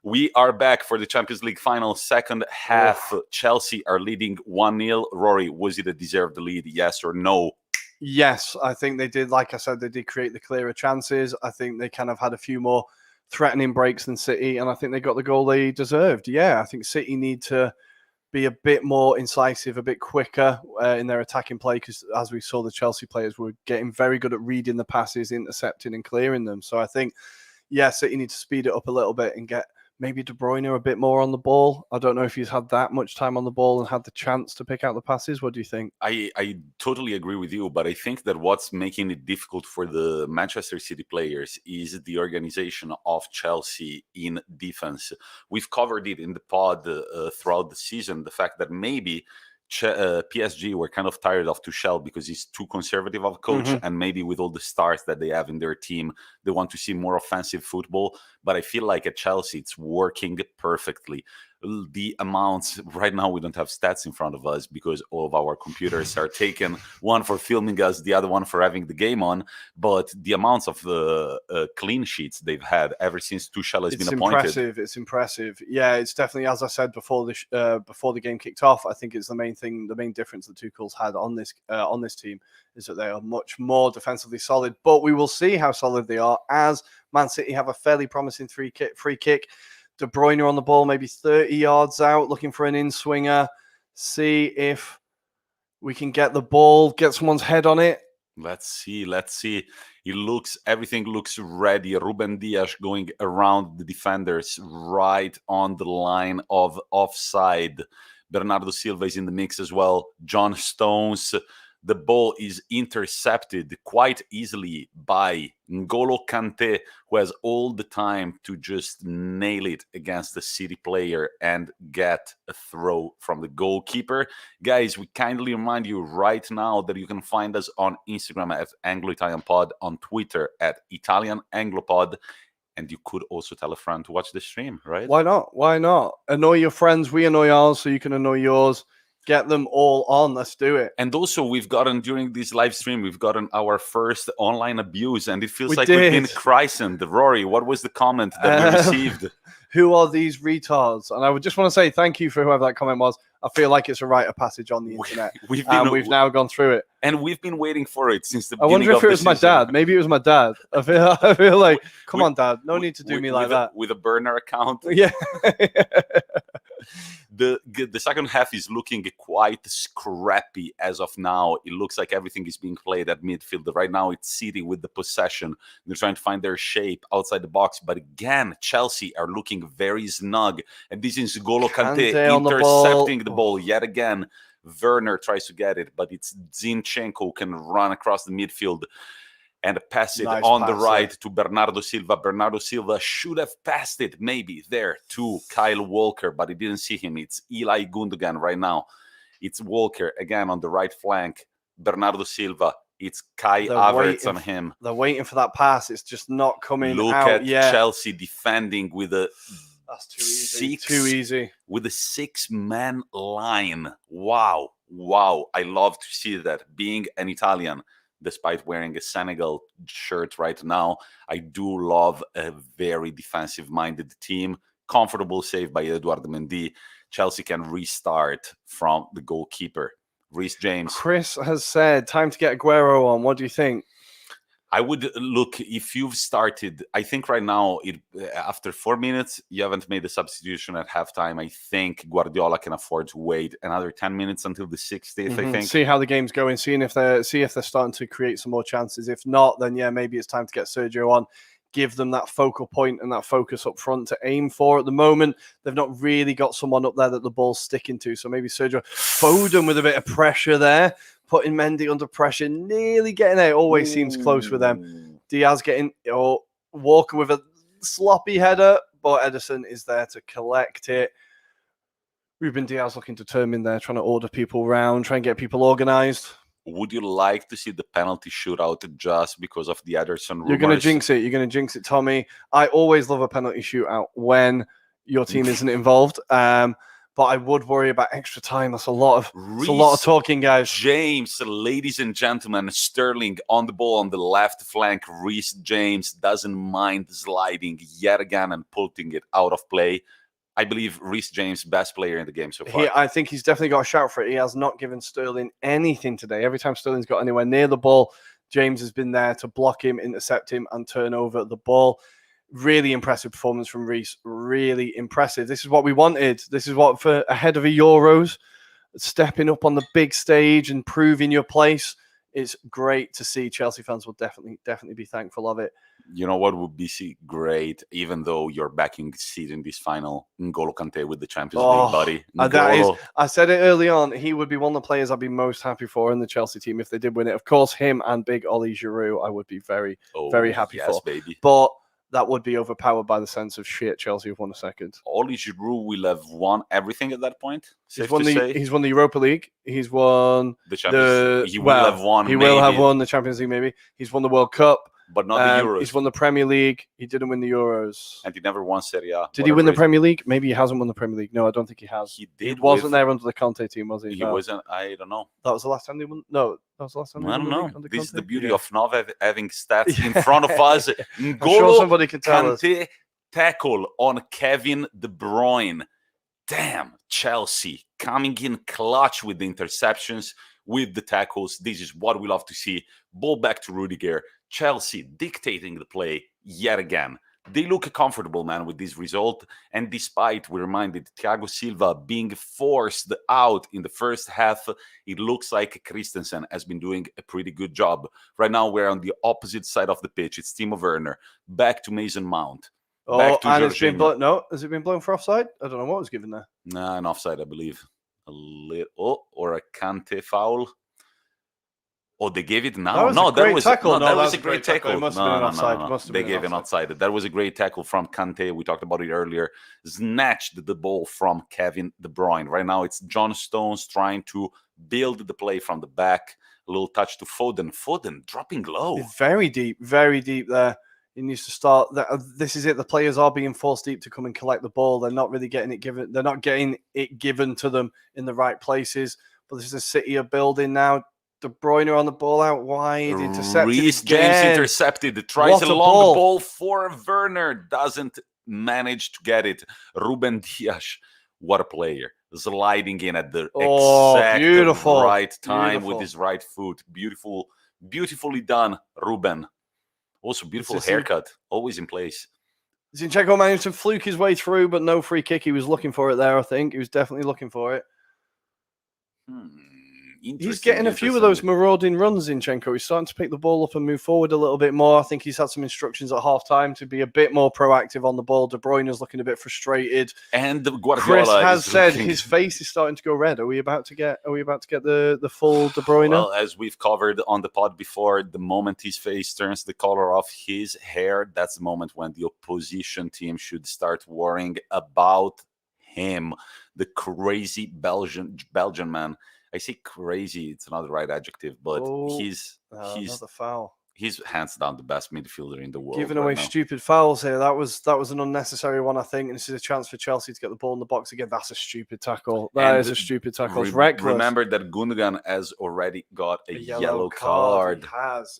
We are back for the Champions League final, second half. Chelsea are leading 1-0. Ruairi, was it a deserved lead, yes or no? Yes, I think they did. Like I said, they did create the clearer chances. I think they kind of had a few more threatening breaks than City, and I think they got the goal they deserved. Yeah, I think City need to be a bit more incisive, a bit quicker in their attacking play, because as we saw, the Chelsea players were getting very good at reading the passes, intercepting and clearing them. So I think, yeah, City need to speed it up a little bit and get maybe De Bruyne a bit more on the ball. I don't know if he's had that much time on the ball and had the chance to pick out the passes. What do you think? I totally agree with you, but I think that what's making it difficult for the Manchester City players is the organization of Chelsea in defense. We've covered it in the pod throughout the season, the fact that maybe PSG were kind of tired of Tuchel because he's too conservative of a coach, and maybe with all the stars that they have in their team, they want to see more offensive football. But I feel like at Chelsea, it's working perfectly. The amounts right now, we don't have stats in front of us because all of our computers are taken, one for filming us, the other one for having the game on. But the amounts of clean sheets they've had ever since Tuchel has been appointed. It's impressive. Yeah, it's definitely, as I said before the game kicked off, I think it's the main thing, the main difference that Tuchel's had on this team is that they are much more defensively solid. But we will see how solid they are as Man City have a fairly promising free kick. De Bruyne on the ball, maybe 30 yards out, looking for an in-swinger. See if we can get the ball, get someone's head on it. Let's see. Everything looks ready. Ruben Dias going around the defenders right on the line of offside. Bernardo Silva is in the mix as well. John Stones. The ball is intercepted quite easily by N'Golo Kante, who has all the time to just nail it against the City player and get a throw from the goalkeeper. Guys, we kindly remind you right now that you can find us on Instagram at Anglo-Italian Pod, on Twitter at Italian Anglopod, and you could also tell a friend to watch the stream, right? Why not? Annoy your friends. We annoy ours so you can annoy yours. Get them all on. Let's do it. And also, we've gotten, during this live stream, we've gotten our first online abuse, and it feels like we've been christened. Ruairi, what was the comment that we received? Who are these retards? And I would just want to say thank you for whoever that comment was. I feel like it's a rite of passage on the internet. We've now gone through it. And we've been waiting for it since the beginning. I wonder if it was my dad. Maybe it was my dad. I feel like, come on, Dad. No need to do me like that. With a burner account. Yeah. The second half is looking quite scrappy as of now. It looks like everything is being played at midfield. Right now, it's City with the possession. They're trying to find their shape outside the box. But again, Chelsea are looking very snug. And this is N'Golo Kante intercepting the ball yet again. Werner tries to get it, but it's Zinchenko who can run across the midfield and pass it on the right to Bernardo Silva. Bernardo Silva should have passed it maybe there to Kyle Walker, but he didn't see him. It's Eli Gundogan right now. It's Walker again on the right flank. Bernardo Silva. It's Kai Havertz on him. They're waiting for that pass. It's just not coming out. Look at Chelsea defending with a... That's too easy. With a 6-man line. Wow. I love to see that. Being an Italian, despite wearing a Senegal shirt right now, I do love a very defensive-minded team. Comfortable save by Eduardo Mendy. Chelsea can restart from the goalkeeper. Reece James. Chris has said, time to get Aguero on. What do you think? I would look, if you've started, I think right now, after 4 minutes, you haven't made a substitution at halftime. I think Guardiola can afford to wait another 10 minutes until the 60th, I think. See how the game's going, see if they're starting to create some more chances. If not, then yeah, maybe it's time to get Sergio on. Give them that focal point and that focus up front to aim for. At the moment, they've not really got someone up there that the ball's sticking to. So maybe Sergio Foden with a bit of pressure there. putting Mendy under pressure, nearly getting it. Always seems close with them. Diaz getting, Walker with a sloppy header, but Ederson is there to collect it. Ruben Diaz looking determined there, trying to order people around, trying to get people organised. Would you like to see the penalty shootout just because of the Ederson rumors? You're going to jinx it. You're going to jinx it, Tommy. I always love a penalty shootout when your team isn't involved. But I would worry about extra time. That's a lot of talking, guys. James, ladies and gentlemen, Sterling on the ball on the left flank. Reece James doesn't mind sliding yet again and putting it out of play. I believe Reece James, best player in the game so far. I think he's definitely got a shout for it. He has not given Sterling anything today. Every time Sterling's got anywhere near the ball, James has been there to block him, intercept him, and turn over the ball. Really impressive performance from Reece. Really impressive. This is what we wanted. This is what, for ahead of a Euros, stepping up on the big stage and proving your place. It's great to see. Chelsea fans will definitely be thankful of it. You know what would be great, even though you're backing seed in this final, N'Golo Kante with the Champions League, buddy. I said it early on. He would be one of the players I'd be most happy for in the Chelsea team if they did win it. Of course, him and big Ollie Giroud, I would be very happy for. Baby. But that would be overpowered by the sense of shit. Chelsea have won a second. Ollie Giroud will have won everything at that point. He's won the Europa League. He's won the Champions League. He will have won. He will have won the Champions League. Maybe he's won the World Cup, but not the Euros. He's won the Premier League. He didn't win the Euros, and he never won Serie A. Did he win the Premier League? Maybe he hasn't won the Premier League. No, I don't think he has. He did. He wasn't there under the Conte team, was he? He wasn't. I don't know. That was the last time they won. No, that was the last time. I don't know. This is the beauty of not having stats in front of us. I'm sure somebody can tell us. Tackle on Kevin De Bruyne. Damn, Chelsea coming in clutch with the interceptions, with the tackles. This is what we love to see. Ball back to Rudiger. Chelsea dictating the play yet again. They look comfortable, man, with this result. And despite, we reminded, Thiago Silva being forced out in the first half, it looks like Christensen has been doing a pretty good job. Right now, we're on the opposite side of the pitch. It's Timo Werner. Back to Mason Mount. Back to it's been blown. No, has it been blown for offside? I don't know what was given there. Nah, an offside, I believe. Or a Kante foul. Oh, they gave it now. That was a great tackle. They gave an offside. That was a great tackle from Kante. We talked about it earlier. Snatched the ball from Kevin De Bruyne. Right now, it's John Stones trying to build the play from the back. A little touch to Foden. Foden dropping low. Very deep there. He needs to start. This is it. The players are being forced deep to come and collect the ball. They're not really getting it given. They're not getting it given to them in the right places. But this is a City of building now. De Bruyne on the ball out wide. Intercepted. Reece James intercepted. Tries a long ball for Werner. Doesn't manage to get it. Ruben Dias. What a player. Sliding in at the exact right time with his right foot. Beautifully done, Ruben. Also, beautiful haircut, always in place. Zinchenko managed to fluke his way through, but no free kick. He was looking for it there, I think. He was definitely looking for it. He's getting a few of those marauding runs, Zinchenko. He's starting to pick the ball up and move forward a little bit more. I think he's had some instructions at half-time to be a bit more proactive on the ball. De Bruyne is looking a bit frustrated. And Guardiola Chris has said his face is starting to go red. Are we about to get the full De Bruyne? Well, as we've covered on the pod before, the moment his face turns the color of his hair, that's the moment when the opposition team should start worrying about him. The crazy Belgian man. I say crazy, it's not the right adjective, but he's another foul. He's hands down the best midfielder in the world. Giving away stupid fouls here. That was an unnecessary one, I think. And this is a chance for Chelsea to get the ball in the box again. That's a stupid tackle. That is a stupid tackle. It's reckless. Remember that Gundogan has already got a yellow card.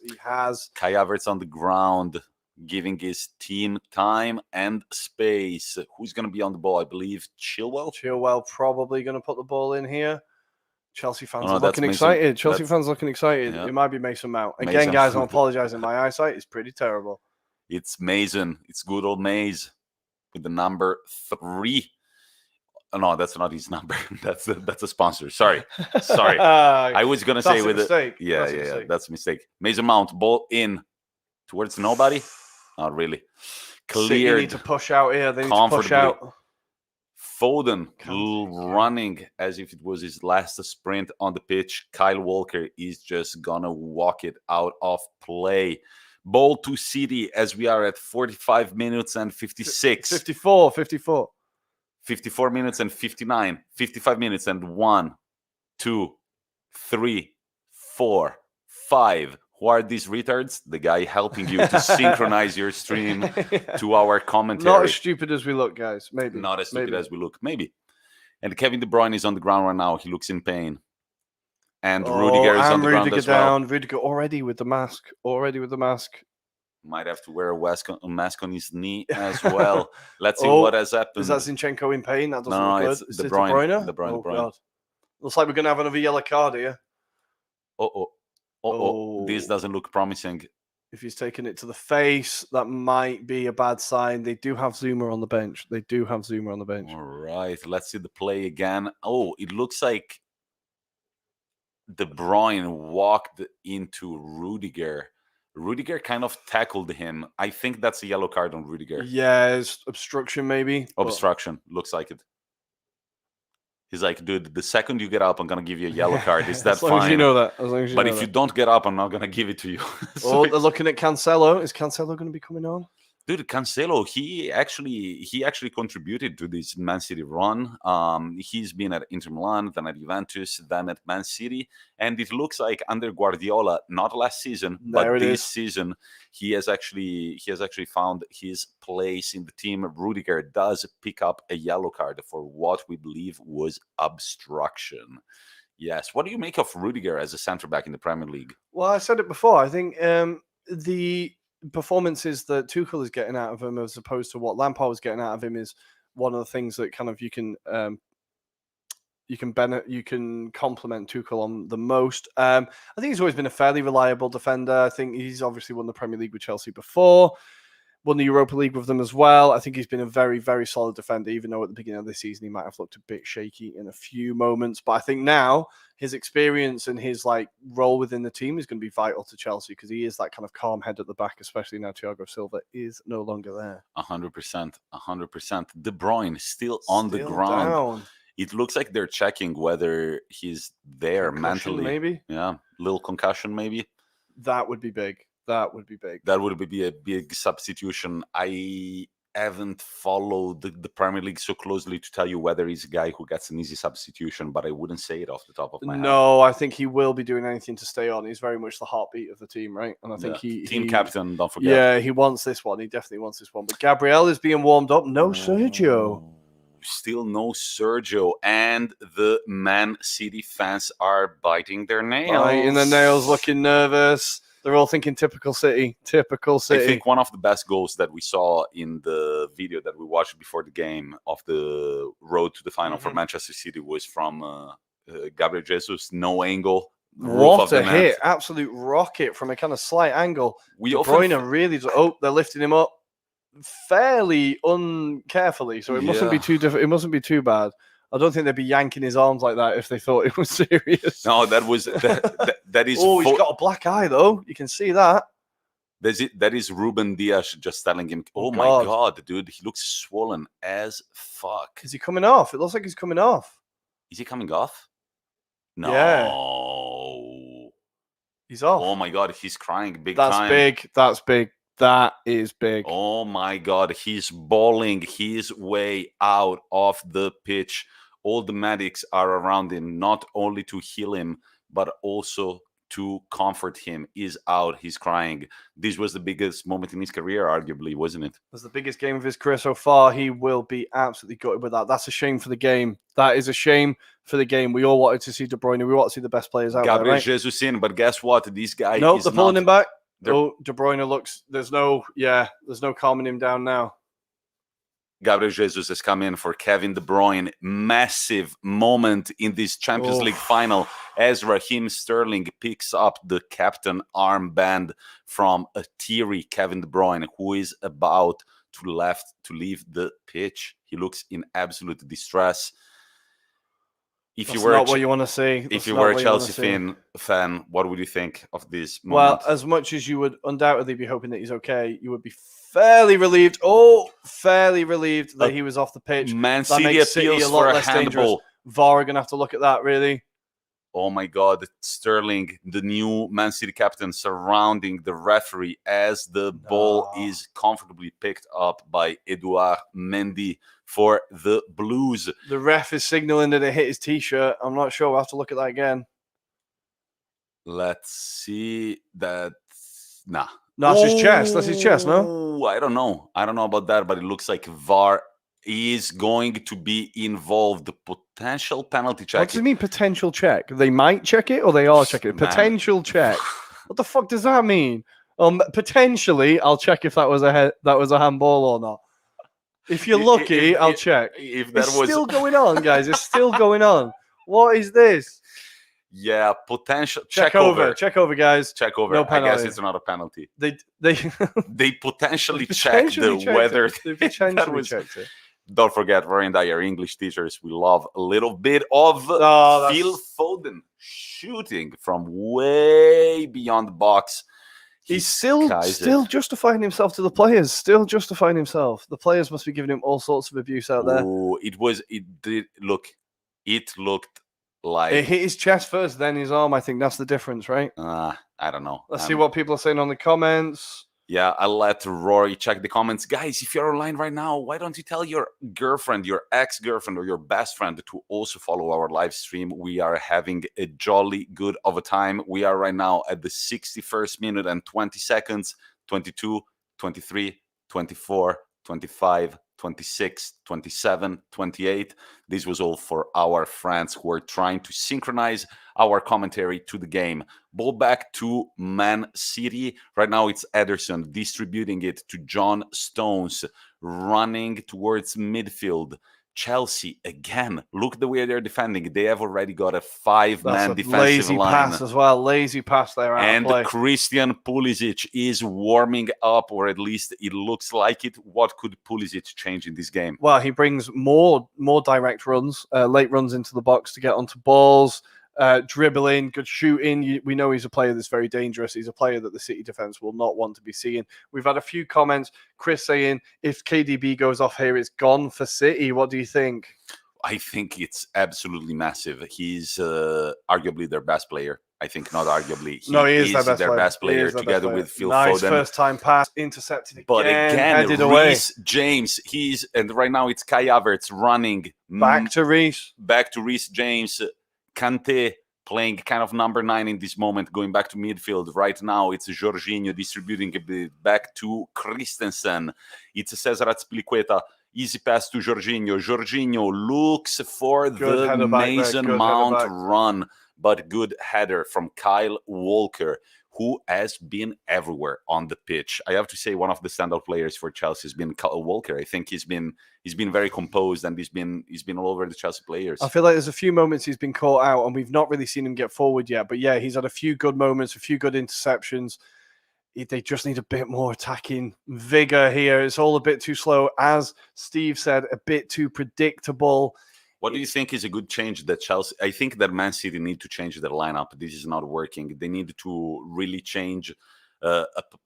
He has. Kai Havertz on the ground, giving his team time and space. Who's going to be on the ball? I believe Chilwell. Chilwell probably going to put the ball in here. Chelsea fans are looking excited. Yeah. It might be Mason Mount. Again, guys, I'm apologizing. My eyesight is pretty terrible. It's Mason. It's good old Maze with the number 3. Oh, no, that's not his number. That's a sponsor. Sorry. I was going to say with it. Yeah. That's a mistake. Mason Mount, ball in towards nobody. Not really. Cleared. They need to push out here. They need to push out. Foden Kante, running as if it was his last sprint on the pitch. Kyle Walker is just gonna walk it out of play. Ball to City as we are at 45 minutes and 56. 54. 54 minutes and 59. 55 minutes and 1, 2, 3, 4, 5. Who are these retards? The guy helping you to synchronize your stream to our commentary. Not as stupid as we look, guys. Maybe. Not as stupid as we look. Maybe. And Kevin De Bruyne is on the ground right now. He looks in pain. And Rudiger is on the ground as well. Rudiger already with the mask. Might have to wear a mask on his knee as well. Let's see what has happened. Is that Zinchenko in pain? That doesn't No, look it's good. De Bruyne. De Bruyne. God. Looks like we're going to have another yellow card here. This doesn't look promising. If he's taking it to the face, that might be a bad sign. They do have Zuma on the bench. All right, let's see the play again. Oh, it looks like De Bruyne walked into Rudiger. Rudiger kind of tackled him. I think that's a yellow card on Rudiger. Yeah, it's obstruction maybe. Obstruction. Looks like it. He's like, dude, the second you get up, I'm going to give you a yellow card. Is that as long fine? As you know that. But if you don't get up, I'm not going to give it to you. So they're looking at Cancelo. Is Cancelo going to be coming on? Dude, Cancelo, he actually contributed to this Man City run. He's been at Inter Milan, then at Juventus, then at Man City, and it looks like under Guardiola, not last season, but this season, he has actually found his place in the team. Rudiger does pick up a yellow card for what we believe was obstruction. Yes. What do you make of Rudiger as a centre back in the Premier League? Well, I said it before. I think the performances that Tuchel is getting out of him as opposed to what Lampard was getting out of him is one of the things that kind of you can compliment Tuchel on the most. I think he's always been a fairly reliable defender. I think he's obviously won the Premier League with Chelsea before, won the Europa League with them as well. I think he's been a very, very solid defender, even though at the beginning of the season he might have looked a bit shaky in a few moments. But I think now his experience and his role within the team is going to be vital to Chelsea because he is that kind of calm head at the back, especially now Thiago Silva is no longer there. 100%. De Bruyne still on the ground. Down. It looks like they're checking whether he's there Concussion, mentally. Maybe. Yeah, little concussion maybe. That would be big. That would be a big substitution. I haven't followed the Premier League so closely to tell you whether he's a guy who gets an easy substitution, but I wouldn't say it off the top of my head. No, I think he will be doing anything to stay on. He's very much the heartbeat of the team, right? And I think team captain, don't forget. Yeah, he wants this one. He definitely wants this one. But Gabriel is being warmed up. No Sergio. Still no Sergio. And the Man City fans are biting their nails. Looking nervous. They're all thinking typical City. I think one of the best goals that we saw in the video that we watched before the game of the road to the final for Manchester City was from Gabriel Jesus, no angle. What a hit. Absolute rocket from a kind of slight angle. De Bruyne really... they're lifting him up fairly uncarefully, so it mustn't be too different. It mustn't be too bad. I don't think they'd be yanking his arms like that if they thought it was serious. No, that is. Oh, he's got a black eye though. You can see that. That is Ruben Diaz just telling him, "Oh my God, dude, he looks swollen as fuck." Is he coming off? It looks like he's coming off. Is he coming off? No. Yeah. He's off. Oh my God, he's crying big time. That's big. That is big. Oh my God, he's bawling his way out of the pitch. All the medics are around him, not only to heal him, but also to comfort him. He's out, he's crying. This was the biggest moment in his career, arguably, wasn't it? It was the biggest game of his career so far. He will be absolutely gutted with that. That's a shame for the game. That is a shame for the game. We all wanted to see De Bruyne. We want to see the best players out there, right? Jesus in, but guess what? This guy is they're pulling him back. De Bruyne looks, there's no calming him down now. Gabriel Jesus has come in for Kevin De Bruyne. Massive moment in this Champions League final as Raheem Sterling picks up the captain armband from a teary Kevin De Bruyne, who is about to leave the pitch. He looks in absolute distress. If That's you were not what you want to see. if you were a Chelsea fan, what would you think of this moment? Well, as much as you would undoubtedly be hoping that he's okay, you would be fairly relieved. Oh, fairly relieved that he was off the pitch. Man That City makes City appeals a lot for a less dangerous. handball. VAR are going to have to look at that, really. Oh my God, Sterling, the new Man City captain, surrounding the referee as the ball is comfortably picked up by Edouard Mendy for the Blues. The ref is signaling that it hit his T-shirt. I'm not sure. We'll have to look at that again. Let's see that. Nah. No, that's his chest. That's his chest, no? I don't know. I don't know about that, but it looks like VAR is going to be involved. Potential penalty check. What does it mean, potential check? They might check it or they are checking it? Potential check. What the fuck does that mean? Potentially, I'll check if that was a handball or not. If you're lucky, I'll check. If that it's was still going on, guys. It's still going on. What is this? Yeah, potential check over, guys. Check over. No penalty. I guess it's not a penalty. They potentially checked whether they potentially checked it. Don't forget, Rory and I are English teachers. We love a little bit of Phil Foden shooting from way beyond the box. He's still justifying himself to the players. Still justifying himself. The players must be giving him all sorts of abuse out there. It looked like it hit his chest first, then his arm. I think that's the difference, right? I don't know. Let's see what people are saying on the comments. Yeah, I'll let Rory check the comments. Guys, if you're online right now, why don't you tell your girlfriend, your ex-girlfriend, or your best friend to also follow our live stream? We are having a jolly good of a time. We are right now at the 61st minute and 20 seconds, 22, 23, 24, 25, 26, 27, 28. This was all for our friends who are trying to synchronize our commentary to the game. Ball back to Man City. Right now it's Ederson distributing it to John Stones, running towards midfield. Chelsea, again, look the way they're defending. They have already got a five-man defensive lazy line. Pass as well. Lazy pass there. And Christian Pulisic is warming up, or at least it looks like it. What could Pulisic change in this game? Well, he brings more direct runs, late runs into the box to get onto balls. Dribbling, good shooting. We know he's a player that's very dangerous. He's a player that the City defense will not want to be seeing. We've had a few comments. Chris saying, if KDB goes off here, it's gone for City. What do you think? I think it's absolutely massive. He's arguably their best player. I think not arguably. He is their best player together with Phil Foden. First time pass, intercepted again. But again, Reece James, and right now it's Kai Havertz running. Back to Reece James. Kante playing kind of number 9 in this moment, going back to midfield. Right now, it's Jorginho distributing a bit back to Christensen. It's Cesar Azpilicueta. Easy pass to Jorginho. Jorginho looks for the Mason Mount run, but good header from Kyle Walker, who has been everywhere on the pitch. I have to say, one of the standout players for Chelsea has been Kyle Walker. I think he's been very composed, and he's been all over the Chelsea players. I feel like there's a few moments he's been caught out, and we've not really seen him get forward yet. But yeah, he's had a few good moments, a few good interceptions. They just need a bit more attacking vigor here. It's all a bit too slow. As Steve said, a bit too predictable. What do you think is a good change that Chelsea? I think that Man City need to change their lineup. This is not working. They need to really change,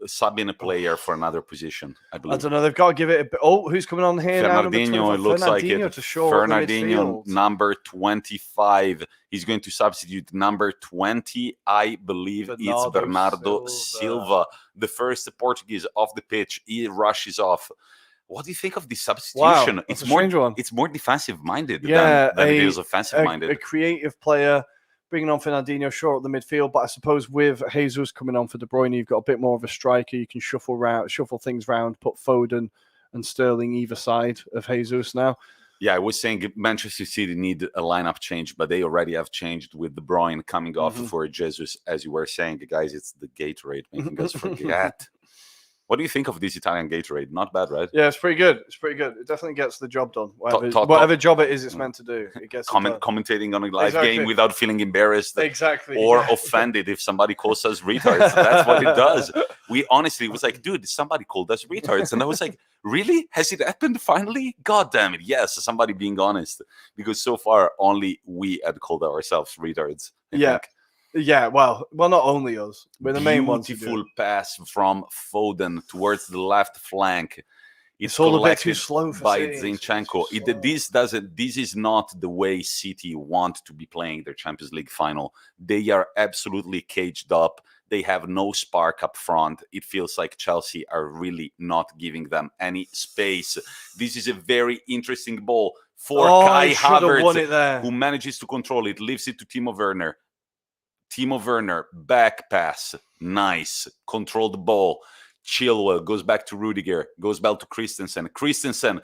sub in a player for another position, I believe. I don't know. They've got to give it a bit. Oh, who's coming on here now? Fernandinho, it looks like it. Fernandinho, number 25. He's going to substitute number 20. I believe it's Bernardo Silva. The first Portuguese off the pitch. He rushes off. What do you think of the substitution? Wow, it's more defensive-minded than it is offensive-minded. A creative player bringing on Fernandinho short at the midfield, but I suppose with Jesus coming on for De Bruyne, you've got a bit more of a striker. You can shuffle things round, put Foden and Sterling either side of Jesus now. Yeah, I was saying Manchester City need a lineup change, but they already have changed with De Bruyne coming off for Jesus. As you were saying, guys, it's the Gatorade making us forget. What do you think of this Italian Gatorade? Not bad, right? Yeah, it's pretty good. It's pretty good. It definitely gets the job done. Whatever job it is it's meant to do, it gets it done. Commentating on a live game without feeling embarrassed or offended if somebody calls us retards. That's what it does. We honestly was like, dude, somebody called us retards. And I was like, really? Has it happened finally? God damn it. Yes, somebody being honest. Because so far, only we had called ourselves retards. I think. Yeah, well, not only us. We're the main ones. Beautiful pass from Foden towards the left flank. It's all a bit too slow for by City. Zinchenko. This is not the way City want to be playing their Champions League final. They are absolutely caged up. They have no spark up front. It feels like Chelsea are really not giving them any space. This is a very interesting ball for Kai Havertz, who manages to control it, leaves it to Timo Werner. Timo Werner, back pass, nice, controlled the ball. Chilwell goes back to Rudiger, goes back to Christensen. Christensen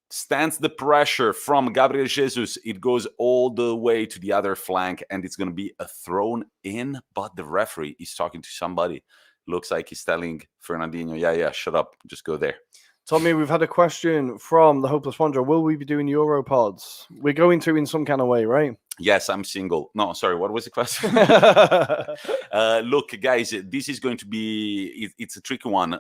stands the pressure from Gabriel Jesus. It goes all the way to the other flank, and it's going to be a thrown in, but the referee is talking to somebody. Looks like he's telling Fernandinho, yeah, shut up, just go there. Tommy, we've had a question from the Hopeless Wanderer. Will we be doing Europods? We're going to in some kind of way, right? Yes, I'm single. No, sorry, what was the question? Look, guys, this is going to be, it's a tricky one.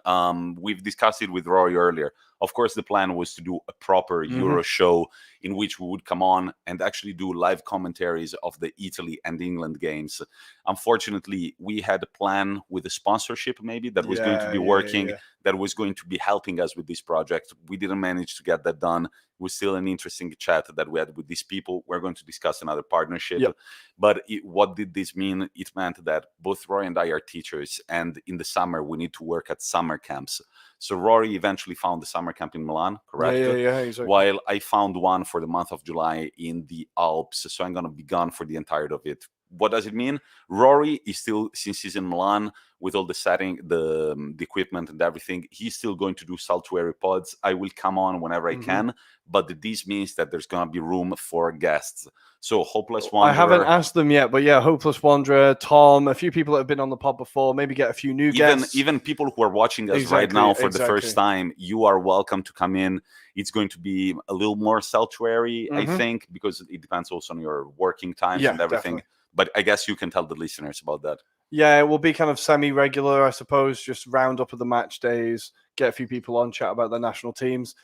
We've discussed it with Ruairi earlier. Of course, the plan was to do a proper Euro show in which we would come on and actually do live commentaries of the Italy and England games. Unfortunately, we had a plan with a sponsorship maybe that was going to be working, that was going to be helping us with this project. We didn't manage to get that done. It was still an interesting chat that we had with these people. We're going to discuss another partnership. But what did this mean? It meant that both Rory and I are teachers, and in the summer, we need to work at summer camps. So Rory eventually found the summer camp in Milan, correct? Yeah, exactly. While I found one for the month of July in the Alps. So I'm going to be gone for the entirety of it. What does it mean? Rory is still, since he's in Milan with all the setting, the equipment and everything, he's still going to do Saltuary pods. I will come on whenever I can, but this means that there's going to be room for guests. So Hopeless Wanderer. I haven't asked them yet, but yeah, Hopeless Wanderer, Tom, a few people that have been on the pod before, maybe get a few new guests. Even people who are watching us right now for the first time, you are welcome to come in. It's going to be a little more Saltuary, I think, because it depends also on your working times and everything. Definitely. But I guess you can tell the listeners about that. Yeah, it will be kind of semi-regular, I suppose, just round up of the match days, get a few people on, chat about their national teams.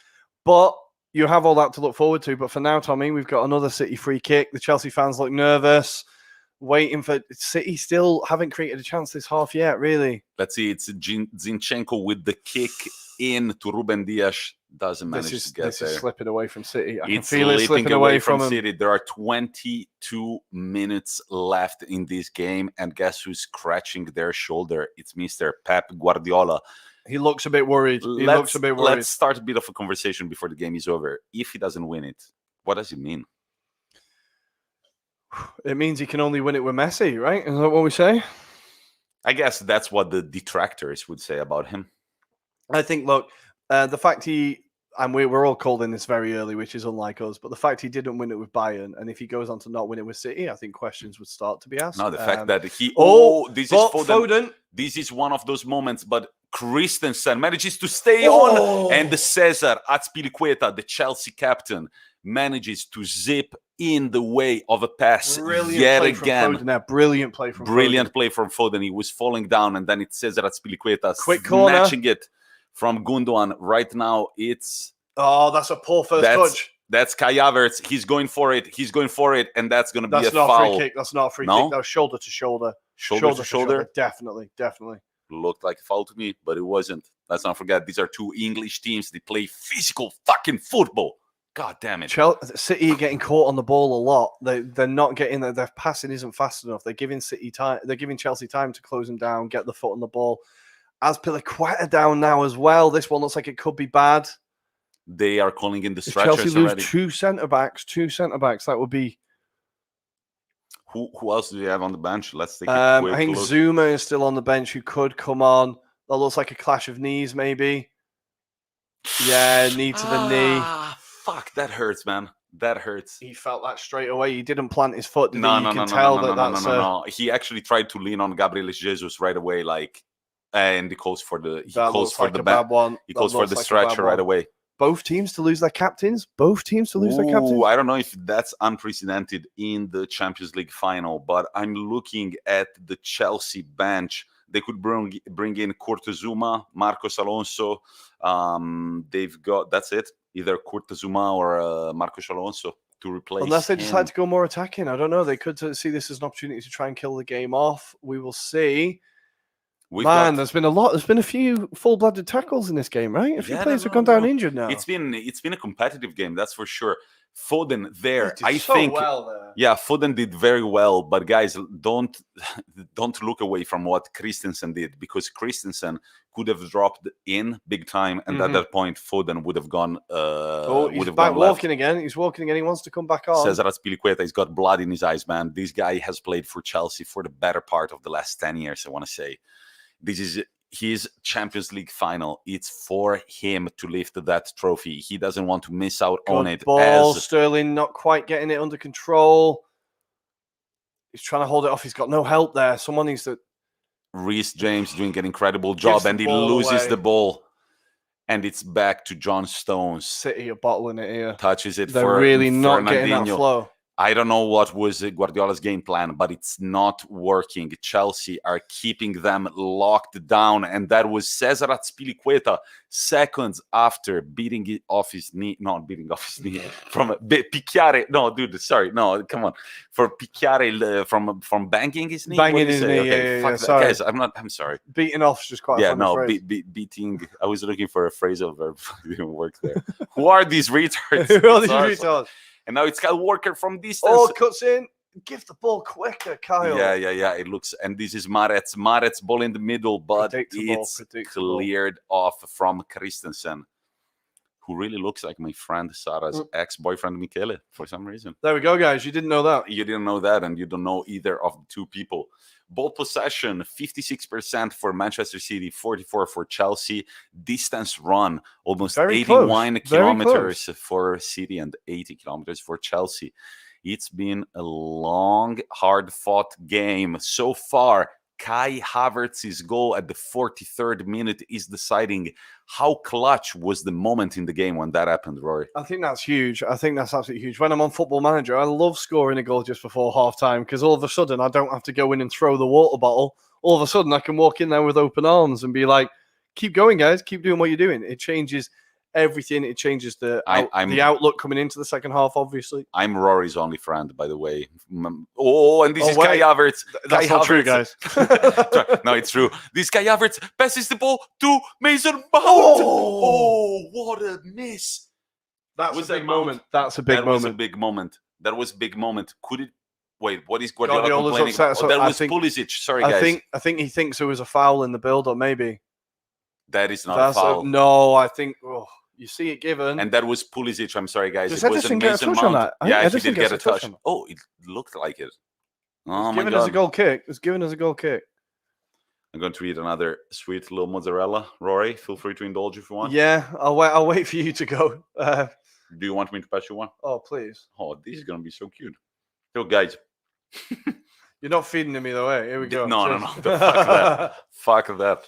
But you have all that to look forward to. But for now, Tommy, we've got another City free kick. The Chelsea fans look nervous, waiting for City. Still haven't created a chance this half yet, really. Let's see. It's Zinchenko with the kick in to Ruben Dias. Doesn't manage to get there. This is slipping away from City. I can feel it slipping away from City. There are 22 minutes left in this game, and guess who's scratching their shoulder? It's Mr. Pep Guardiola. He looks a bit worried. Let's start a bit of a conversation before the game is over. If he doesn't win it, what does it mean? It means he can only win it with Messi, right? Is that what we say? I guess that's what the detractors would say about him. I think, look, the fact and we're all called in this very early, which is unlike us, but the fact he didn't win it with Bayern, and if he goes on to not win it with City, I think questions would start to be asked. No, the fact that this is Foden. This is one of those moments, but Christensen manages to stay on, and the Cesar Azpilicueta, the Chelsea captain, manages to zip in the way of a pass yet again. Brilliant play from Foden. He was falling down, and then it's Cesar Azpilicueta snatching it from Gundogan. Right now, it's... Oh, that's a poor first touch. That's Kai Havertz. He's going for it, and that's going to be a foul. That's not a free kick. That's not a free kick. That was shoulder to shoulder. Shoulder to shoulder? Definitely. Looked like a foul to me, but it wasn't. Let's not forget, these are two English teams. They play physical fucking football. God damn it. City are getting caught on the ball a lot. They're not getting there. Their passing isn't fast enough. They're giving City time. They're giving Chelsea time to close them down, get the foot on the ball. Azpilicueta down now as well. This one looks like it could be bad. They are calling in the stretchers Chelsea lose already. Two centre backs. That would be... Who else do you have on the bench? Let's take a quick I think look. Zuma is still on the bench who could come on. That looks like a clash of knees, maybe. Yeah, knee to the knee. Fuck, that hurts, man. That hurts. He felt that straight away. He didn't plant his foot. No. He actually tried to lean on Gabriel Jesus right away. Like, and he calls for the bad one. He calls for the stretcher right away. Both teams to lose their captains. I don't know if that's unprecedented in the Champions League final, but I'm looking at the Chelsea bench. They could bring in Kurtuzuma, Marcos Alonso. They've got, that's it, either Kurtuzuma or Marcos Alonso to replace Unless they decide him. to go more attacking. I don't know. They could see this as an opportunity to try and kill the game off. We will see. There's been a few full-blooded tackles in this game, right? A few players have gone down injured now. It's been a competitive game, that's for sure. Foden there, Foden did very well. But guys, don't look away from what Christensen did, because Christensen could have dropped in big time, and at that point, Foden would have gone. He's back walking again. He's walking again. He wants to come back on. Cesar Azpilicueta, he's got blood in his eyes, man. This guy has played for Chelsea for the better part of the last 10 years. I want to say, this is his Champions League final. It's for him to lift that trophy. He doesn't want to miss out on it. Sterling not quite getting it under control. He's trying to hold it off. He's got no help there. Someone needs to. Reece James doing an incredible job, and he loses the ball. And it's back to John Stones. City are bottling it here. Touches it. They're really not getting that flow. I don't know what was Guardiola's game plan, but it's not working. Chelsea are keeping them locked down, and that was Cesar Azpilicueta seconds after beating it off his knee. Not beating off his knee. From Picchiare. No, dude, sorry. No, come on. For Picchiare from banging his knee? Banging his knee, okay, sorry. Guys, I'm sorry. Beating off is just quite a funny phrase. Beating. I was looking for a phrasal verb. It didn't work there. Who are these retards? Who are these retards? And now it's Kyle Walker from distance. Oh, cuts in. Give the ball quicker, Kyle. Yeah. It looks, and this is Maret's ball in the middle, but it's cleared off from Christensen, who really looks like my friend Sarah's ex-boyfriend Michele for some reason. There we go, guys. You didn't know that. You didn't know that, and you don't know either of the two people. Ball possession, 56% for Manchester City, 44% for Chelsea. Distance run, almost 81 kilometers for City and 80 kilometers for Chelsea. It's been a long, hard-fought game so far. Kai Havertz's goal at the 43rd minute is deciding. How clutch was the moment in the game when that happened, Rory? I think that's huge. I think that's absolutely huge. When I'm on Football Manager, I love scoring a goal just before half-time, because all of a sudden I don't have to go in and throw the water bottle. All of a sudden I can walk in there with open arms and be like, keep going, guys. Keep doing what you're doing. It changes everything. It changes the outlook coming into the second half, obviously. I'm Rory's only friend, by the way. Oh, and this is Kai Havertz. That's not true, guys. No, it's true. This Kai Havertz passes the ball to Mason Mount. Oh, what a miss. That was a big moment. That's a big moment. That was a big moment. That was a big moment. Could it... Wait, what is Guardiola complaining? Upset, so that was Pulisic. Sorry, guys. I think he thinks there was a foul in the build-up, maybe. That is not a foul. No, I think... Oh. You see it given. And that was Pulisic. I'm sorry, guys. Does Ederson get a touch on that? Yeah, he did get a touch. Oh, it looked like it. Oh, my God. As a goal kick. It's given as a goal kick. I'm going to eat another sweet little mozzarella. Rory, feel free to indulge if you want. Yeah, I'll wait for you to go. Do you want me to pass you one? Oh, please. Oh, this is going to be so cute. So, guys. You're not feeding me, though, eh? Here we go. No. Fuck that. Fuck that.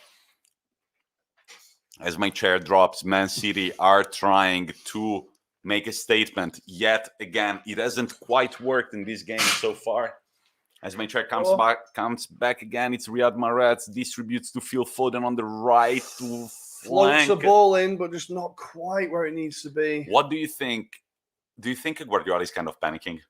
As my chair drops, Man City are trying to make a statement. Yet again, it hasn't quite worked in this game so far. As my chair comes back again, it's Riyad Mahrez, distributes to Phil Foden on the right to floats the ball in, but just not quite where it needs to be. What do you think? Do you think Guardiola is kind of panicking?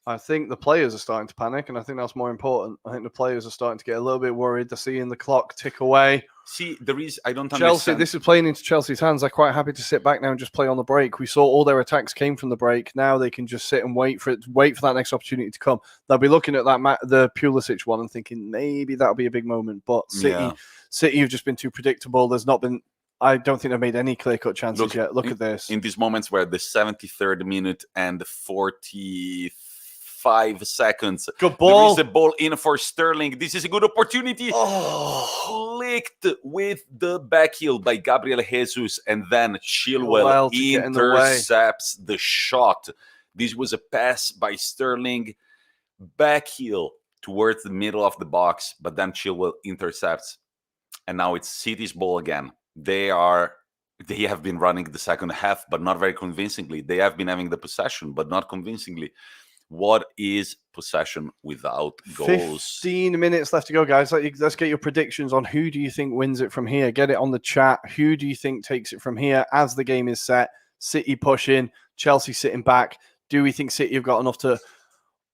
I think the players are starting to panic, and I think that's more important. I think the players are starting to get a little bit worried. They're seeing the clock tick away. See, I don't understand. Chelsea, this is playing into Chelsea's hands. They're quite happy to sit back now and just play on the break. We saw all their attacks came from the break. Now they can just sit and wait for that next opportunity to come. They'll be looking at the Pulisic one and thinking maybe that'll be a big moment. But City have just been too predictable. There's not been. I don't think they've made any clear-cut chances yet. Look at this. In these moments where the 73rd minute and the 45 seconds. Good ball. There is the ball in for Sterling. This is a good opportunity. Flicked with the back heel by Gabriel Jesus, and then Chilwell intercepts the shot. This was a pass by Sterling, back heel towards the middle of the box, but then Chilwell intercepts. and now it's City's ball again. They have been running the second half, but not very convincingly. They have been having the possession, but not convincingly. What is possession without goals? 15 minutes left to go, guys. Let's get your predictions on who do you think wins it from here. Get it on the chat. Who do you think takes it from here as the game is set? City pushing, Chelsea sitting back. Do we think City have got enough to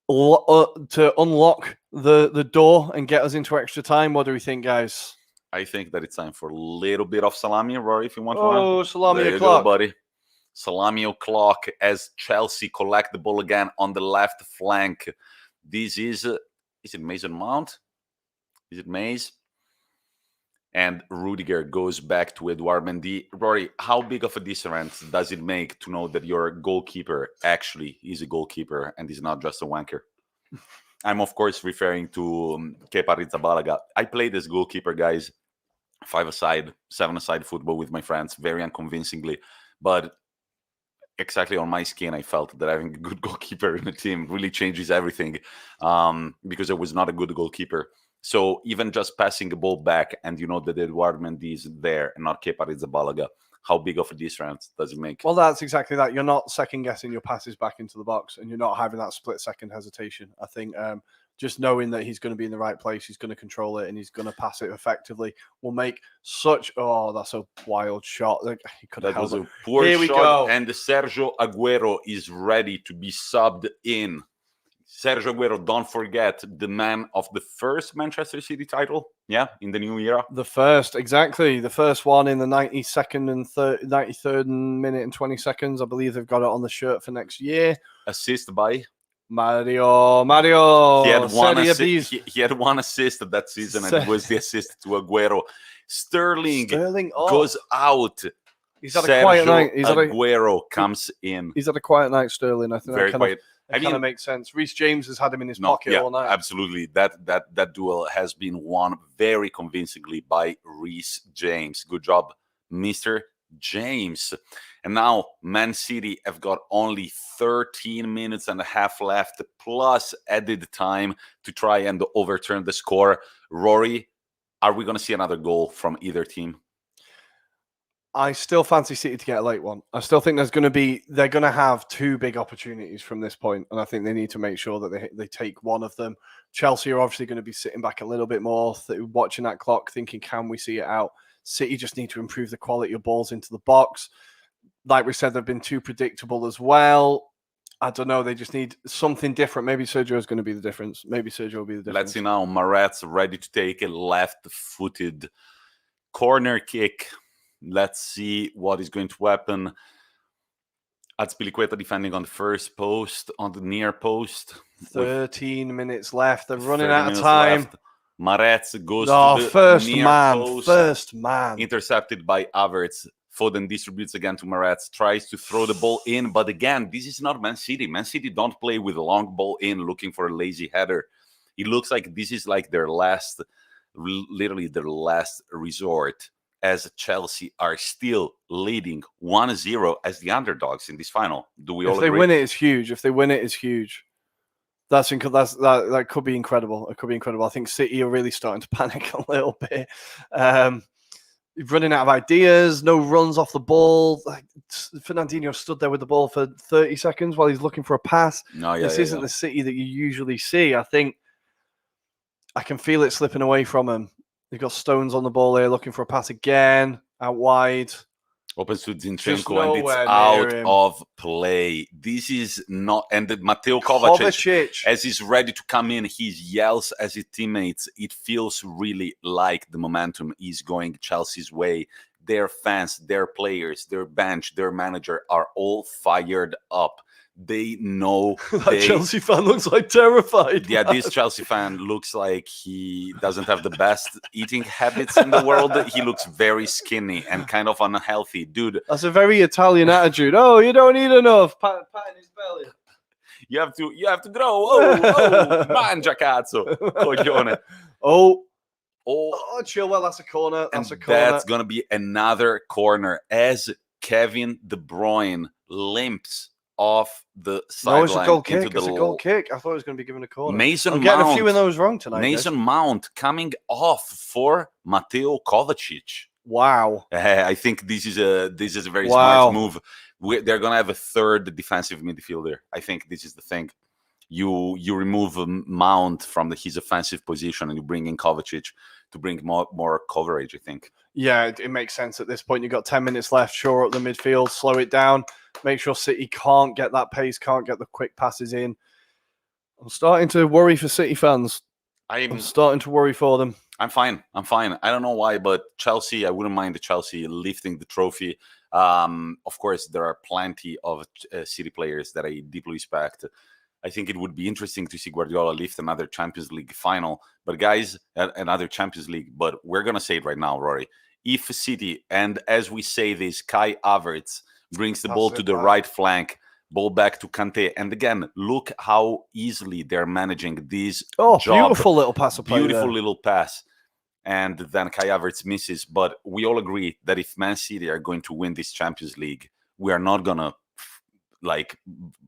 unlock the door and get us into extra time? What do we think, guys? I think that it's time for a little bit of salami, Rory, if you want one. Oh, salami there o'clock. you go, buddy. Salami o'clock as Chelsea collect the ball again on the left flank. This is it Mason Mount? Is it Maze? And Rudiger goes back to Edouard Mendy. Rory, how big of a difference does it make to know that your goalkeeper actually is a goalkeeper and is not just a wanker? I'm, of course, referring to Kepa Arrizabalaga. I played as goalkeeper, guys. 5-a-side, 7-a-side football with my friends, very unconvincingly. But exactly on my skin, I felt that having a good goalkeeper in the team really changes everything because I was not a good goalkeeper. So even just passing a ball back and you know that Edouard Mendy is there and not Kepa Arrizabalaga, how big of a difference does it make? Well, that's exactly that. You're not second-guessing your passes back into the box and you're not having that split-second hesitation. I think just knowing that he's going to be in the right place, he's going to control it and he's going to pass it effectively will make such... Oh, that's a wild shot. Like, he could have held it. That was a poor Here we shot, go. and Sergio Aguero is ready to be subbed in. Sergio Aguero, don't forget, the man of the first Manchester City title, in the new era. The first, exactly. The first one in the 92nd and 93rd minute and 20 seconds. I believe they've got it on the shirt for next year. Assist by Mario. He had one assist that season, and it was the assist to Aguero. Sterling goes out. He's had a quiet night. Aguero comes in. He's had a quiet night, Sterling. I think very quiet. It kind of makes sense. Reece James has had him in his pocket all night. Absolutely. That duel has been won very convincingly by Reece James. Good job, Mr. James. And now Man City have got only 13 minutes and a half left, plus added time to try and overturn the score. Rory, are we going to see another goal from either team? I still fancy City to get a late one. I still think they're going to have two big opportunities from this point, and I think they need to make sure that they take one of them. Chelsea are obviously going to be sitting back a little bit more, watching that clock, thinking, can we see it out? City just need to improve the quality of balls into the box. Like we said, they've been too predictable as well. I don't know. They just need something different. Maybe Sergio is going to be the difference. Maybe Sergio will be the difference. Let's see now. Maret's ready to take a left-footed corner kick. Let's see what is going to happen. Azpilicueta defending on the first post, on the near post. 13 minutes left. They're running out of time. Maretz goes to the first near man. post. First man. Intercepted by Havertz. Foden distributes again to Maretz. Tries to throw the ball in. But again, this is not Man City. Man City don't play with a long ball in looking for a lazy header. It looks like this is like literally their last resort, as Chelsea are still leading 1-0 as the underdogs in this final. Do we all agree? If they win it, it's huge. If they win it, it's huge. That could be incredible. It could be incredible. I think City are really starting to panic a little bit. Running out of ideas, no runs off the ball. Fernandinho stood there with the ball for 30 seconds while he's looking for a pass. This isn't the City that you usually see. I think I can feel it slipping away from him. They've got Stones on the ball here, looking for a pass again, out wide. Opens to Zinchenko, and it's out of play. This is not... And Mateo Kovacic, as he's ready to come in, he yells at his teammates. It feels really like the momentum is going Chelsea's way. Their fans, their players, their bench, their manager are all fired up. They know that Chelsea fan looks like terrified. Yeah, this Chelsea fan looks like he doesn't have the best eating habits in the world. He looks very skinny and kind of unhealthy. Dude, that's a very Italian attitude. Oh, you don't eat enough. Pat in his belly. You have to grow. Oh, mangia cazzo. Coglione. Oh, chill. Well, that's a corner. That's going to be another corner as Kevin De Bruyne limps off the No, sideline. it's a goal kick. Into It's a goal kick. I thought it was going to be given a corner. Mason I'm getting Mount, a few of those wrong tonight. Mason Mount coming off for Mateo Kovacic. Wow. I think this is a very smart move. They're gonna have a third defensive midfielder. I think this is the thing. You remove Mount from his offensive position and you bring in Kovacic to bring more coverage, I think. Yeah, it makes sense at this point. You've got 10 minutes left. Shore up the midfield, slow it down. Make sure City can't get that pace, can't get the quick passes in. I'm starting to worry for City fans. I'm starting to worry for them. I'm fine. I don't know why, but Chelsea, I wouldn't mind the Chelsea lifting the trophy. Of course, there are plenty of City players that I deeply respect. I think it would be interesting to see Guardiola lift another Champions League final. But guys, another Champions League. But we're going to say it right now, Rory. If City, and as we say this, Kai Havertz brings the ball to the right flank, ball back to Kante. And again, look how easily they're managing this job. Beautiful little pass. Beautiful little pass. And then Kai Havertz misses. But we all agree that if Man City are going to win this Champions League, we are not going to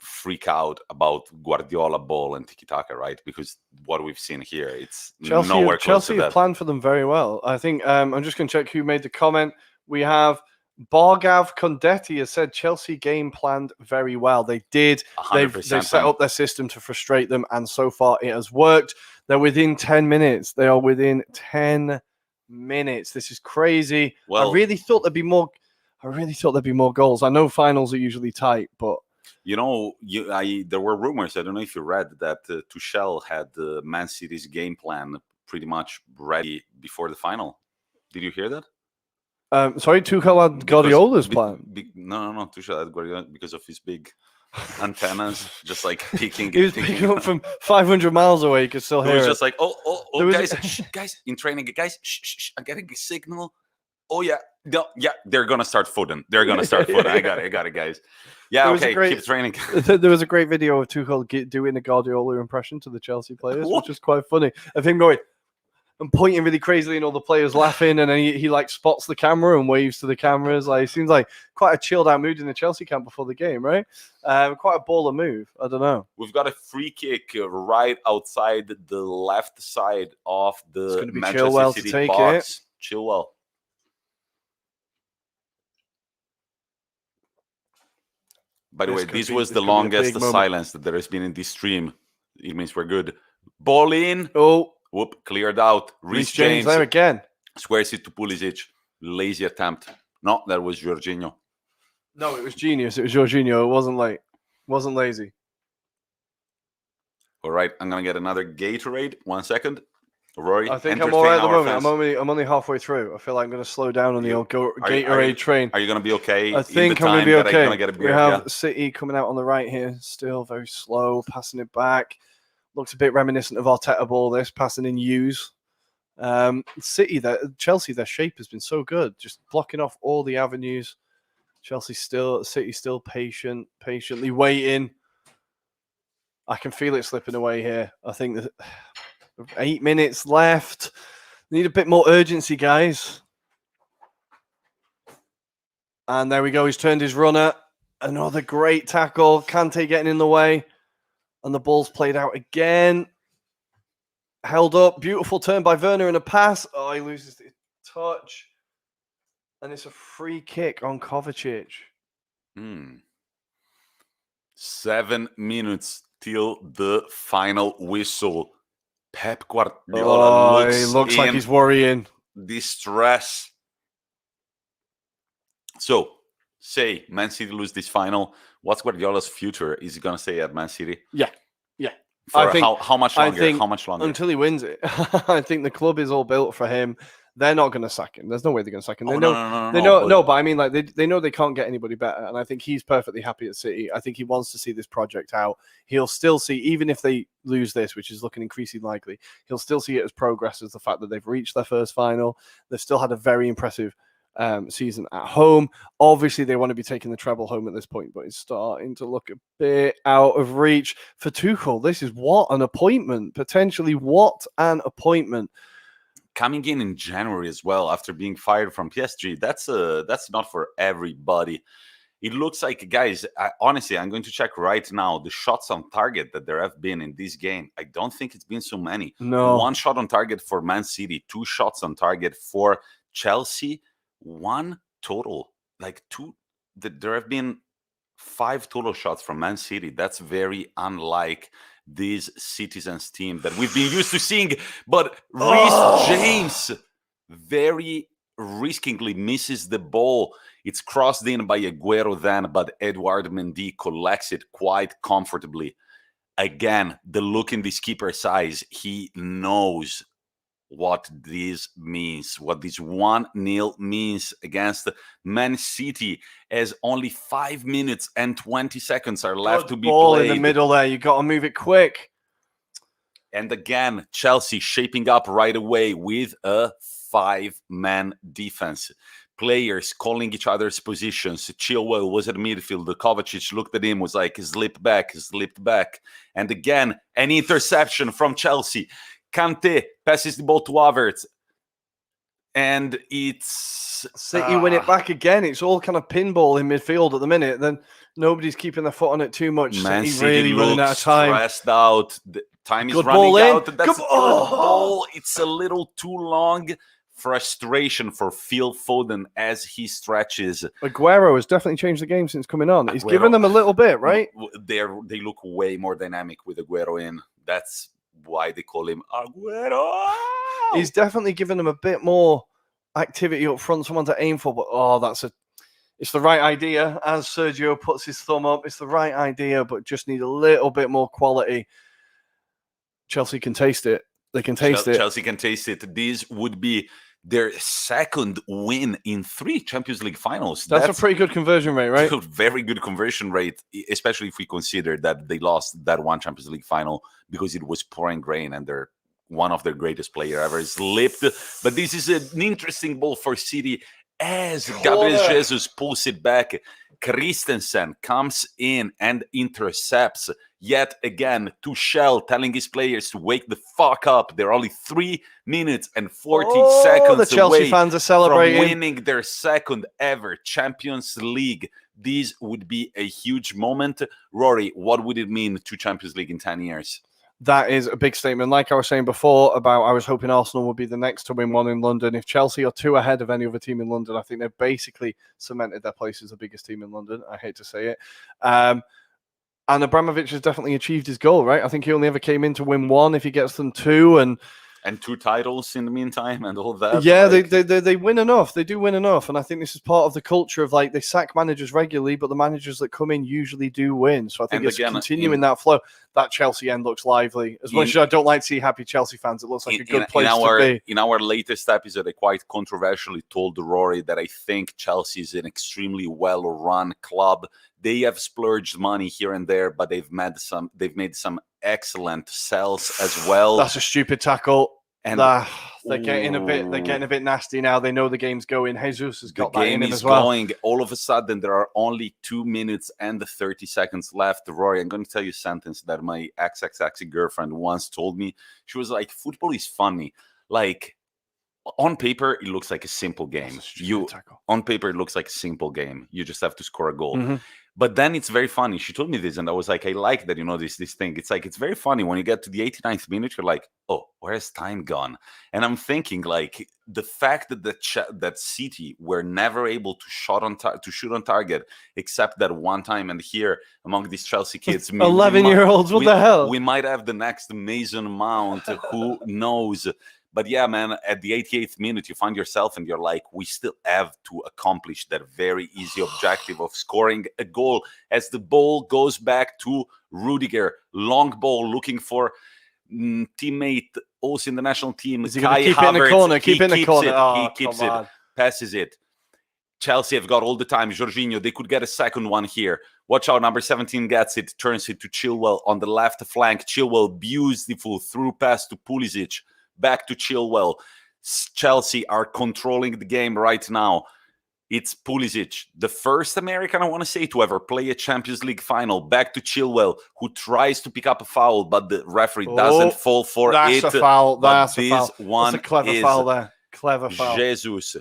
freak out about Guardiola ball and tiki-taka, right? Because what we've seen here, it's nowhere close to that. Chelsea have planned for them very well. I think I'm just going to check who made the comment. We have Bargav Condetti has said Chelsea game planned very well. They did. They've set up their system to frustrate them, and so far it has worked. They're within 10 minutes. They are within 10 minutes. This is crazy. Well, I really thought there'd be more goals. I know finals are usually tight, but there were rumors. I don't know if you read that Tuchel had the Man City's game plan pretty much ready before the final. Did you hear that? Sorry, Tuchel had Guardiola's plan. No. Tuchel had Guardiola because of his big antennas, just like peeking. He was picking up from 500 miles away. You could still hear it. It was just like, guys, in training, guys, shh, I'm getting a signal. Oh yeah, no, yeah, they're gonna start footing. I got it, guys. Yeah, okay, keep training. There was a great video of Tuchel doing a Guardiola impression to the Chelsea players, which is quite funny. Of him going and pointing really crazily, and all the players laughing, and then he like spots the camera and waves to the cameras. Like, it seems like quite a chilled out mood in the Chelsea camp before the game, right? Quite a baller move. I don't know. We've got a free kick right outside the left side of the Manchester Chilwell City to take box. Chilwell. By the way, this was the longest silence that there has been in this stream. It means we're good. Ball in. Oh. Whoop, cleared out. Reece James there again. Squares it to Pulisic. Lazy attempt. No, that was Jorginho. No, it was genius. It was Jorginho. It wasn't lazy. All right, I'm going to get another Gatorade. 1 second. Rory, I think I'm all right at the moment. I'm only halfway through. I feel like I'm going to slow down on the old Gatorade train. Are you going to be okay? I think I'm going to be okay. We have City coming out on the right here. Still very slow, passing it back. Looks a bit reminiscent of Arteta ball, this, passing in Hughes. Chelsea, their shape has been so good. Just blocking off all the avenues. City still patiently waiting. I can feel it slipping away here. I think that 8 minutes left. Need a bit more urgency, guys. And there we go. He's turned his runner. Another great tackle. Kante getting in the way. And the ball's played out again. Held up. Beautiful turn by Werner and a pass. Oh, he loses the touch. And it's a free kick on Kovacic. 7 minutes till the final whistle. Pep Guardiola looks like he's worrying. Distress. So, say Man City lose this final. What's Guardiola's future? Is he going to stay at Man City? Yeah. For how much longer? How much longer? Until he wins it. I think the club is all built for him. They're not going to sack him. There's no way they're going to sack him. But I mean, like they know they can't get anybody better, and I think he's perfectly happy at City. I think he wants to see this project out. He'll still see, even if they lose this, which is looking increasingly likely, he'll still see it as progress, as the fact that they've reached their first final. They've still had a very impressive season at home. Obviously, they want to be taking the treble home at this point, but it's starting to look a bit out of reach for Tuchel. This is what an appointment, potentially what an appointment. Coming in January as well after being fired from PSG, that's not for everybody. It looks like, guys, honestly, I'm going to check right now the shots on target that there have been in this game. I don't think it's been so many. No. 1 shot on target for Man City, 2 shots on target for Chelsea, 1 total. Like 2, there have been 5 total shots from Man City. That's very unlike this Citizens team that we've been used to seeing. But Reece James very riskingly misses the ball. It's crossed in by Aguero then, but Edouard Mendy collects it quite comfortably. Again, the look in this keeper's eyes, he knows what this means, what this 1-0 means against Man City, as only 5 minutes and 20 seconds are left to be ball played. In the middle there, you got to move it quick. And again, Chelsea shaping up right away with a 5-man defense. Players calling each other's positions. Chilwell was at midfield. Kovacic looked at him, was like, slipped back. And again, an interception from Chelsea. Kante passes the ball to Havertz. And it's... City win it back again. It's all kind of pinball in midfield at the minute. Then nobody's keeping their foot on it too much. Man City really running out of time. Stressed out. The time is Good running ball in. out. That's a good ball. It's a little too long. Frustration for Phil Foden as he stretches. Aguero has definitely changed the game since coming on. He's given them a little bit, right? They look way more dynamic with Aguero in. That's why they call him Aguero. He's definitely given them a bit more activity up front, someone to aim for. But it's the right idea. As Sergio puts his thumb up, it's the right idea, but just need a little bit more quality. Chelsea can taste it. They can taste it. Chelsea can taste it. This would be their second win in 3 Champions League finals. That's a pretty good conversion rate, right? Very good conversion rate, especially if we consider that they lost that 1 Champions League final because it was pouring rain and one of their greatest player ever slipped. But this is an interesting ball for City as Gabriel Jesus pulls it back. Christensen comes in and intercepts. Yet again, Tuchel telling his players to wake the fuck up. They're only 3 minutes and 40 seconds the Chelsea away fans are celebrating. From winning their second ever Champions League. This would be a huge moment. Rory, what would it mean to Champions League in 10 years? That is a big statement. Like I was saying before about I was hoping Arsenal would be the next to win one in London. If Chelsea are 2 ahead of any other team in London, I think they've basically cemented their place as the biggest team in London. I hate to say it. And Abramovich has definitely achieved his goal, right? I think he only ever came in to win 1 if he gets them 2 and 2 titles in the meantime and all that. Yeah, they win enough. They do win enough. And I think this is part of the culture of they sack managers regularly, but the managers that come in usually do win. So I think it's continuing that flow. That Chelsea end looks lively. As much as I don't like to see happy Chelsea fans, it looks like a good place to be. In our latest episode, I quite controversially told Rory that I think Chelsea is an extremely well-run club. They have splurged money here and there, but they've made some excellent sells as well. That's a stupid tackle. And they're getting a bit nasty now. They know the game's going. Jesus has got that in him as well. Going. All of a sudden, there are only 2 minutes and 30 seconds left. Rory, I'm going to tell you a sentence that my ex girlfriend once told me. She was like, "Football is funny. Like on paper, it looks like a simple game. On paper, it looks like a simple game. You just have to score a goal." Mm-hmm. But then it's very funny. She told me this, and I was like, I like that, this thing. It's like, it's very funny. When you get to the 89th minute, you're like, oh, where's time gone? And I'm thinking, like, the fact that that City were never able to shoot on target, except that one time, and here, among these Chelsea kids, 11-year-olds, what the hell? We might have the next Mason Mount, who knows? But yeah, man, at the 88th minute, you find yourself and you're like, we still have to accomplish that very easy objective of scoring a goal as the ball goes back to Rudiger. Long ball looking for teammate, also in the national team. Is he going to keep it in the corner? Keep it in the corner. He keeps it, passes it. Chelsea have got all the time. Jorginho, they could get a second one here. Watch out, number 17 gets it, turns it to Chilwell on the left flank. Chilwell, beautiful through pass to Pulisic. Back to Chilwell. Chelsea are controlling the game right now. It's Pulisic, the first American, I want to say, to ever play a Champions League final. Back to Chilwell, who tries to pick up a foul, but the referee doesn't fall for it. That's a foul. That's a foul. One that's a clever foul there. Clever foul. Jesus.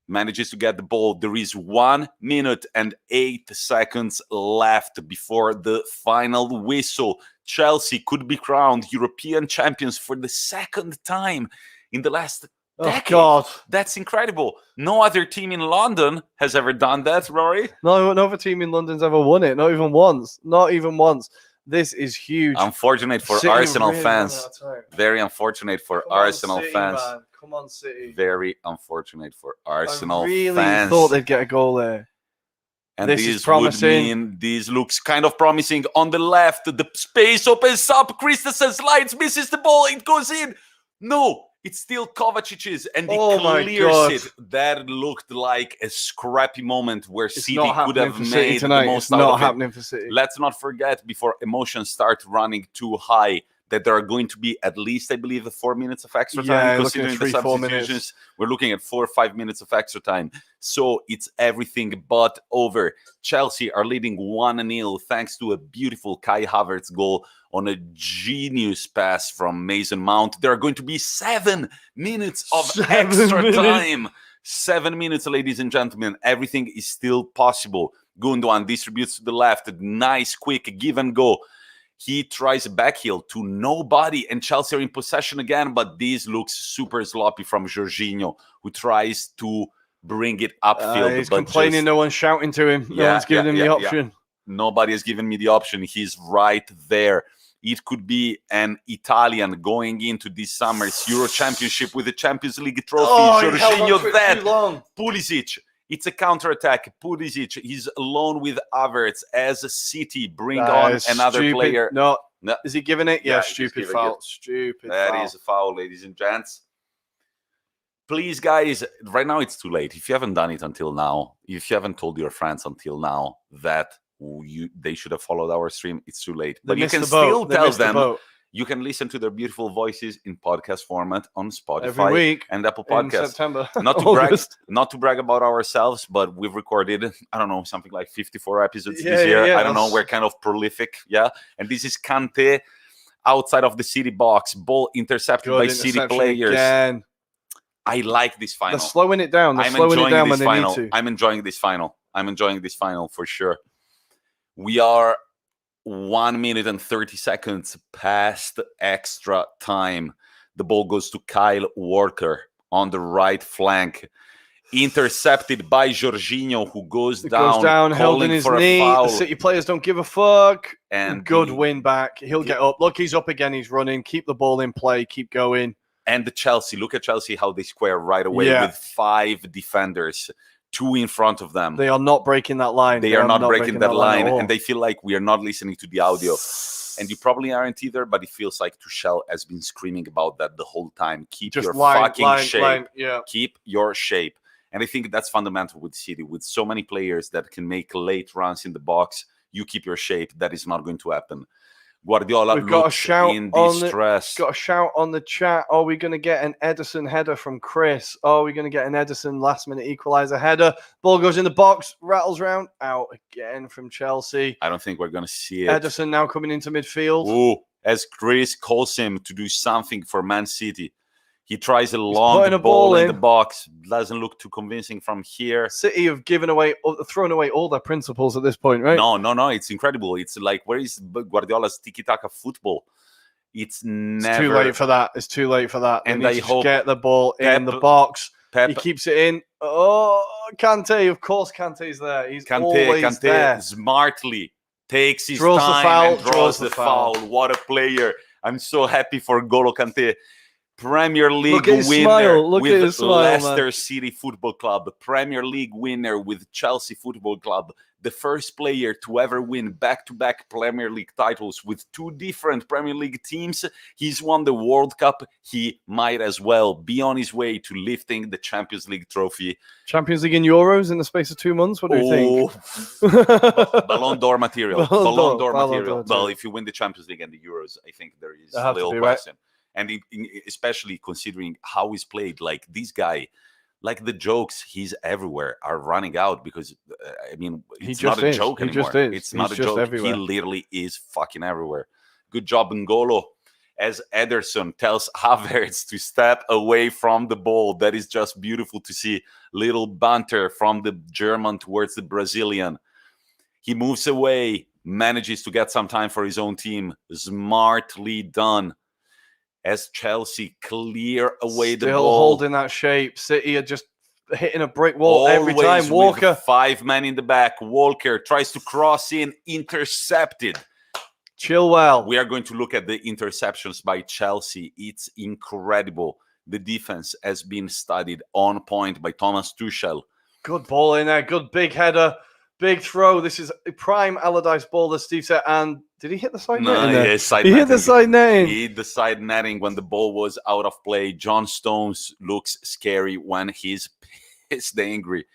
manages to get the ball. There is 1 minute and 8 seconds left before the final whistle. Chelsea could be crowned European champions for the second time in the last decade. God. That's incredible. No other team in London has ever done that, Ruairi. No other team in London's ever won it. Not even once. Not even once. This is huge. Unfortunate for City Arsenal really fans. Very unfortunate for Arsenal City, fans. Man. Come on, City. Very unfortunate for Arsenal I really fans. thought they'd get a goal there. And this this is promising. would mean this looks kind of promising. On the left, the space opens up. Christensen slides, misses the ball. It goes in. No, it's still Kovacic's, and he clears it. That looked like a scrappy moment where City could have made the most out of it. It's not happening for City. Let's not forget, before emotions start running too high, that there are going to be at least, I believe, 4 minutes of extra time. Considering the substitutions, we're looking at 4 or 5 minutes of extra time. So it's everything but over. Chelsea are leading 1-0 thanks to a beautiful Kai Havertz goal on a genius pass from Mason Mount. There are going to be 7 minutes of extra time. 7 minutes, ladies and gentlemen. Everything is still possible. Gundogan distributes to the left. Nice, quick give and go. He tries a backheel to nobody, and Chelsea are in possession again, but this looks super sloppy from Jorginho, who tries to bring it upfield. He's complaining, no one's shouting to him. No one's giving him the option. Nobody has given me the option. He's right there. It could be an Italian going into this summer's Euro Championship with the Champions League trophy. Jorginho dead. Pulisic. It's a counter-attack. Pulisic, he's alone with Havertz as a City. Bring on another player. No. Is he giving it? Yeah, stupid foul. Stupid foul. That is a foul, ladies and gents. Please, guys, right now it's too late. If you haven't done it until now, if you haven't told your friends until now that they should have followed our stream, it's too late. But you can still tell them. You can listen to their beautiful voices in podcast format on Spotify every week and Apple Podcasts. In September. Not to brag about ourselves, but we've recorded, I don't know, something like 54 episodes this year. I don't know, we're kind of prolific, And this is Kante outside of the City box, ball intercepted by City players. Again. I like this final. They're slowing it down. They're slowing it down when they need to. I'm enjoying this final. For sure. We are 1 minute and 30 seconds past extra time. The ball goes to Kyle Walker on the right flank. Intercepted by Jorginho, who goes down held in his knee. The City players don't give a fuck. And good win back. He'll get up. Look, he's up again. He's running. Keep the ball in play. Keep going. And the Chelsea. Look at Chelsea, how they square right away with 5 defenders. 2 in front of them. They are not breaking that line. They are not breaking that line. And they feel like we are not listening to the audio. And you probably aren't either, but it feels like Tuchel has been screaming about that the whole time. Keep your fucking shape. Keep your shape. And I think that's fundamental with City. With so many players that can make late runs in the box, you keep your shape. That is not going to happen. Guardiola looks in distress. Got a shout on the chat. Are we going to get an Ederson header from Chris? Are we going to get an Ederson last-minute equaliser header? Ball goes in the box, rattles round, out again from Chelsea. I don't think we're going to see it. Ederson now coming into midfield. Ooh, as Chris calls him to do something for Man City. He tries a long ball in the box. Doesn't look too convincing from here. City have thrown away all their principles at this point, right? No. It's incredible. It's like, where is Guardiola's tiki-taka football? It's too late for that. It's too late for that. And I hope get the ball in the box. He keeps it in. Oh, Kante. Of course, Kante's there. He's always there. Smartly takes his time and draws the foul. What a player. I'm so happy for N'Golo Kante. Premier League winner with Leicester City Football Club, Premier League winner with Chelsea Football Club, the first player to ever win back-to-back Premier League titles with 2 different Premier League teams. He's won the World Cup. He might as well be on his way to lifting the Champions League trophy. Champions League and Euros in the space of 2 months? What do you think? Ballon d'Or material. Ballon d'Or material. Well, if you win the Champions League and the Euros, I think there is a little question. Right? And especially considering how he's played, like this guy, like the jokes he's everywhere are running out because, it's not a joke anymore. It's not a joke. Everywhere. He literally is fucking everywhere. Good job, N'Golo. as Ederson tells Havertz to step away from the ball. That is just beautiful to see. Little banter from the German towards the Brazilian. He moves away, manages to get some time for his own team. Smartly done. As Chelsea clear away the ball. Still holding that shape. City are just hitting a brick wall every time. Walker. With 5 men in the back. Walker tries to cross in, intercepted. Chilwell. We are going to look at the interceptions by Chelsea. It's incredible. The defense has been studied on point by Thomas Tuchel. Good ball in there. Good big header. Big throw. This is a prime Allardyce ball, as Steve said. And did he hit the side netting? No, he hit the side netting. He hit the side netting when the ball was out of play. John Stones looks scary when he's pissed angry.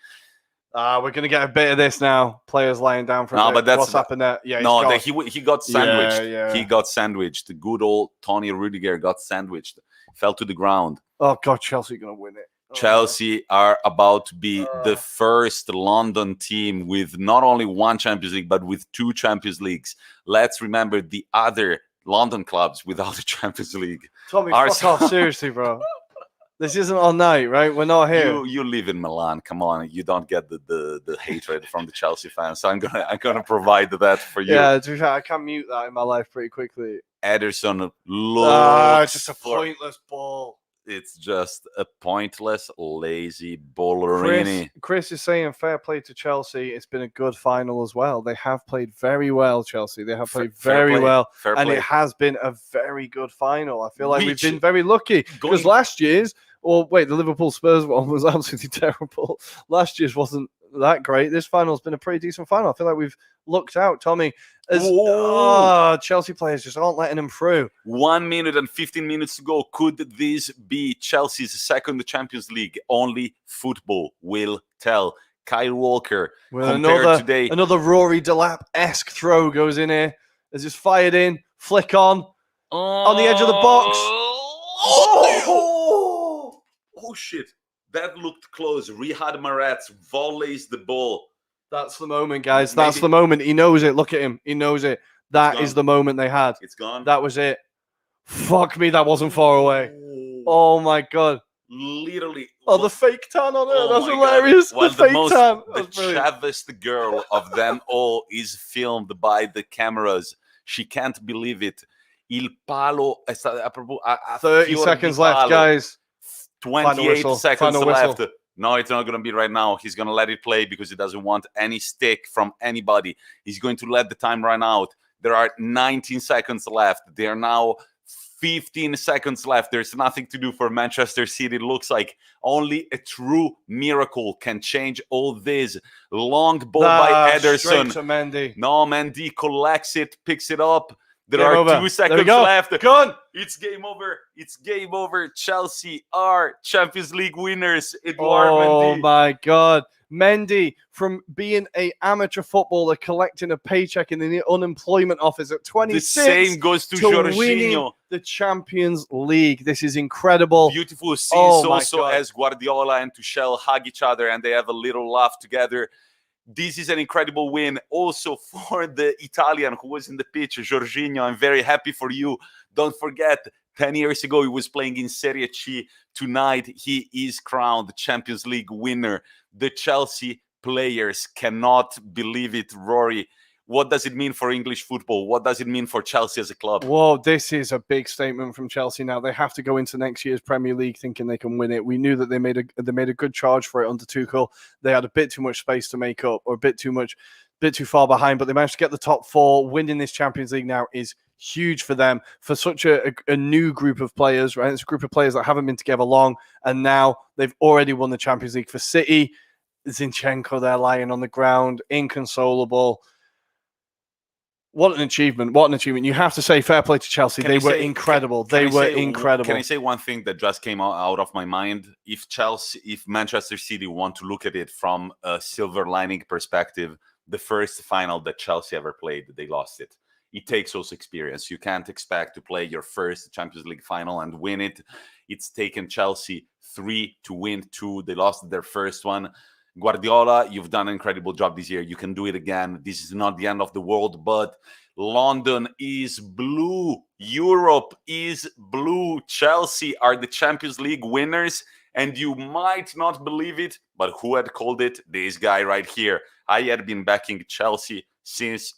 We're going to get a bit of this now. Players lying down for a bit. But that's what's happened there. Yeah, he got sandwiched. Yeah. He got sandwiched. The good old Tony Rudiger got sandwiched. Fell to the ground. Oh, God, Chelsea going to win it. Chelsea are about to be the first London team with not only one Champions League, but with 2 Champions Leagues. Let's remember the other London clubs without a Champions League. Tommy, fuck off, seriously, bro. This isn't all night, right? We're not here. You live in Milan. Come on, you don't get the hatred from the Chelsea fans. So I'm gonna provide that for you. Yeah, to be fair, I can mute that in my life pretty quickly. Ederson looks. It's just a pointless ball. It's just a pointless, lazy ballerini. Chris is saying fair play to Chelsea. It's been a good final as well. They have played very well, Chelsea. They have played very well. And it has been a very good final. I feel like we've been very lucky. Because last year's, the Liverpool Spurs one was absolutely terrible. Last year's wasn't that great. This final's been a pretty decent final. I feel like we've looked out, Tommy. Chelsea players just aren't letting them through. 1 minute and 15 minutes to go. Could this be Chelsea's second Champions League? Only football will tell. Kyle Walker today. Another Rory Delap-esque throw goes in here. It's just fired in, flick on the edge of the box. Oh shit. That looked close. Riyad Mahrez volleys the ball. That's the moment, guys. That's the moment. He knows it. Look at him. He knows it. That is the moment they had. It's gone. That was it. Fuck me. That wasn't far away. Oh, my God. Literally. The fake tan on it. That's hilarious. Well, the fake tan. The chattest girl of them all is filmed by the cameras. She can't believe it. Il palo. 30 seconds left, guys. 28 seconds left. No, it's not going to be right now. He's going to let it play because he doesn't want any stick from anybody. He's going to let the time run out. There are 19 seconds left. There are now 15 seconds left. There's nothing to do for Manchester City. It looks like only a true miracle can change all this. Long ball by Ederson. Straight to Mendy. No, Mendy collects it, picks it up. There are 2 seconds left. Go on. It's game over. It's game over. Chelsea are Champions League winners. Mendy. My God. Mendy, from being an amateur footballer collecting a paycheck in the unemployment office at 26. The same goes to Jorginho. The Champions League. This is incredible. Beautiful scenes also as Guardiola and Tuchel hug each other and they have a little laugh together. This is an incredible win also for the Italian who was in the pitch, Jorginho. I'm very happy for you. Don't forget, 10 years ago, he was playing in Serie C. Tonight, he is crowned Champions League winner. The Chelsea players cannot believe it, Rory. What does it mean for English football? What does it mean for Chelsea as a club? Whoa, this is a big statement from Chelsea now. They have to go into next year's Premier League thinking they can win it. We knew that they made a good charge for it under Tuchel. They had a bit too much space to make up, or a bit too far behind, but they managed to get the top 4. Winning this Champions League now is huge for them, for such a new group of players, right? It's a group of players that haven't been together long, and now they've already won the Champions League. For City, Zinchenko there lying on the ground, inconsolable. What an achievement. What an achievement. You have to say fair play to Chelsea. They were incredible. They were incredible. Can I say one thing that just came out of my mind? If Manchester City want to look at it from a silver lining perspective, the first final that Chelsea ever played, they lost it. It takes also experience. You can't expect to play your first Champions League final and win it. It's taken Chelsea 3 to win 2. They lost their first one. Guardiola, you've done an incredible job this year. You can do it again. This is not the end of the world, but London is blue. Europe is blue. Chelsea are the Champions League winners, and you might not believe it, but who had called it? This guy right here. I had been backing Chelsea since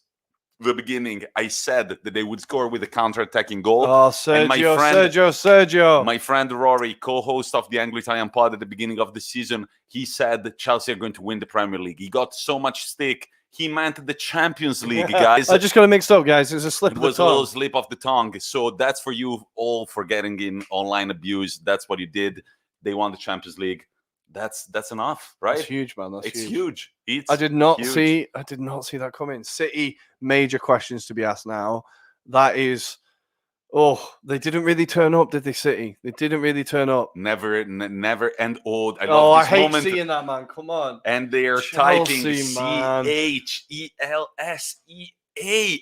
the beginning. I said that they would score with a counter-attacking goal. Oh, Sergio. My friend Ruairi, co-host of the Anglo-Italian pod at the beginning of the season, he said that Chelsea are going to win the Premier League. He got so much stick. He meant the Champions League, guys. I just got it mixed up, guys. It was a slip of the tongue. It was a little slip of the tongue. So that's for you all for getting in online abuse. That's what you did. They won the Champions League. That's enough, right? It's huge, man. It's huge. I did not see that coming. City, major questions to be asked now. That is, they didn't really turn up, did they, City? They didn't really turn up. Never. And I hate seeing that, man. Come on. And they are typing CHELSEA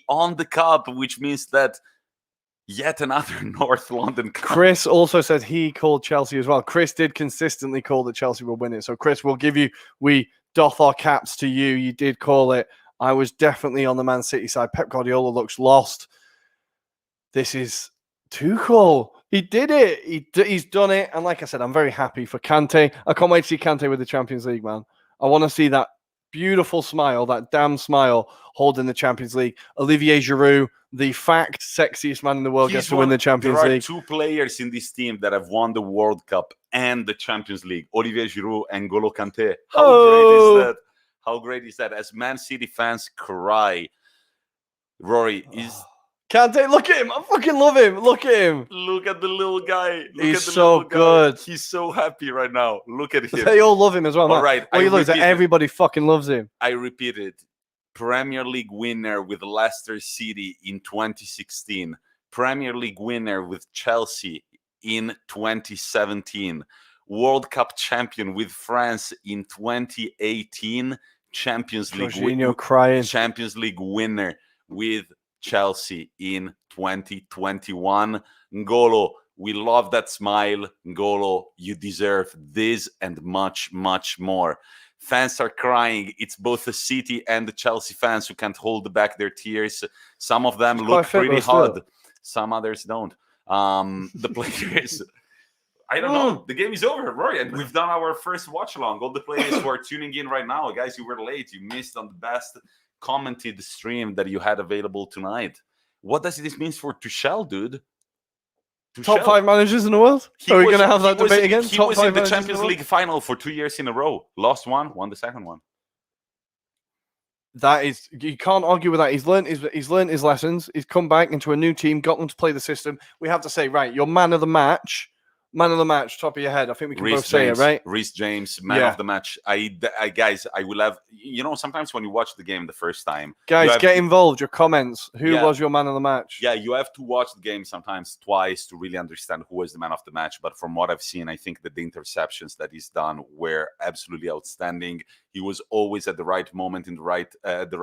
on the cup, which means that yet another North London cup. Chris also said he called Chelsea as well. Chris did consistently call that Chelsea will win it. So, Chris, we doff our caps to you. You did call it. I was definitely on the Man City side. Pep Guardiola looks lost. This is Tuchel. He did it. He's done it. And like I said, I'm very happy for Kante. I can't wait to see Kante with the Champions League, man. I want to see that beautiful smile, that damn smile holding the Champions League. Olivier Giroud, the sexiest man in the world, gets to win the Champions League. There are two players in this team that have won the World Cup and the Champions League. Olivier Giroud and N'Golo Kante. How great is that? As Man City fans cry, Rory is... Kante, look at him. I fucking love him. Look at him. Look at the little guy. He's so good. He's so happy right now. Look at him. They all love him as well. All right. Everybody fucking loves him. I repeat it. Premier League winner with Leicester City in 2016. Premier League winner with Chelsea in 2017. World Cup champion with France in 2018. Champions League winner with Chelsea in 2021. N'Golo, we love that smile. N'Golo, you deserve this and much, much more. Fans are crying. It's both the City and the Chelsea fans who can't hold back their tears. Some of them look pretty hard. Some others don't. The players... I don't know. The game is over, Rory, and we've done our first watch-along. All the players who are tuning in right now, guys, you were late. You missed on the best commented stream that you had available tonight. What does this mean for Tuchel, dude? Top 5 managers in the world? Are we going to have that debate again? He was in the Champions League final for 2 years in a row. Lost one, won the second one. That is, you can't argue with that. He's learned his lessons. He's come back into a new team, got them to play the system. We have to say, right, you're man of the match, top of your head. I think we can both say it, right? Reece James, man of the match. Guys, I will have, sometimes when you watch the game the first time. Guys, get involved. Your comments. Who was your man of the match? Yeah, you have to watch the game sometimes twice to really understand who was the man of the match. But from what I've seen, I think that the interceptions that he's done were absolutely outstanding. He was always at the right moment in the right place at the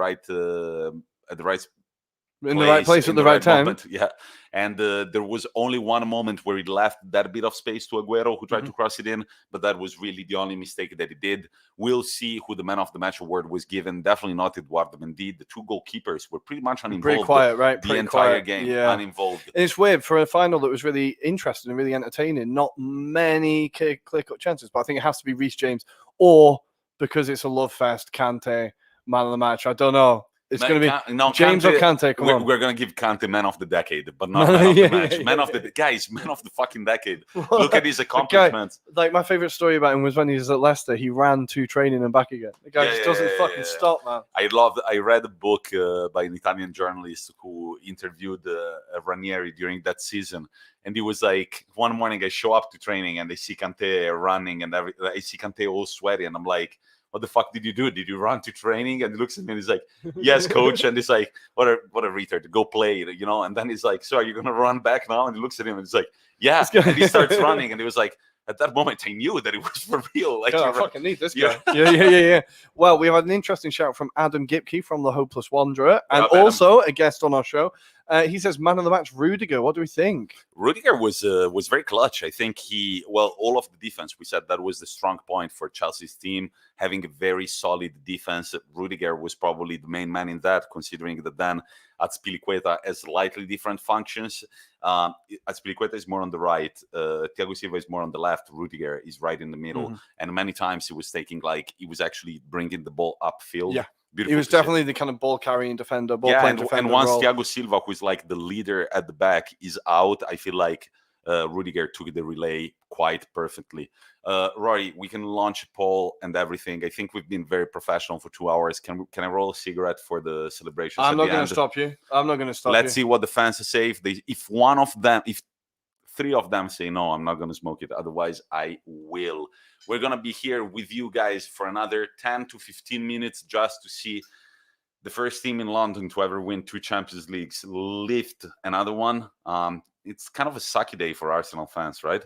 right time. Moment. Yeah. And there was only one moment where he left that bit of space to Aguero, who tried to cross it in, but that was really the only mistake that he did. We'll see who the man of the match award was given. Definitely not Eduardo Mendy. The two goalkeepers were pretty much uninvolved. Pretty quiet, right? The entire game, uninvolved. And it's weird for a final that was really interesting and really entertaining. Not many clear-cut chances, but I think it has to be Reece James, or because it's a love fest, Kante, man of the match. I don't know. It's going to be James or Kante. We're going to give Kante man of the decade, but not man of the match. Man of the fucking decade. Look at his accomplishments. Like, my favorite story about him was when he was at Leicester. He ran to training and back again. The guy just doesn't fucking stop, man. I read a book by an Italian journalist who interviewed Ranieri during that season. And he was like, one morning I show up to training and I see Kante running and I see Kante all sweaty. And I'm like, what the fuck did you do? Did you run to training? And he looks at me and he's like, yes, coach. And he's like, what a retard, go play, And then he's like, so are you going to run back now? And he looks at him and he's like, yeah. And he starts running. And he was like, at that moment, I knew that it was for real. Like, I fucking need this guy. Yeah. Well, we had an interesting shout from Adam Gipke from The Hopeless Wanderer, and also a guest on our show. He says, man of the match, Rudiger. What do we think? Rudiger was very clutch. I think all of the defense, we said that was the strong point for Chelsea's team, having a very solid defense. Rudiger was probably the main man in that, considering that then Azpilicueta has slightly different functions. Azpilicueta is more on the right. Thiago Silva is more on the left. Rudiger is right in the middle. And many times he was actually bringing the ball upfield. Yeah. Beautiful he was definitely the kind of ball-carrying defender, ball-playing defender. And once role. Thiago Silva, who is like the leader at the back, is out, I feel like Rudiger took the relay quite perfectly. Rory, we can launch a poll and everything. I think we've been very professional for 2 hours. Can I roll a cigarette for the celebrations? I'm not going to stop you. Let's see what the fans say. If three of them say no, I'm not going to smoke it. Otherwise, I will. We're going to be here with you guys for another 10 to 15 minutes just to see the first team in London to ever win 2 Champions Leagues lift another one. It's kind of a sucky day for Arsenal fans, right?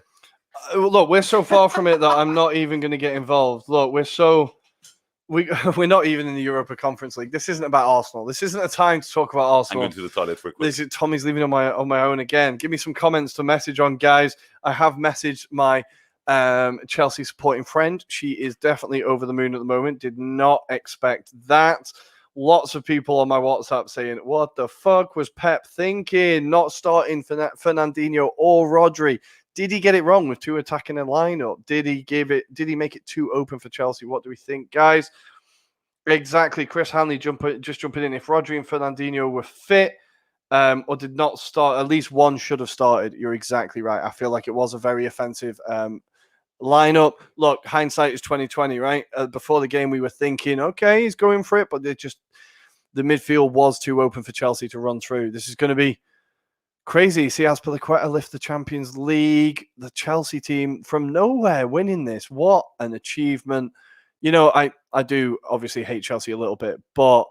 Look, we're so far from it that I'm not even going to get involved. Look, we're not even in the Europa Conference League. This isn't about Arsenal. This isn't a time to talk about Arsenal. I'm going to the toilet for a quick. Tommy's leaving on my own again. Give me some comments to message on, guys. I have messaged my Chelsea supporting friend. She is definitely over the moon at the moment. Did not expect that. Lots of people on my WhatsApp saying, what the fuck was Pep thinking? Not starting Fernandinho or Rodri. Did he get it wrong with 2 attacking a lineup? Did he make it too open for Chelsea? What do we think, guys? Exactly. Chris Hanley just jumping in. If Rodri and Fernandinho were fit or did not start, at least one should have started. You're exactly right. I feel like it was a very offensive lineup. Look, hindsight is 2020, right? Before the game, we were thinking, okay, he's going for it, but the midfield was too open for Chelsea to run through. This is going to be crazy. See Azpilicueta lift the Champions League, the Chelsea team from nowhere winning this. What an achievement. You know, I do obviously hate Chelsea a little bit, but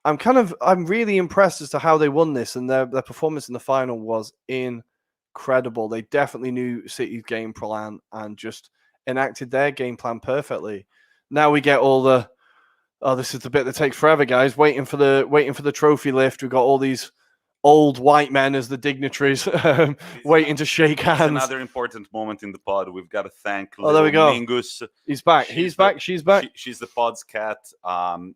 I'm really impressed as to how they won this, and their performance in the final was incredible. They definitely knew City's game plan and just enacted their game plan perfectly. Now we get all the this is the bit that takes forever, guys. Waiting for the trophy lift. We've got all these old white men as the dignitaries waiting to shake hands. Another important moment in the pod. We've got to thank there we go. Mingus. He's back. She's back. She's the pod's cat.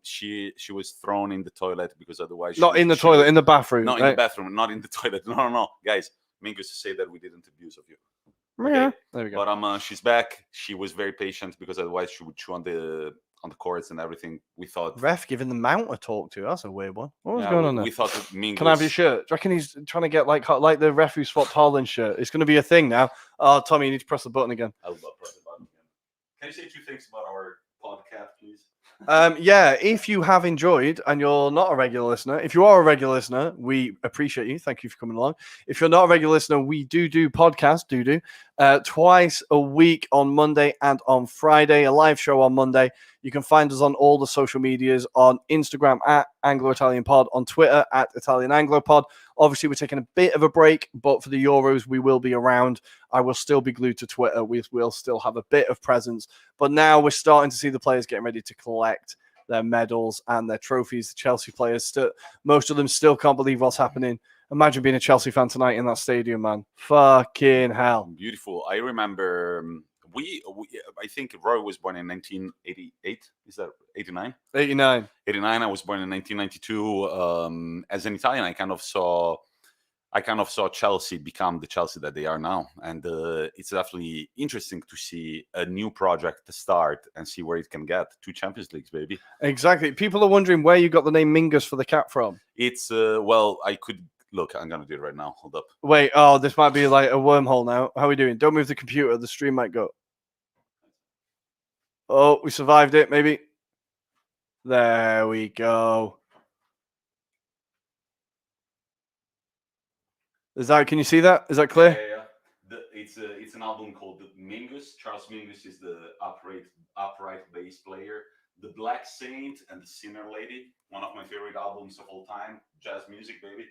She was thrown in the toilet because otherwise in the toilet, in the bathroom. No, right? In the bathroom, not in the toilet. No. Guys, Mingus say that we didn't abuse of you. Yeah. There we go. But she's back. She was very patient because otherwise she would chew on the courts and everything. We thought ref giving the mount a talk to. That's a weird one. What was going on there? We thought that Mingus... Can I have your shirt? Do you reckon he's trying to get like the ref who swapped Haaland's shirt? It's going to be a thing now. Oh, Tommy, you need to press the button again. I will not press the button again. Can you say 2 things about our podcast, please? Yeah, if you have enjoyed and you're not a regular listener, if you are a regular listener, we appreciate you. Thank you for coming along. If you're not a regular listener, we do podcasts, twice a week on Monday and on Friday, a live show on Monday. You can find us on all the social medias, on Instagram at Anglo-Italian Pod, on Twitter at Italian Anglo Pod. Obviously, we're taking a bit of a break, but for the Euros, we will be around. I will still be glued to Twitter. We will still have a bit of presence. But now we're starting to see the players getting ready to collect their medals and their trophies. The Chelsea players, most of them still can't believe what's happening. Imagine being a Chelsea fan tonight in that stadium, man. Fucking hell. Beautiful. I remember... I think Roy was born in 1988. Is that 89? 89. I was born in 1992. As an Italian, I kind of saw Chelsea become the Chelsea that they are now, and it's definitely interesting to see a new project to start and see where it can get. 2 Champions Leagues, baby. Exactly. People are wondering where you got the name Mingus for the cat from. It's I could. Look, I'm going to do it right now. Hold up. Wait, this might be like a wormhole now. How are we doing? Don't move the computer. The stream might go. Oh, we survived it, maybe. There we go. Can you see that? Is that clear? Yeah. It's an album called Mingus. Charles Mingus is the upright bass player. The Black Saint and the Sinner Lady. One of my favorite albums of all time. Jazz music, baby.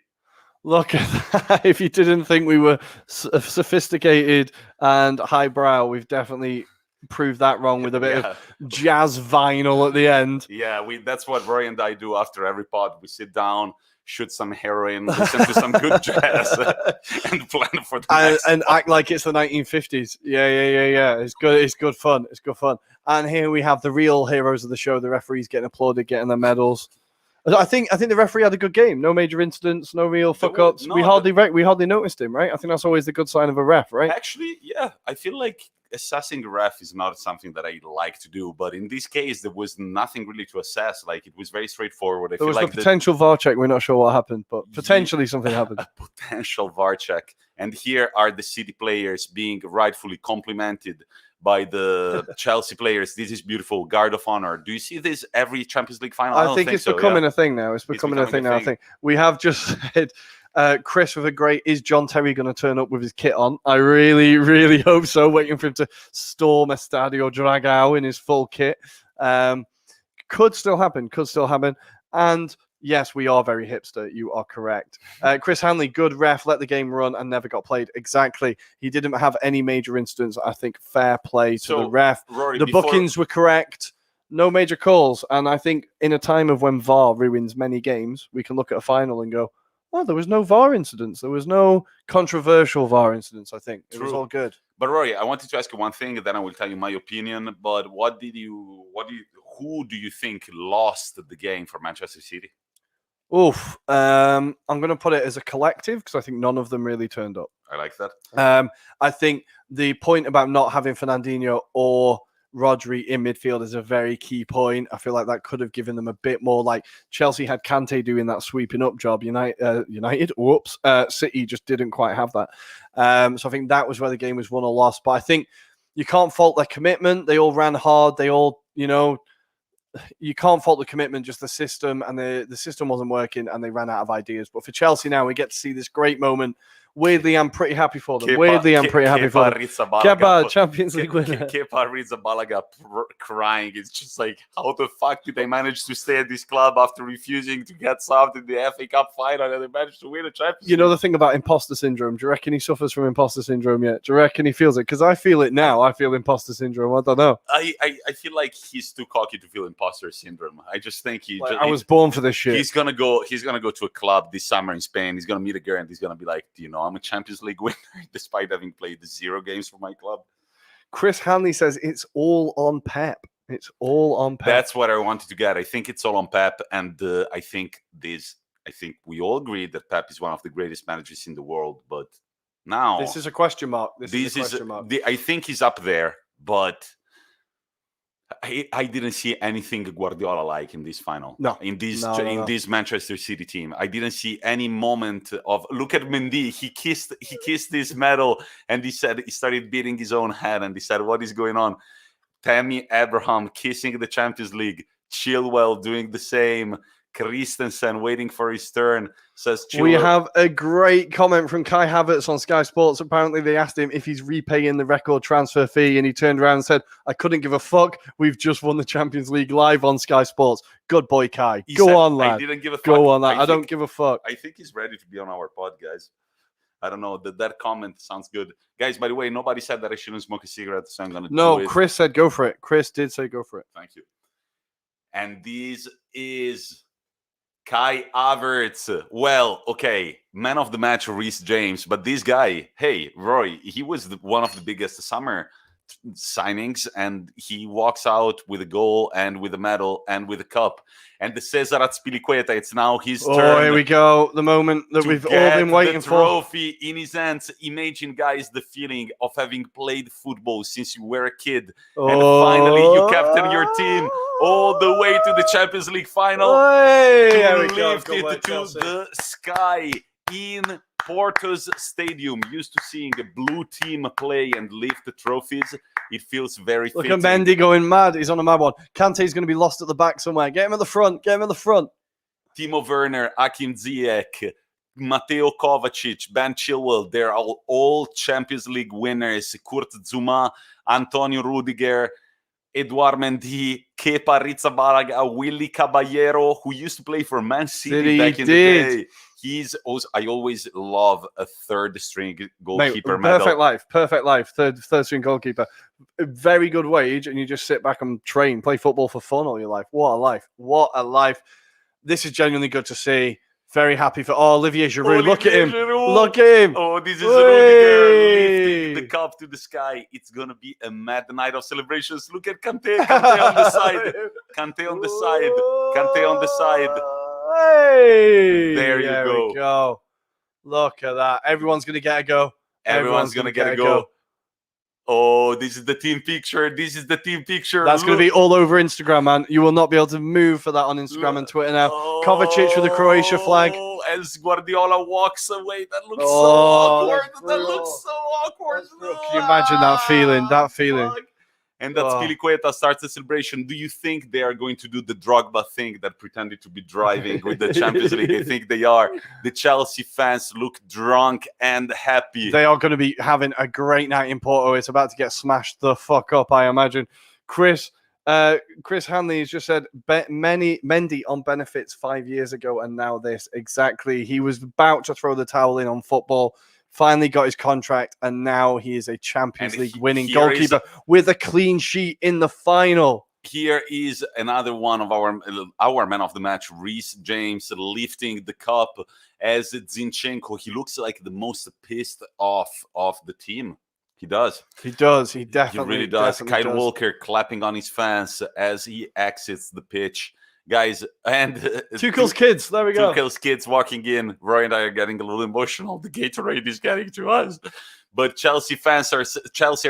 Look at that. If you didn't think we were sophisticated and highbrow, we've definitely prove that wrong with a bit of jazz vinyl at the end. Yeah, that's what Roy and I do after every pod. We sit down, shoot some heroin, listen to some good jazz, and plan for the next and act like it's the 1950s. Yeah. It's good. It's good fun. And here we have the real heroes of the show. The referees getting applauded, getting their medals. I think the referee had a good game. No major incidents, no real fuck ups. We hardly noticed him, right? I think that's always the good sign of a ref, right? Actually, yeah. I feel like assessing a ref is not something that I like to do, but in this case, there was nothing really to assess. Like, it was very straightforward. There was a potential VAR check. We're not sure what happened, but potentially something happened. A potential VAR check. And here are the City players being rightfully complimented by the Chelsea players. This is beautiful. Guard of honor. Do you see this every Champions League final? I think it's becoming a thing now. It's becoming a thing now. I think we have just said, Chris with a great, is John Terry going to turn up with his kit on? I really, really hope so. Waiting for him to storm Estadio Dragao in his full kit. Could still happen. And yes, we are very hipster. You are correct. Chris Hanley, good ref, let the game run and never got played. Exactly. He didn't have any major incidents. I think fair play to the ref. Rory, bookings were correct. No major calls. And I think in a time of when VAR ruins many games, we can look at a final and go, well, there was no VAR incidents. There was no controversial VAR incidents, I think. It was all good. But Rory, I wanted to ask you one thing, and then I will tell you my opinion. But who do you think lost the game for Manchester City? I'm going to put it as a collective because I think none of them really turned up. I like that. I think the point about not having Fernandinho or Rodri in midfield is a very key point. I feel like that could have given them a bit more. Like Chelsea had Kante doing that sweeping up job. City just didn't quite have that. So I think that was where the game was won or lost. But I think you can't fault their commitment. They all ran hard. They all, you can't fault the commitment, just the system, and the system wasn't working and they ran out of ideas. But for Chelsea now, we get to see this great moment. Weirdly, I'm pretty happy for them. Kepa, Champions League winner. Kepa Arrizabalaga crying. It's just like, how the fuck did they manage to stay at this club after refusing to get subbed in the FA Cup final and they managed to win a Champions League? You know the thing about imposter syndrome? Do you reckon he suffers from imposter syndrome yet? Do you reckon he feels it? Because I feel it now. I feel imposter syndrome. I don't know. I feel like he's too cocky to feel imposter syndrome. I just think I was born for this shit. He's gonna go to a club this summer in Spain. He's gonna meet a girl and he's gonna be like, do you know I'm a Champions League winner despite having played 0 games for my club. Chris Hanley says it's all on Pep. It's all on Pep. That's what I wanted to get. I think it's all on Pep, and I think we all agree that Pep is one of the greatest managers in the world. But now this is a question mark. I think he's up there, but I didn't see anything Guardiola like in this final. No. In this Manchester City team, I didn't see any moment of look at Mendy. He kissed his medal and he started beating his own head and he said, "What is going on?" Tammy Abraham kissing the Champions League. Chilwell doing the same. Christensen waiting for his turn, says Chilwell. We have a great comment from Kai Havertz on Sky Sports. Apparently they asked him if he's repaying the record transfer fee and he turned around and said, "I couldn't give a fuck. We've just won the Champions League live on Sky Sports." Good boy, Kai. Go on, lad. I didn't give a fuck. Go on, lad. I don't give a fuck. I think he's ready to be on our pod, guys. I don't know. That comment sounds good. Guys, by the way, nobody said that I shouldn't smoke a cigarette, so I'm going to do it. Chris said go for it. Chris did say go for it. Thank you. And this is Kai Havertz. Well, okay, man of the match, Reece James. But this guy, hey, Roy, he was one of the biggest summer signings, and he walks out with a goal and with a medal and with a cup. And the Cesar Azpilicueta, it's now his turn. Oh, here we go. The moment that we've all been waiting for. Trophy in his hands. Imagine, guys, the feeling of having played football since you were a kid. And finally, you captain your team all the way to the Champions League final. To lift it to the sky in Porto's Stadium. Used to seeing a blue team play and lift the trophies. It feels very fitting. Look at Mendy going mad. He's on a mad one. Kante's going to be lost at the back somewhere. Get him at the front. Timo Werner, Hakim Ziyech, Mateo Kovacic, Ben Chilwell. They're all Champions League winners. Kurt Zouma, Antonio Rudiger, Edouard Mendy, Kepa Arrizabalaga, Willy Caballero, who used to play for Man City back in the day. He's also. I always love a third string goalkeeper Mate, medal. perfect life. Third string goalkeeper, a very good wage, and you just sit back and train, play football for fun all your life. What a life! What a life! This is genuinely good to see. Very happy for Olivier Giroud. Look at him! Giroud. Look at him! Oh, this is Rudiger lifting the cup to the sky. It's gonna be a mad night of celebrations. Look at Kante on the side. Kante on the side. Kante on the side. Hey! There you go. We go. Look at that. Everyone's going to get a go. Everyone's going to get a go. Oh, this is the team picture. This is the team picture. That's going to be all over Instagram, man. You will not be able to move for that on Instagram and Twitter now. Kovacic with the Croatia flag. As Guardiola walks away. That looks so awkward. That looks so awkward. Can you imagine that feeling? That feeling. And that Spilicueta starts the celebration. Do you think they are going to do the Drogba thing that pretended to be driving with the Champions League? I think they are. The Chelsea fans look drunk and happy. They are going to be having a great night in Porto. It's about to get smashed the fuck up, I imagine. Chris Hanley has just said, Mendy on benefits 5 years ago and now this. Exactly. He was about to throw the towel in on football. Finally got his contract, and now he is a Champions League winning goalkeeper with a clean sheet in the final. Here is another one of our man of the match, Reece James, lifting the cup as Zinchenko. He looks like the most pissed off of the team. He does. He does. He definitely really does. Kyle Walker clapping on his fans as he exits the pitch. Guys, and Tuchel's kids, there we go. Tuchel's kids walking in. Roy and I are getting a little emotional. The Gatorade is getting to us. But Chelsea are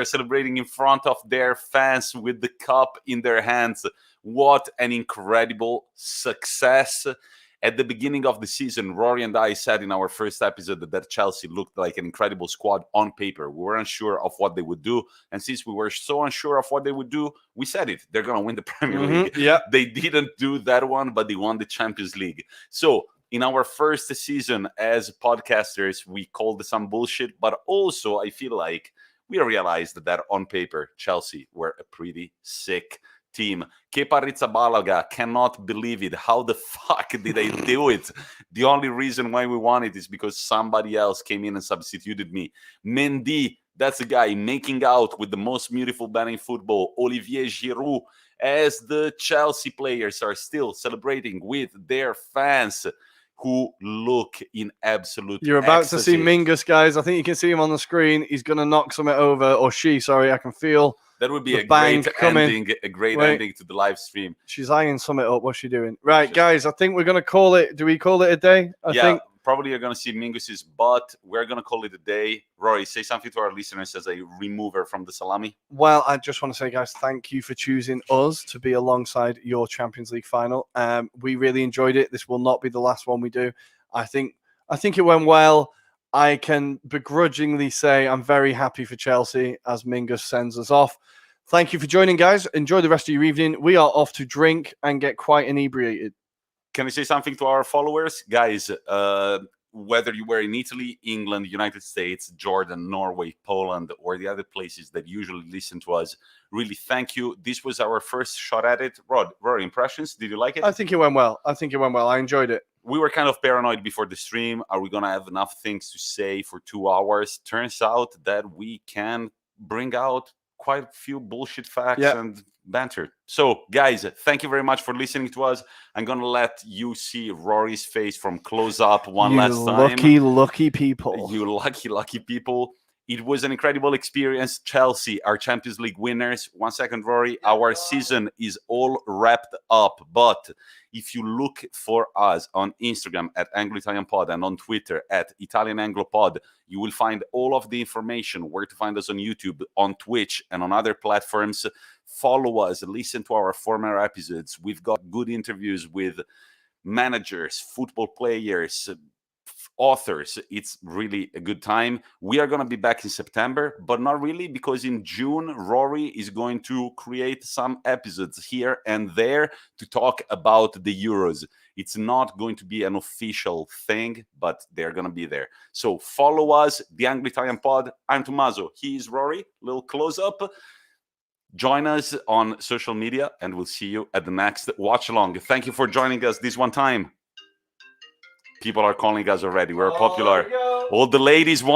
celebrating in front of their fans with the cup in their hands. What an incredible success. At the beginning of the season, Rory and I said in our first episode that Chelsea looked like an incredible squad on paper. We were unsure of what they would do. And since we were so unsure of what they would do, we said it. They're going to win the Premier League. Yeah. They didn't do that one, but they won the Champions League. So in our first season as podcasters, we called some bullshit. But also, I feel like we realized that on paper, Chelsea were a pretty sick team. Kepa Arrizabalaga cannot believe it. How the fuck did they do it? The only reason why we won it is because somebody else came in and substituted me. Mendy, that's the guy making out with the most beautiful man in football. Olivier Giroud, as the Chelsea players are still celebrating with their fans who look in absolute You're about ecstasy. to see Mingus, guys. I think you can see him on the screen. He's going to knock something over, or she, sorry, I can feel. That would be a great ending to the live stream. She's eyeing something up. What's she doing? Right, guys, I think we're going to call it. Do we call it a day? I think probably you're going to see Mingus's butt. We're going to call it a day. Rory, say something to our listeners as a remover from the salami. Well, I just want to say, guys, thank you for choosing us to be alongside your Champions League final. We really enjoyed it. This will not be the last one we do. I think it went well. I can begrudgingly say I'm very happy for Chelsea as Mingus sends us off. Thank you for joining, guys. Enjoy the rest of your evening. We are off to drink and get quite inebriated. Can I say something to our followers? Guys, whether you were in Italy, England, United States, Jordan, Norway, Poland, or the other places that usually listen to us, really thank you. This was our first shot at it. Rory, impressions? Did you like it? I think it went well. I enjoyed it. We were kind of paranoid before the stream. Are we going to have enough things to say for 2 hours? Turns out that we can bring out quite a few bullshit facts and banter. So, guys, thank you very much for listening to us. I'm going to let you see Rory's face from close up last time. Lucky people. You lucky people. It was an incredible experience. Chelsea, our Champions League winners. 1 second, Rory. Our season is all wrapped up. But if you look for us on Instagram at Anglo-Italian Pod and on Twitter at Italian Anglo Pod, you will find all of the information, where to find us on YouTube, on Twitch, and on other platforms. Follow us. Listen to our former episodes. We've got good interviews with managers, football players, authors. It's really a good time. We are going to be back in September, but not really, because in June, Rory is going to create some episodes here and there to talk about the Euros. It's not going to be an official thing, but they're going to be there. So follow us, the Anglo-Italian Pod. I'm Tommaso. He is Rory. Little close-up. Join us on social media, and we'll see you at the next watch-along. Thank you for joining us this one time. People are calling us already. We're popular. All the ladies want